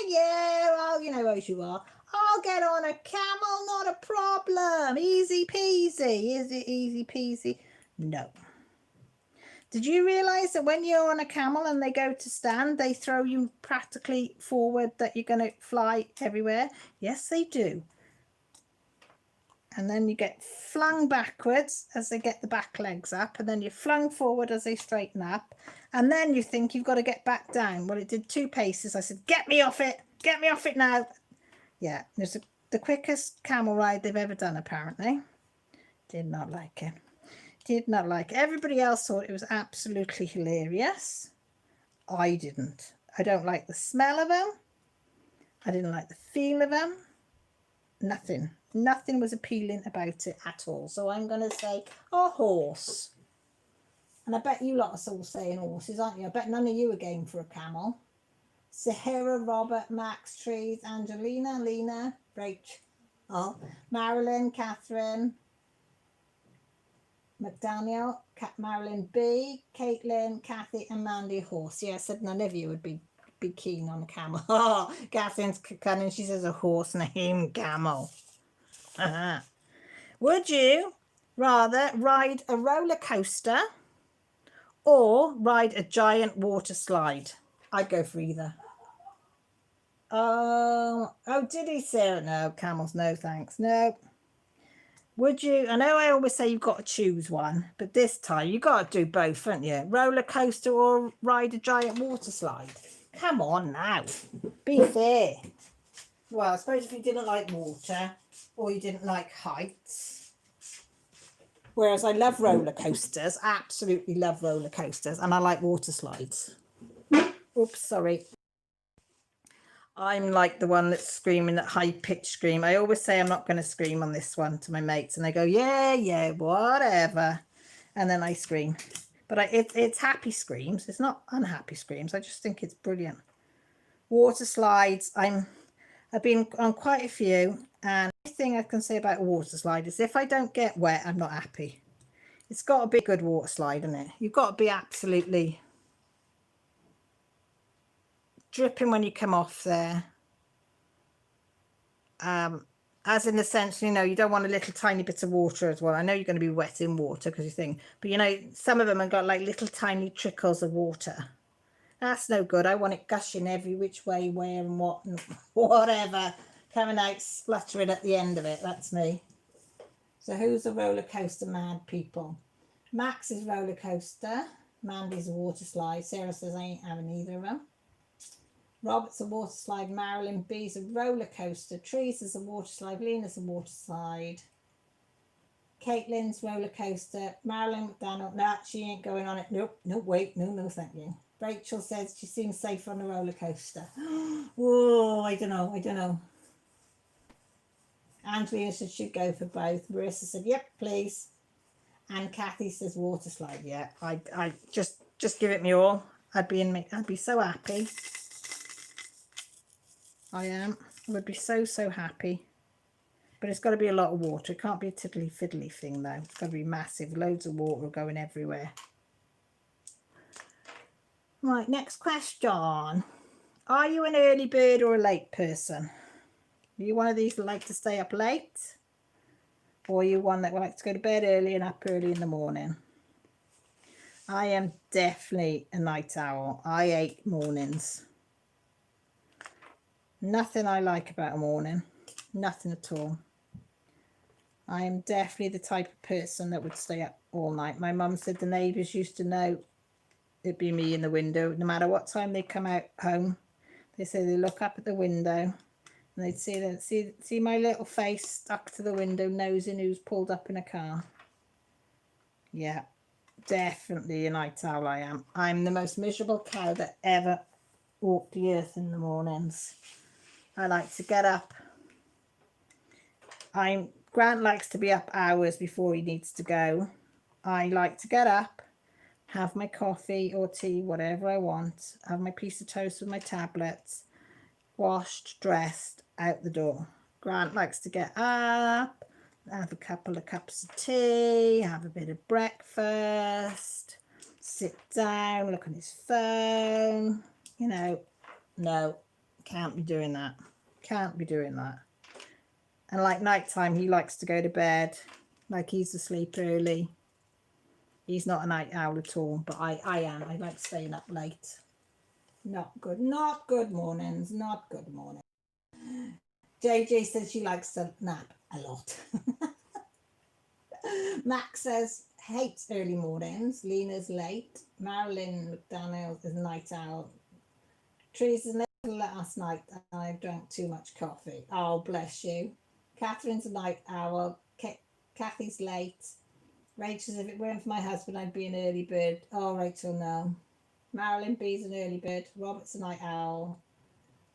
yeah, well, as you are. I'll get on a camel, not a problem. Easy peasy. Is it easy peasy? No. Did you realise that when you're on a camel and they go to stand, they throw you practically forward that you're going to fly everywhere? Yes, they do. And then you get flung backwards as they get the back legs up, and then you're flung forward as they straighten up, and then you think you've got to get back down. Well, it did 2 paces. I said, get me off it now. Yeah, there's the quickest camel ride they've ever done, apparently. Did not like it. Did not like it. Everybody else thought it was absolutely hilarious. I didn't. I don't like the smell of them. I didn't like the feel of them. Nothing was appealing about it at all. So I'm going to say a horse. And I bet you lot are all saying horses, aren't you? I bet none of you are game for a camel. Sahara, Robert, Max, Trees, Angelina, Lena, Rachel, Marilyn, Catherine, McDaniel, Marilyn B, Caitlin, Kathy, and Mandy horse. Yeah, I said none of you would be keen on a camel. Oh, Catherine's cunning. She says a horse named Camel. Would you rather ride a roller coaster or ride a giant water slide? I'd go for either. Oh, did he say no? Camels, no thanks. No. Would you? I know I always say you've got to choose one, but this time you got to do both, haven't you? Roller coaster or ride a giant water slide? Come on now, be fair. Well, I suppose if you didn't like water or you didn't like heights. Whereas I love roller coasters, absolutely love roller coasters, and I like water slides. Oops, sorry. I'm like the one that's screaming that high-pitched scream. I always say I'm not going to scream on this one to my mates, and they go, yeah, whatever. And then I scream. But it's happy screams. It's not unhappy screams. I just think it's brilliant. Water slides, I've been on quite a few, and the thing I can say about a water slide is if I don't get wet, I'm not happy. It's got to be a good water slide, isn't it? You've got to be absolutely dripping when you come off there. As in the sense, you know, you don't want a little tiny bit of water as well. I know you're going to be wet in water because you think, but you know, some of them have got like little tiny trickles of water. That's no good. I want it gushing every which way, where and what and whatever, coming out spluttering at the end of it. That's me. So who's the roller coaster mad people? Max is roller coaster. Mandy's a water slide. Sarah says I ain't having either of them. Robert's a water slide. Marilyn B's a roller coaster. Trees is a water slide. Lena's a water slide. Caitlin's roller coaster. Marilyn McDonald, nah, she ain't going on it. Nope, no, wait, no, thank you. Rachel says she seems safe on the roller coaster. Whoa, I don't know. Angelina said she'd go for both. Marissa said, yep, please. And Kathy says water slide. Yeah, I just give it me all. I'd be so happy. I would be so happy. But it's got to be a lot of water. It can't be a tiddly fiddly thing though. It's got to be massive. Loads of water going everywhere. Right, next question. Are you an early bird or a late person? Are you one of these that like to stay up late? Or are you one that would like to go to bed early and up early in the morning? I am definitely a night owl. I hate mornings. Nothing I like about a morning. Nothing at all. I am definitely the type of person that would stay up all night. My mum said the neighbours used to know it'd be me in the window. No matter what time they come out home, they say they look up at the window and they'd see my little face stuck to the window, nosing who's pulled up in a car. Yeah, definitely a night owl I am. I'm the most miserable cow that ever walked the earth in the mornings. I like to get up. Grant likes to be up hours before he needs to go. I like to get up, have my coffee or tea, whatever I want, have my piece of toast with my tablets, washed, dressed, out the door. Grant likes to get up, have a couple of cups of tea, have a bit of breakfast, sit down, look on his phone. You know, no, can't be doing that. Can't be doing that. And like nighttime, he likes to go to bed, like he's asleep early. He's not a night owl at all, but I am. I like staying up late. Not good mornings, not good mornings. JJ says she likes to nap a lot. Max says hates early mornings. Lena's late. Marilyn McDonald is a night owl. Teresa's last night I drank too much coffee. Oh, bless you. Catherine's a night owl. Kathy's late. Rachel says, if it weren't for my husband, I'd be an early bird. Oh, Rachel, no. Marilyn B's an early bird. Robert's a night owl.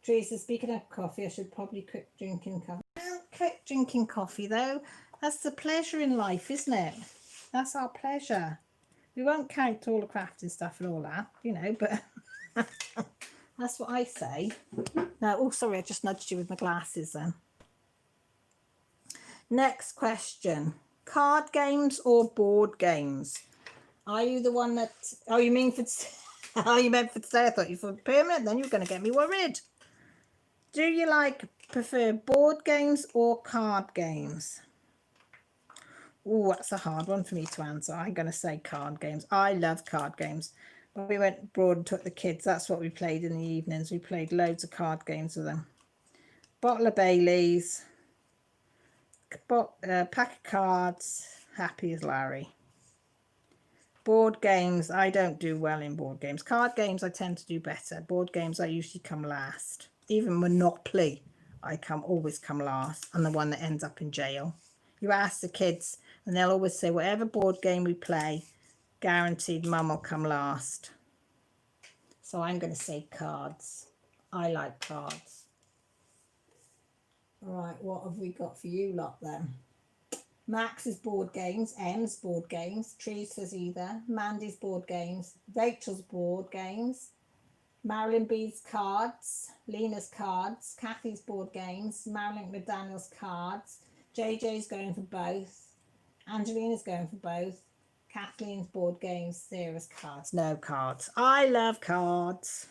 Teresa, speaking of coffee, I should probably quit drinking coffee. Don't quit drinking coffee, though. That's the pleasure in life, isn't it? That's our pleasure. We won't count all the crafting stuff and all that, you know, but that's what I say. No, oh, sorry, I just nudged you with my glasses then. Next question. Card games or board games? Are you the one that... Oh, you mean for... Oh, you meant for today? I thought you for permanent. Then you were going to get me worried. Do you prefer board games or card games? Oh, that's a hard one for me to answer. I'm going to say card games. I love card games. When we went abroad and took the kids, that's what we played in the evenings. We played loads of card games with them. Bottle of Baileys, pack of cards, happy as Larry. Board games, I don't do well in board games. Card games, I tend to do better. Board games, I usually come last. Even Monopoly, I always come last. I'm the one that ends up in jail. You ask the kids, and they'll always say, whatever board game we play, guaranteed mum will come last. So I'm going to say cards. I like cards. All right, what have we got for you lot then? Max's board games, Em's board games, Teresa's either, Mandy's board games, Rachel's board games, Marilyn B's cards, Lena's cards, Kathy's board games, Marilyn McDaniel's cards, JJ's going for both, Angelina's going for both, Kathleen's board games, Sarah's cards. No cards. I love cards.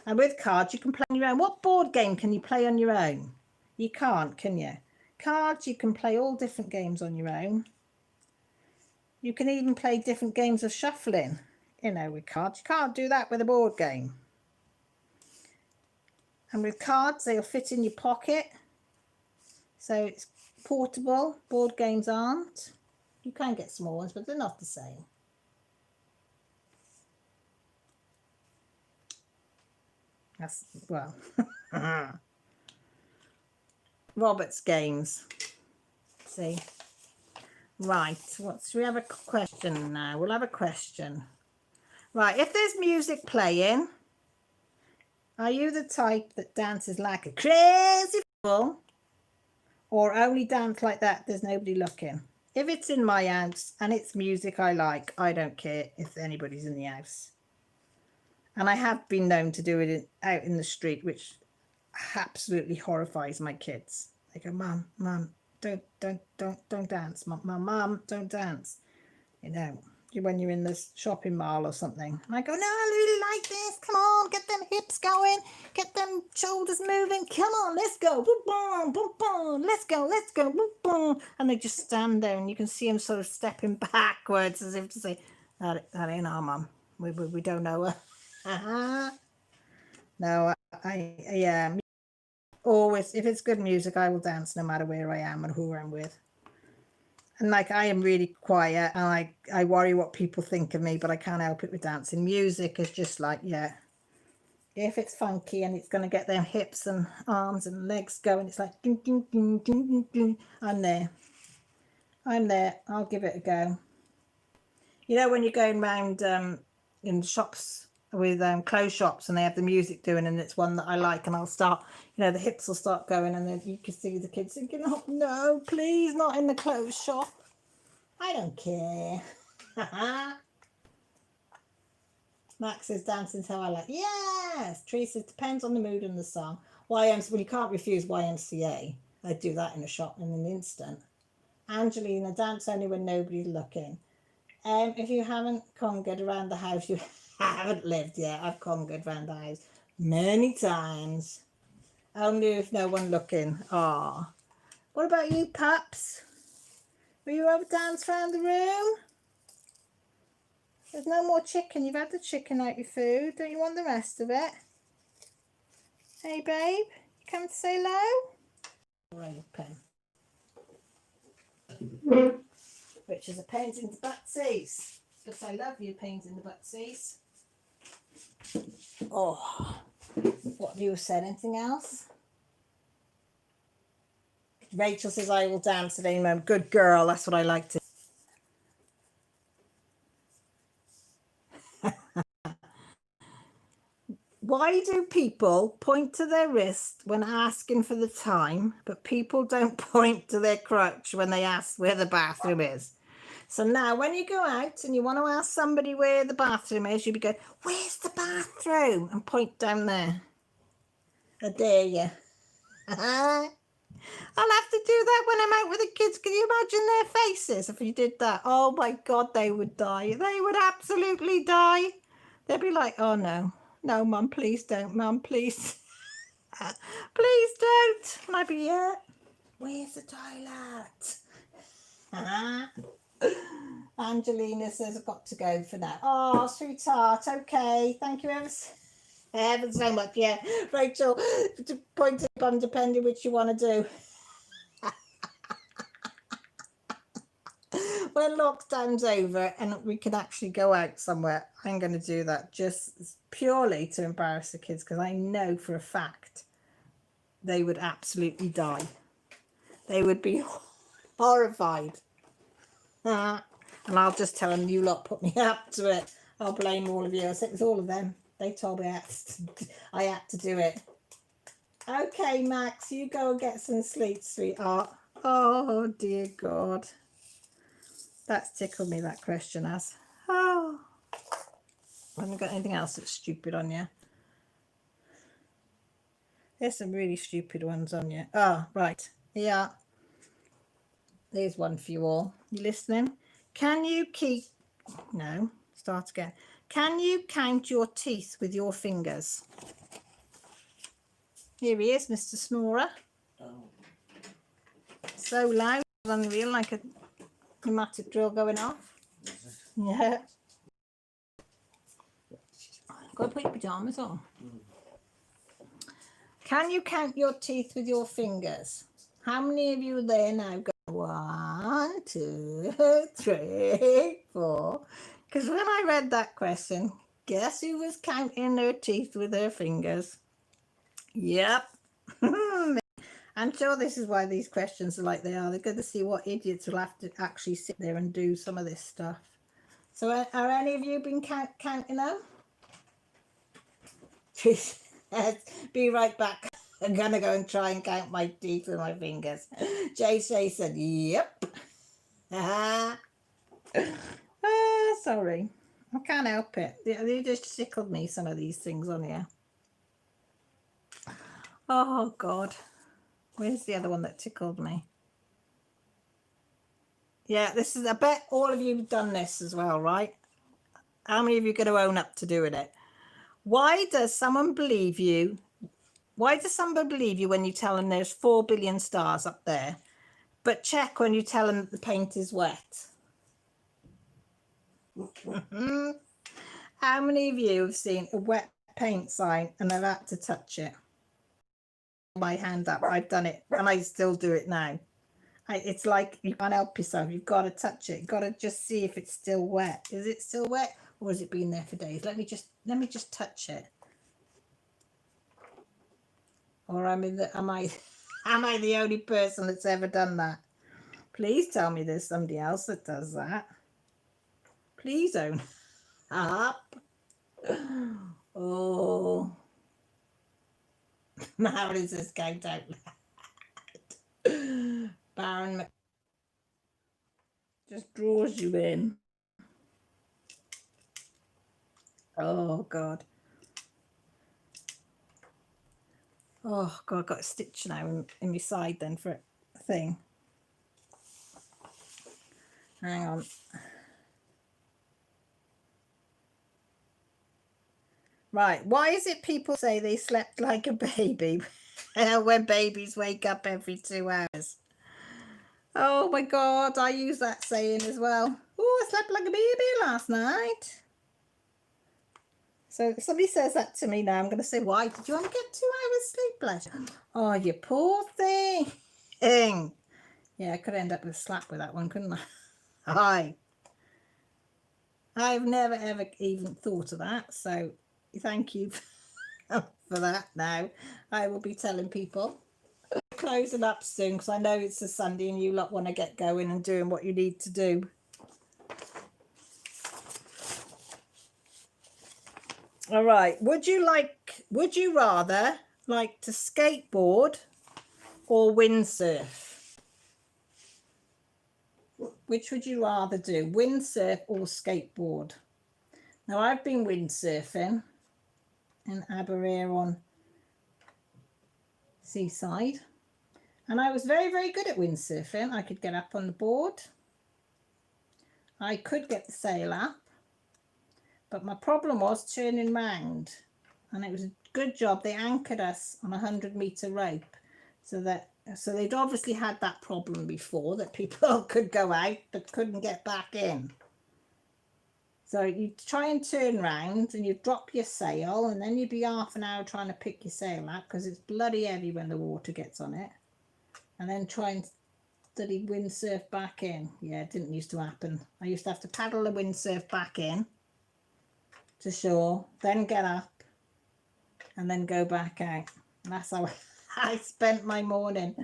And with cards, you can play on your own. What board game can you play on your own? You can't, can you? Cards, you can play all different games on your own. You can even play different games of shuffling, you know, with cards. You can't do that with a board game. And with cards, they'll fit in your pocket. So it's portable. Board games aren't. You can get small ones, but they're not the same. That's, well, Robert's games. See? Right, should we have a question now? We'll have a question. Right, if there's music playing, are you the type that dances like a crazy fool, or only dance like that there's nobody looking? If it's in my house and it's music I like, I don't care if anybody's in the house. And I have been known to do it out in the street, which absolutely horrifies my kids. They go, Mum, don't dance. Mum, don't dance. You know, when you're in the shopping mall or something. And I go, no, I really like this. Come on, get them hips going. Get them shoulders moving. Come on, let's go. Boom, boom, boom, boom. Let's go, boom, boom. And they just stand there and you can see them sort of stepping backwards as if to say, that ain't our mum. We don't know her. No, yeah, always, if it's good music, I will dance no matter where I am and who I'm with. And I am really quiet and I worry what people think of me, but I can't help it with dancing. Music is just yeah, if it's funky and it's going to get them hips and arms and legs going, it's like ding, ding, ding, ding, ding, ding. I'm there. I'll give it a go. You know, when you're going around in shops with clothes shops and they have the music doing and it's one that I like, and I'll start, you know, the hips will start going and then you can see the kids thinking, oh no, please, not in the clothes shop. I don't care. Max says dancing's how I like. Yes. Teresa, depends on the mood and the song. Well, you can't refuse YMCA. I'd do that in a shop in an instant. Angelina, dance only when nobody's looking. If you haven't conquered around the house, you haven't lived yet. I've conquered around the house many times. Only if no one looking. Ah. What about you, pups? Will you ever dance around the room? There's no more chicken. You've had the chicken out your food. Don't you want the rest of it? Hey, babe. You come to say hello? Right, pen. Which is a pains in the buttsies. Because I love you, pains in the buttsies. Oh. What have you said? Anything else? Rachel says, I will dance at any moment. Good girl. That's what I like to. Why do people point to their wrist when asking for the time, but people don't point to their crutch when they ask where the bathroom is? So now when you go out and you want to ask somebody where the bathroom is, you'll be going, where's the bathroom? And point down there. I dare you. I'll have to do that when I'm out with the kids. Can you imagine their faces if you did that? Oh my God, they would die. They would absolutely die. They'd be like, oh no, no, Mum, please don't, Mum, please. Please don't. And I'd be, yeah, where's the toilet? Angelina says I've got to go for that. Oh, sweetheart, okay. Thank you ever so much. Yeah, Rachel, to point it on depending which you want to do. When lockdown's over and we can actually go out somewhere, I'm going to do that just purely to embarrass the kids, because I know for a fact they would absolutely die. They would be horrified. And I'll just tell them, you lot put me up to it. I'll blame all of you. I said it was all of them. They told me I had to do it. Okay, Max, you go and get some sleep, sweetheart. Oh, dear God. That's tickled me, that question has. Oh, I haven't got anything else that's stupid on you. There's some really stupid ones on you. Oh, right. Yeah. There's one for you all. You listening? Can you keep... No, start again. Can you count your teeth with your fingers? Here he is, Mr. Snorer. Oh. So loud, unreal, like a pneumatic drill going off. Yeah. Got to put your pajamas on. Can you count your teeth with your fingers? How many of you are there now? Go 1, 2, 3, 4. Because when I read that question, guess who was counting their teeth with their fingers? Yep. I'm sure this is why these questions are like they are. They're going to see what idiots will have to actually sit there and do some of this stuff. So are any of you been counting them? Be right back. I'm going to go and try and count my teeth with my fingers. JJ said, yep. Sorry. I can't help it. They just tickled me, some of these things on here. Oh, God. Where's the other one that tickled me? Yeah, this is, I bet all of you have done this as well, right? How many of you are going to own up to doing it? Why does someone believe you? Why does somebody believe you when you tell them there's 4 billion stars up there, but check when you tell them that the paint is wet? How many of you have seen a wet paint sign and have had to touch it? My hand up, I've done it and I still do it now. It's like you can't help yourself, you've got to touch it, you've got to just see if it's still wet. Is it still wet or has it been there for days? Let me just touch it. Or am I the only person that's ever done that? Please tell me there's somebody else that does that. Please own up. Oh, Marilyn says count out loud. Baron just draws you in. Oh, God. Oh, God, I've got a stitch now in my side then for a thing. Hang on. Right, why is it people say they slept like a baby when babies wake up every 2 hours? Oh, my God, I use that saying as well. Oh, I slept like a baby last night. So if somebody says that to me now, I'm going to say, why? Did you only get 2 hours sleep, Pleasure? Oh, you poor thing. Yeah, I could end up with a slap with that one, couldn't I? Hi. I've never, ever even thought of that. So thank you for that now. I will be telling people. Closing up soon because I know it's a Sunday and you lot want to get going and doing what you need to do. All right. Would you like Would you rather like to skateboard or windsurf? Which would you rather do, windsurf or skateboard? Now, I've been windsurfing in Aberystwyth on Seaside, and I was very, very good at windsurfing. I could get up on the board. I could get the sail up, but my problem was turning round, and it was a good job they anchored us on a 100-meter rope, so they'd obviously had that problem before, that people could go out but couldn't get back in. So you try and turn round and you drop your sail, and then you'd be half an hour trying to pick your sail up because it's bloody heavy when the water gets on it, and then try and study windsurf back in. Yeah, it didn't used to happen. I used to have to paddle the windsurf back in to shore, then get up and then go back out. And that's how I spent my morning,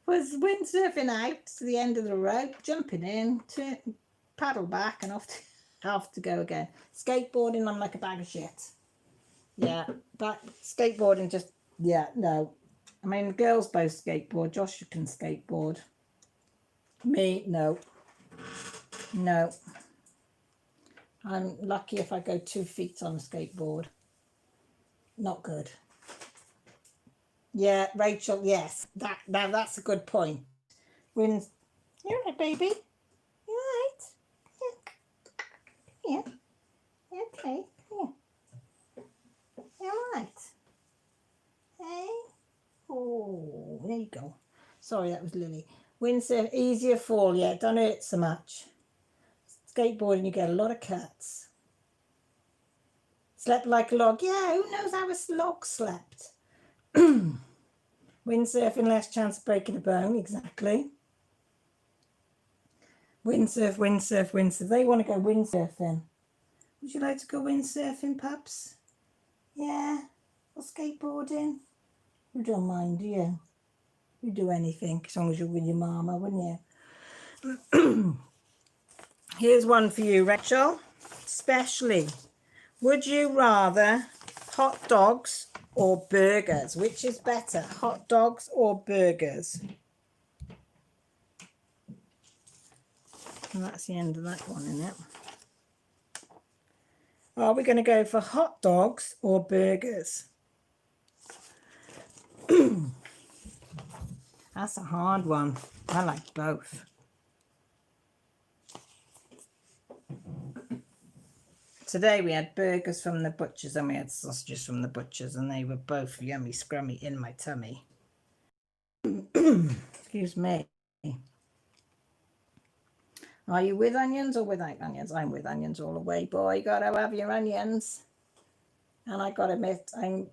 was windsurfing out to the end of the rope, jumping in, paddle back and off to go again. Skateboarding, I'm like a bag of shit. Yeah, but skateboarding just, yeah, no. I mean, girls both skateboard. Josh can skateboard. Me, no. No. I'm lucky if I go 2 feet on a skateboard. Not good. Yeah, Rachel, yes. Now that's a good point. When you're right, baby. You're right. Yeah. Yeah. Okay. Yeah. You're right. Hey. Oh, there you go. Sorry, that was Lily. Windsurf, easier fall. Yeah, don't hurt so much. Skateboarding, you get a lot of cuts. Slept like a log. Yeah, who knows how a log slept? Windsurfing, less chance of breaking a bone. Exactly. Windsurf, windsurf, windsurf. They want to go windsurfing. Would you like to go windsurfing, pups? Yeah. Or skateboarding? You don't mind, do you? You do anything as long as you're with your mama, wouldn't you? Here's one for you, Rachel. Especially, would you rather hot dogs or burgers? Which is better, hot dogs or burgers? And that's the end of that one, isn't it? Are we going to go for hot dogs or burgers? That's a hard one. I like both. Today we had burgers from the butchers and we had sausages from the butchers, and they were both yummy scrummy in my tummy. Excuse me. Are you with onions or without onions? I'm with onions all the way, boy. You gotta have your onions. And I gotta admit, I'm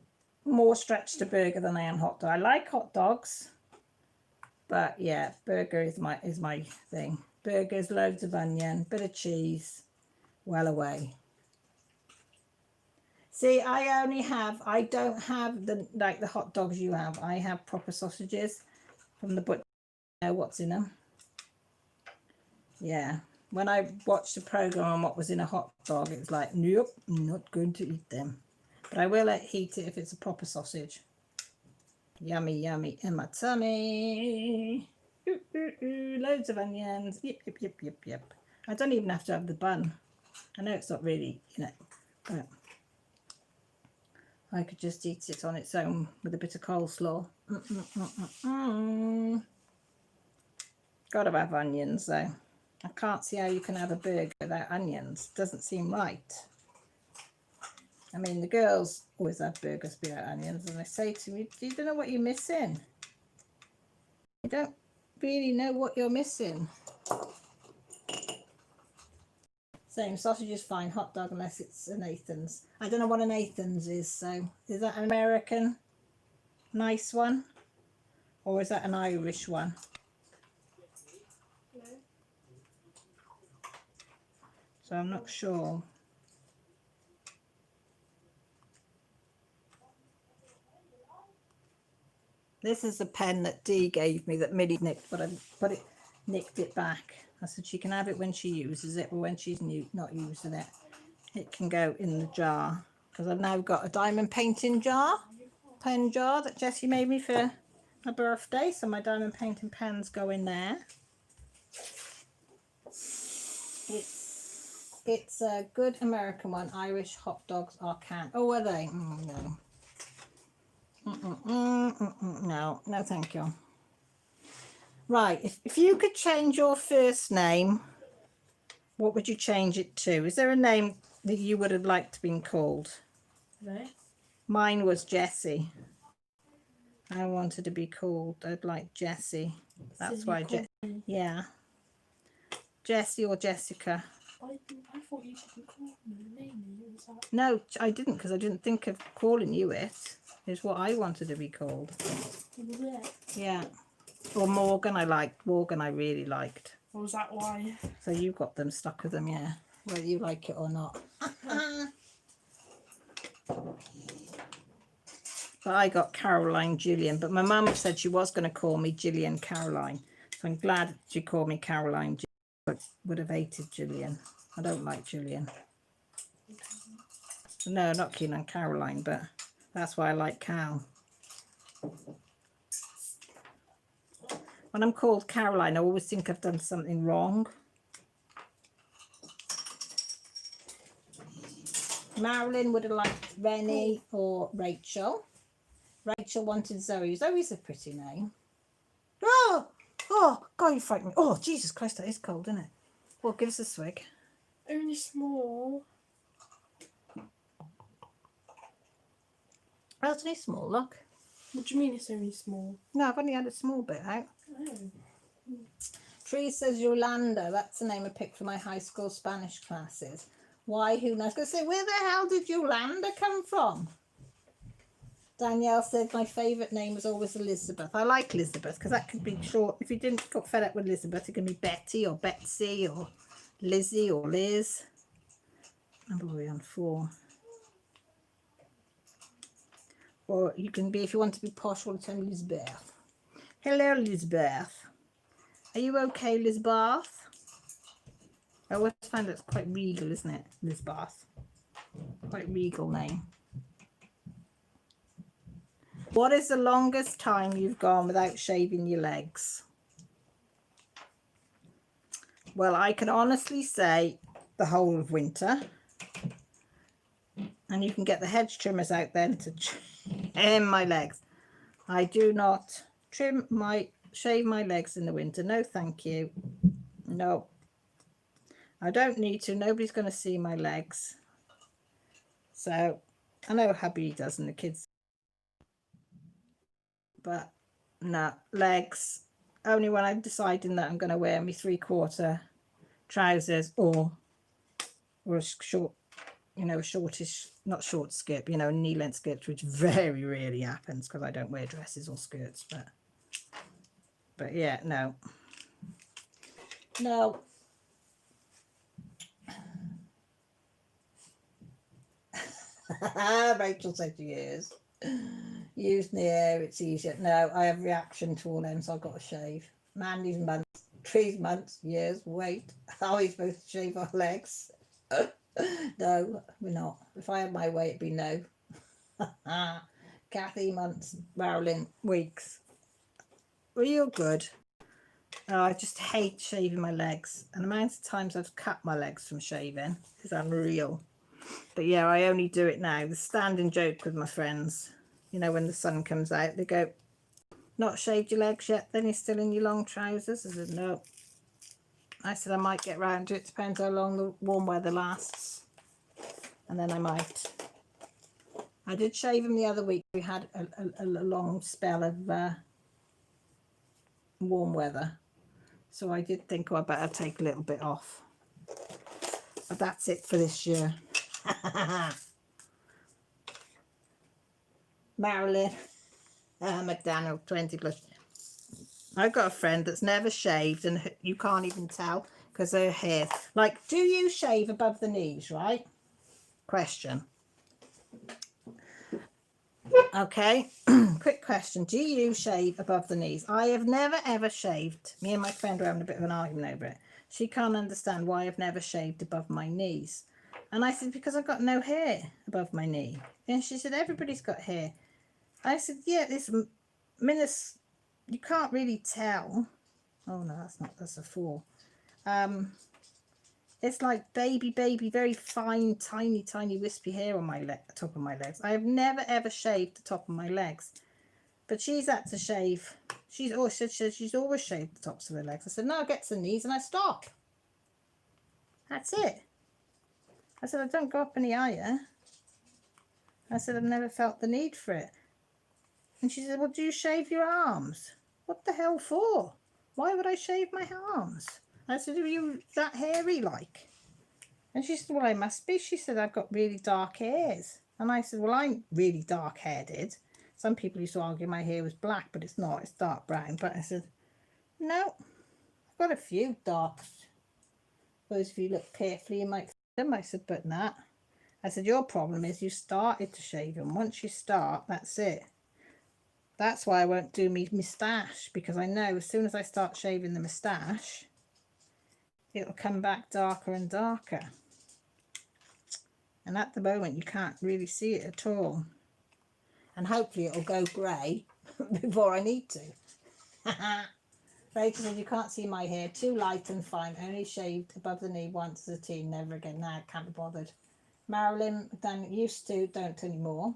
more stretched to burger than I am hot dog. I like hot dogs, but yeah, burger is my thing. Burgers, loads of onion, bit of cheese, well away. See, I don't have the hot dogs you have. I have proper sausages from the butcher. I know what's in them. Yeah, when I watched the program on what was in a hot dog, it was like, nope, I'm not going to eat them. But I will eat it if it's a proper sausage. Yummy, yummy in my tummy. Ooh, ooh, ooh. Loads of onions. Yep, yep, yep, yep, yep. I don't even have to have the bun. I know it's not really, but I could just eat it on its own with a bit of coleslaw. Gotta have onions though. I can't see how you can have a burger without onions. Doesn't seem right. I mean, the girls always have burgers without onions, and they say to me, you don't know what you're missing. You don't really know what you're missing. Same, sausage is fine, hot dog unless it's a Nathan's. I don't know what a Nathan's is, so is that an American nice one? Or is that an Irish one? No. So I'm not sure. This is the pen that Dee gave me that Millie nicked, but I nicked it back. I said she can have it when she uses it, or when she's not using it. It can go in the jar. because I've now got a diamond painting pen jar that Jessie made me for my birthday. So my diamond painting pens go in there. It's a good American one. Irish hot dogs are canned. Oh, are they? No. No, no, thank you. Right, if you could change your first name, what would you change it to? Is there a name that you would have liked to been called? No. Mine was Jessie. I wanted to be called, I'd like Jessie. That's why, yeah. Jessie or Jessica. I thought you didn't call me a name. No, I didn't, because I didn't think of calling you it. It's what I wanted to be called. Yeah. Or Morgan, Morgan I really liked. Or was that why? So you got them stuck with them, yeah. Whether you like it or not. But I got Caroline Gillian, but my mum said she was going to call me Gillian Caroline. So I'm glad she called me Caroline Gillian, but would have hated Gillian. I don't like Gillian. No, not keen on Caroline, but that's why I like Cal. When I'm called Caroline, I always think I've done something wrong. Marilyn would have liked Rennie or Rachel. Rachel wanted Zoe. Zoe's a pretty name. Oh, God, you frightened me. Oh, Jesus Christ, that is cold, isn't it? Well, give us a swig. Only small. Oh, it's only small, look. What do you mean it's only small? No, I've only had a small bit out. Oh. Tree says Yolanda. That's the name I picked for my high school Spanish classes. Why? Who knows? I was going to say, where the hell did Yolanda come from? Danielle said my favourite name was always Elizabeth. I like Elizabeth because that could be short. If you didn't got fed up with Elizabeth, it can be Betty or Betsy or Lizzie or Liz. Number are we on 4? Or you can be, if you want to be posh all the time, Lizbeth. Hello, Lizbeth. Are you okay, Lizbeth? I always find it's quite regal, isn't it, Lizbeth? Quite regal name. What is the longest time you've gone without shaving your legs? Well, I can honestly say the whole of winter. And you can get the hedge trimmers out then to trim my legs. I do not shave my legs in the winter. No, thank you. No. I don't need to. Nobody's going to see my legs. So, I know hubby does and the kids. But, no, legs. Only when I'm deciding that I'm going to wear my 3/4 trousers or a short, you know, a shortish, not short skirt, you know, knee-length skirt, which very rarely happens because I don't wear dresses or skirts. But yeah, no. No. Rachel said she is. Use near, it's easier. No, I have reaction to all them, so I've got to shave. Mandy's months, Tree's months, years, wait. How are you supposed to shave our legs? No, we're not. If I had my way, it'd be no. Kathy, months. Marilyn, weeks. Real good. Oh, I just hate shaving my legs. And the amount of times I've cut my legs from shaving is unreal. But yeah, I only do it now. The standing joke with my friends, you know, when the sun comes out, they go, not shaved your legs yet, then you're still in your long trousers? I said, no. I said, I might get round to it. Depends how long the warm weather lasts. And then I might. I did shave them the other week. We had a long spell of warm weather. So I did think, oh, I better take a little bit off. But that's it for this year. Marilyn McDaniel, 20 plus. I've got a friend that's never shaved and you can't even tell because her hair. Like, do you shave above the knees, right? Question. Okay, quick question. Do you shave above the knees? I have never ever shaved. Me and my friend were having a bit of an argument over it. She can't understand why I've never shaved above my knees. And I said, because I've got no hair above my knee. And she said, everybody's got hair. I said, yeah, this minus, you can't really tell. Oh no, that's not, that's a 4. It's like baby, very fine, tiny wispy hair on my top of my legs. I have never ever shaved the top of my legs, but she's had to shave. She's always said she's always shaved the tops of her legs. I said, no, I get to the knees and I stop. That's it. I said, I don't go up any higher. I said, I've never felt the need for it. And she said, well, do you shave your arms? What the hell for? Why would I shave my arms? I said, are you that hairy like? And she said, well, I must be. She said, I've got really dark hairs. And I said, well, I'm really dark-headed. Some people used to argue my hair was black, but it's not. It's dark brown. But I said, no, I've got a few darks. Suppose if you look carefully, you might find them. I said, but nah. I said, your problem is you started to shave them. Once you start, that's it. That's why I won't do me moustache, because I know as soon as I start shaving the moustache, it'll come back darker and darker. And at the moment, you can't really see it at all. And hopefully it'll go grey before I need to. Rachel said, you can't see my hair. Too light and fine. Only shaved above the knee once as a teen. Never again. Now can't be bothered. Marilyn, done used to, don't anymore.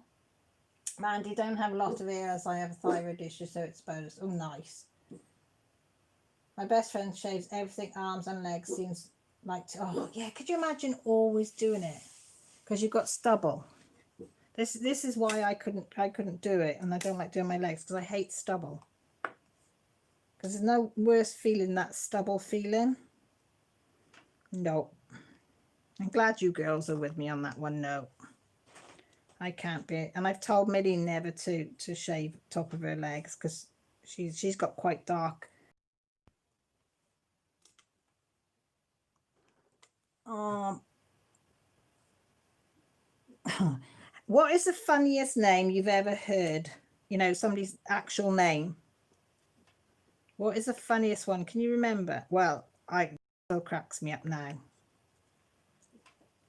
Mandy, don't have a lot of hair as I have a thyroid issue, so it's bonus. Oh, nice. My best friend shaves everything, arms and legs. Seems like to, oh yeah, could you imagine always doing it? Because you've got stubble. This is why I couldn't do it, and I don't like doing my legs, because I hate stubble. Because there's no worse feeling than that stubble feeling. No. I'm glad you girls are with me on that one. No. I can't be, and I've told Millie never to shave top of her legs, because she's got quite dark. What is the funniest name you've ever heard? You know, somebody's actual name. What is the funniest one? Can you remember? Well, it still cracks me up now.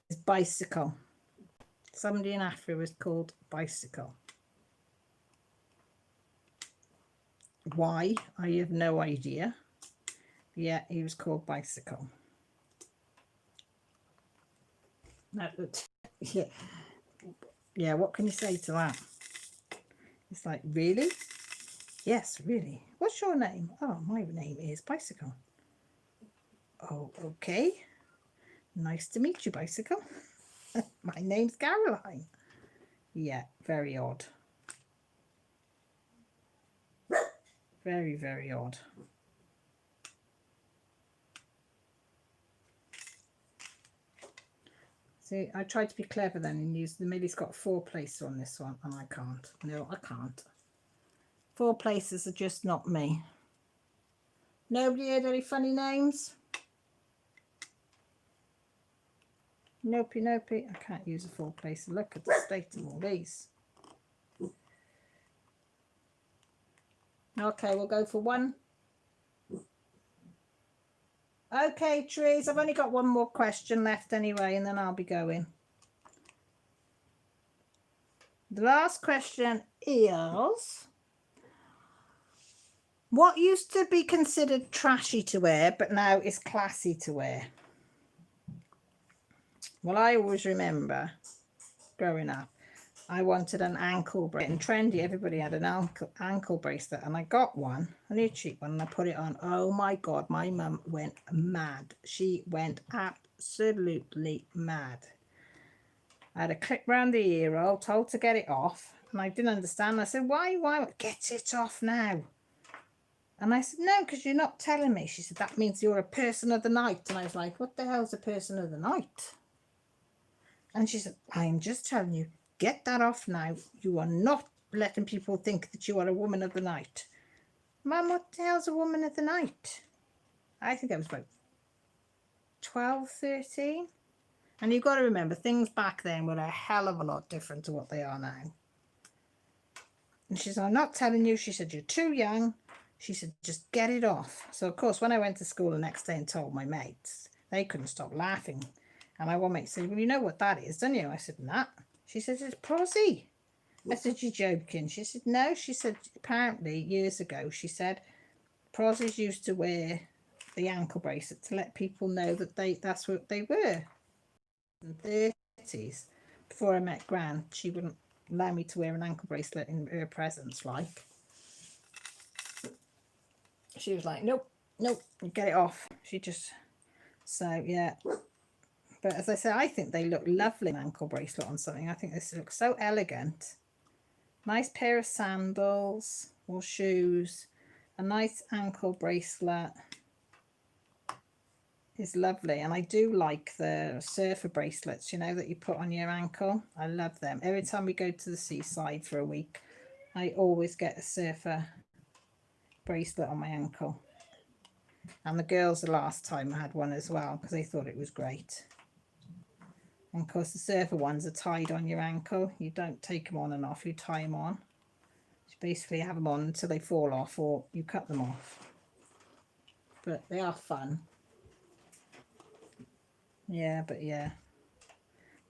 It's Bicycle. Somebody in Africa was called Bicycle. Why? I have no idea. Yeah, he was called Bicycle. Yeah. Yeah, what can you say to that? It's like, really? Yes, really. What's your name? Oh, my name is Bicycle. Oh, okay. Nice to meet you, Bicycle. My name's Caroline. Yeah, very odd. Very, very odd. See, I tried to be clever then and use the Millie's got 4 places on this one, and I can't. No, I can't. 4 places are just not me. Nobody heard any funny names? Nope. I can't use a 4 placer. Look at the state of all these. Okay, we'll go for 1. Okay, trees, I've only got 1 more question left anyway, and then I'll be going. The last question is, what used to be considered trashy to wear, but now is classy to wear? Well, I always remember growing up, I wanted an ankle bracelet. And trendy, everybody had an ankle bracelet, and I got one, only a cheap one, and I put it on. Oh my God, my mum went mad. She went absolutely mad. I had a clip round the ear roll, told to get it off, and I didn't understand. I said, why? Get it off now. And I said, no, because you're not telling me. She said, that means you're a person of the night. And I was like, what the hell's a person of the night? And she said, I'm just telling you, get that off now. You are not letting people think that you are a woman of the night. Mum, what the hell's a woman of the night? I think I was about 12, 13. And you've got to remember, things back then were a hell of a lot different to what they are now. And she said, I'm not telling you. She said, you're too young. She said, just get it off. So, of course, when I went to school the next day and told my mates, they couldn't stop laughing. And my one mate said, well, you know what that is, don't you? I said, nah. She said, it's prosy. I said, you're joking. She said, no. She said, apparently years ago, she said, prosies used to wear the ankle bracelet to let people know that that's what they were. In the 30s, before I met Gran, she wouldn't allow me to wear an ankle bracelet in her presence. Like, she was like, nope, nope, get it off. She just, so yeah. But as I said, I think they look lovely, an ankle bracelet on something. I think this looks so elegant. Nice pair of sandals or shoes, a nice ankle bracelet is lovely. And I do like the surfer bracelets, you know, that you put on your ankle. I love them. Every time we go to the seaside for a week, I always get a surfer bracelet on my ankle. And the girls, the last time, had one as well because they thought it was great. And of course the surfer ones are tied on your ankle. You don't take them on and off, you tie them on. You basically have them on until they fall off or you cut them off. But they are fun. Yeah, but yeah.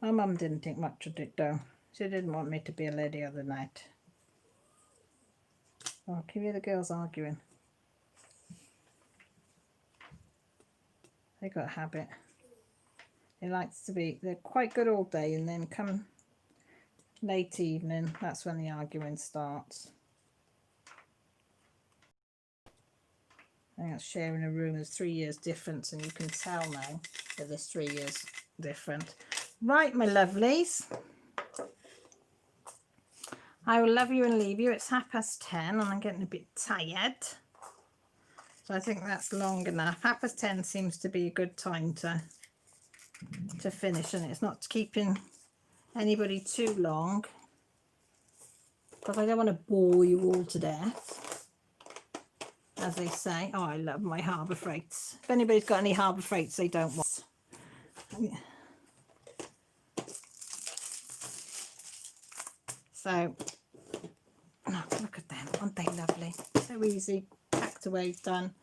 My mum didn't think much of it though. She didn't want me to be a lady of the night. Oh, can you hear the girls arguing? They got a habit. They like to be, they're quite good all day, and then come late evening, that's when the arguing starts. I think that's sharing a room. There's 3 years difference, and you can tell now that there's 3 years different. Right, my lovelies. I will love you and leave you. It's 10:30 and I'm getting a bit tired. So I think that's long enough. 10:30 seems to be a good time to finish, and it's not keeping anybody too long because I don't want to bore you all to death, as they say. Oh, I love my Harbour Freights. If anybody's got any Harbour Freights they don't want. So, oh, look at them, aren't they lovely? So easy, packed away, done.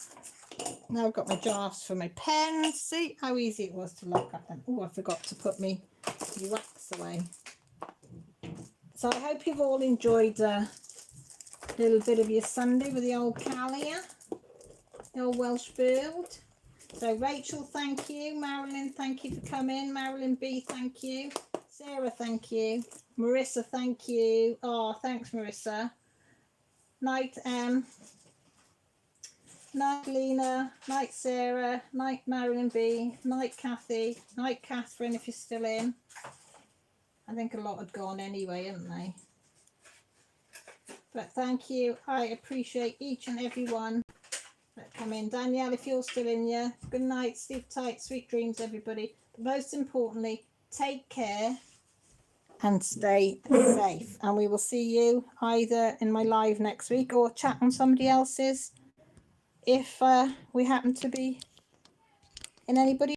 Now I've got my jars for my pens. See how easy it was to lock up them. Oh, I forgot to put me wax away. So I hope you've all enjoyed a little bit of your Sunday with the old Callia, the old Welsh build. So Rachel, thank you. Marilyn, thank you for coming. Marilyn B, thank you. Sarah, thank you. Marissa, thank you. Oh, thanks, Marissa. Night, night, Lena. Night, Sarah. Night, Marilyn B. Night, Kathy. Night, Catherine, if you're still in. I think a lot had gone anyway, hadn't they? But thank you. I appreciate each and every one that come in. Danielle, if you're still in here, good night. Sleep tight. Sweet dreams, everybody. But most importantly, take care and stay safe. And we will see you either in my live next week or chat on somebody else's if we happen to be in anybody